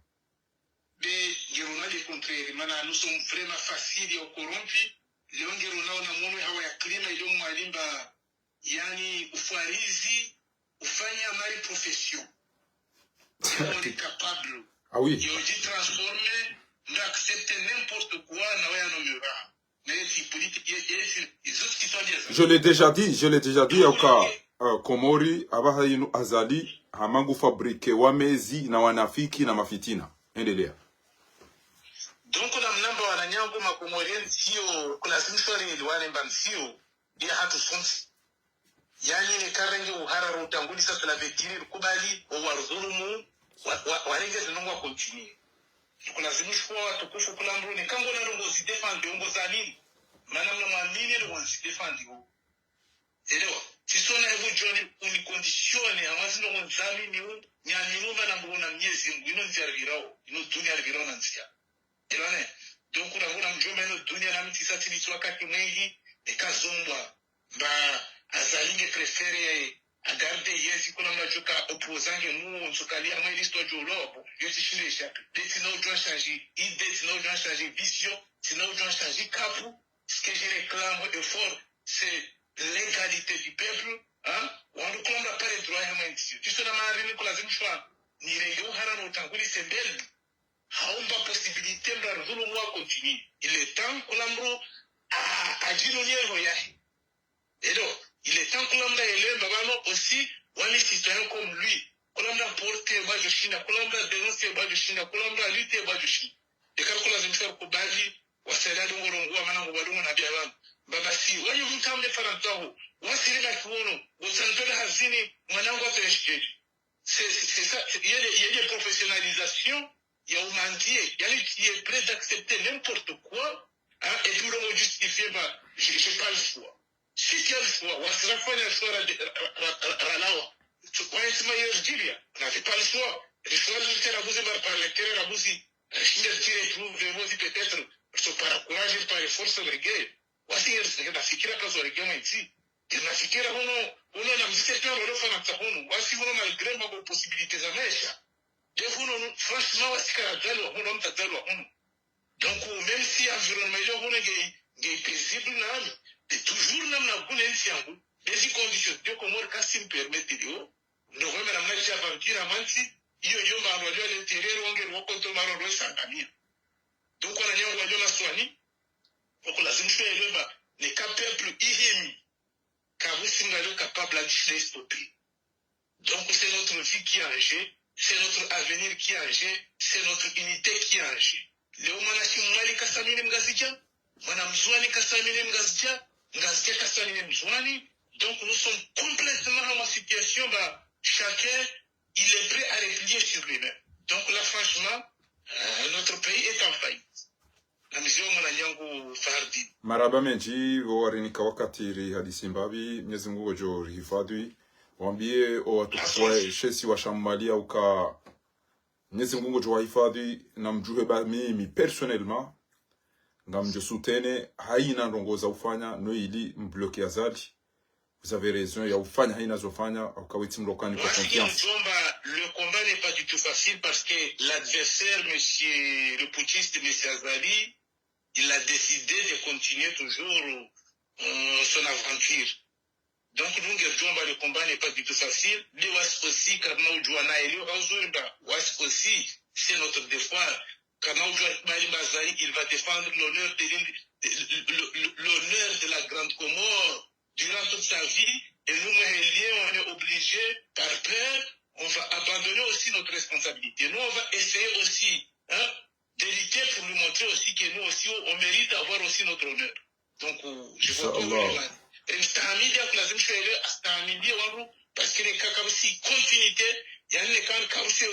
Mais geruna le contraire maana nous sommes vraiment faciles au corrompi leo geruna na mume hawa ya klima ile mwalimba yani ufarizi ufanya mali profession. On est capable. Ah oui. Et on dit transformer d'accepter n'importe quoi, je l'ai déjà dit au cas Komori abahayinu Azali hamangu fabrike wamezi na wanafiki na mafitina. Endelea. Donc la mnamba wananyango makomorieni sio kulazimisha liwane mbamsio dia hatu sonsi. Yani ni karenge uhara utanguli sasa la vetiri kubali warzulumu warenge zinongwa continue. Kulazimishwa watukufu kula mbruni kango na rongo si defend ongo za nini manamna mwamini rongo si defend ho elewa sisona hebu joni unikonditione amazi rongo nzami ni nyanyirumba na mbona mnyezi ino nzarvirao ino dunia alvirao na nzia elane donc unavuna mjoma ino dunia na mti sati ni wakati mwingi ekazombwa ba azalinge prefere a garder yesi kuna majoka opposange mu nsokali amwe l'histoire du lobo yo si chine chaque sinon doit changer idée sinon doit changer vision sinon doit changer cap. Ce que je réclame effort c'est l'égalité du peuple hein on réclame pas les droits humains tu sais na marini kwa lazimishwa ni leo harano utanguli sembele haomba possibilité mba dhulumu wa continue il est temps kulamro a jinoniero yahi edo il est temps que l'homme ait aussi un citoyen comme lui. Que l'homme a porté bas de Chine, que l'homme a dénoncé bas de Chine, que l'homme a lutté bas de Chine. Et quand on a dit que Bali, ou c'est là où on voit maintenant où on a bien là. Babasi, où est-ce que vous avez fait un temps? Où est-ce que vous avez fait un temps? Où est-ce que vous avez fait un temps? C'est ça, il y a des professionnalisations, il y a un mendier, il y a un qui est prêt d'accepter n'importe quoi, hein, et puis on justifie, je n'ai pas le choix. Si tu as le choix, wasirafanya le choix ralawa. Wanasema hiyo Algeria, n'avait pas le choix. Le choix de la bousie par le terrain la bousie. Chine tire trouve mozi peut-être sur par courage par les forces de guerre. Wasi nafikira kazo ya guerre ici. Nafikira huno na mziki pia wale fana tsahono. Wasi huno malgré mambo possibilités za maisha. Je huno franchement wasikara dalo huno mtadalo huno. Donc même si environnement huno gay paisible na et toujours namna kuna nchi yangu hizi conditions ndio komor kasi permette dio ndio kwa maana mnacha vampira manzi hiyo yomba anajua le terreur wange wako to maro ndo sangamia donc on a nyango wajona swani pour lazimishwe elemba ne capable ihimi kabusi ngalo capable de stopper. Donc c'est notre vie qui est en jeu, c'est notre avenir qui est en jeu, c'est notre unité qui est en jeu. Leo mwana shimwali kasamini mgazija mwana mzwani kasamini mgazija donc nous sommes complètement dans ma situation, chacun il est prêt à replier sur lui-même. Donc là, franchement, notre pays est en faillite. Maraba menji warini wakatiri hadisi mbabi Mwenyezi Mungu ojo rihifadhi waambie watukufu shesi wa Shamalia uka Mwenyezi Mungu ojo wahifadhi na mjue ba mimi personnellement ngamjo soutene haina ndongoza ufanya no ili mbloquer Azali. Vous avez raison, il y a ufanya haina zofanya ukawiti mlokani kwa confiance. Le combat n'est pas du tout facile parce que l'adversaire, monsieur le putschiste, monsieur Azali, il a décidé de continuer toujours son aventure. Donc, le combat n'est pas du tout facile. Le was aussi, Karnaou Jouana et le was aussi, c'est notre devoir. Karnaou Jouana, il va défendre l'honneur de la Grande Comore durant toute sa vie. Et nous, Mohéliens, on est obligés, par peur, on va abandonner aussi notre responsabilité. Nous, on va essayer aussi, de lutter pour lui montrer aussi que nous aussi, on mérite d'avoir aussi notre honneur. Donc, je vois pas vraiment. Parce que les cas aussi, continuité, il y a des cas aussi,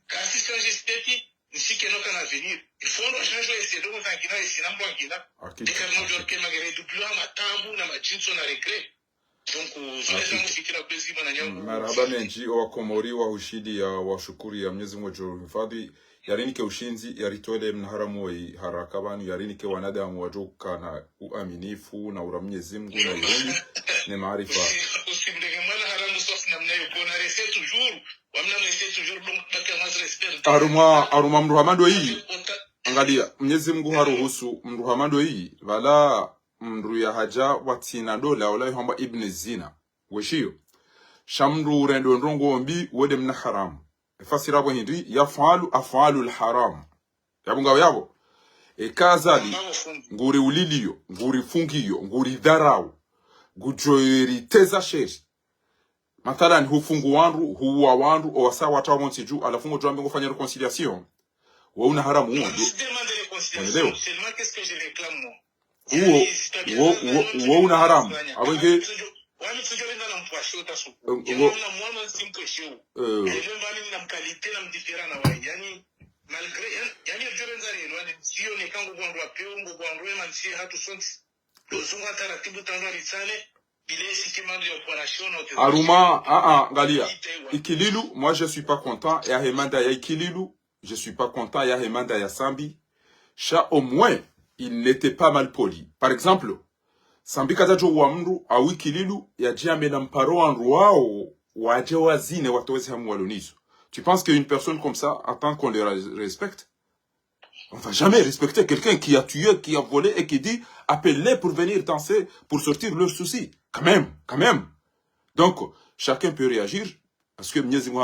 quand si changer stétique, ici que nous quand avenir. Il faut nous changer et c'est donc en Guinée et c'est en Guinée. Et quand nous devons que malgré tout, nous avons tambour, nous avons jinson à regret. Maraba menji wa komori wa ushidi ya washukuri ya Mwenyezi Mungu hifadhi yarinike ushinzi yaritole mnaharamu wa harakabani yarinike wanadamu wajoka na uaminifu na ura Mwenyezi Mungu na yoni ne maarifa aruma mruhamando hii angalia Mwenyezi Mungu haruhusu mruhamando hii wala mru ya haja watina dola wala yomba ibn zina weshio shamru rendo ndongo mbi wode mna haram fasira bo hindi yafalu afalu alharam yabunga yabo ekazali nguri ulilio nguri fungiyo nguri dharau gujoyeri teza sheri mathalan hufungu wandu huwa wandu o sawa watu wonse juu alafungo jambe ngofanya reconciliation wa una haramu huo ndio huo una haramu awenge aruma ngalia ikililu moi je suis pas content et ahemanda ya ikililu je suis pas content et ahemanda ya sambi cha au moins il n'était pas mal poli. Par exemple, sambi katajo wa mru awikililu ya jiame na mparo wanru wao waje wazine watowezi hamu walonizo. Tu penses qu'une personne comme ça attend qu'on le respecte? On va jamais respecter quelqu'un qui a tué, qui a volé et qui dit appelez-les pour venir danser, pour sortir leurs soucis. Quand même. Donc, chacun peut réagir parce que Mwenyezi Mungu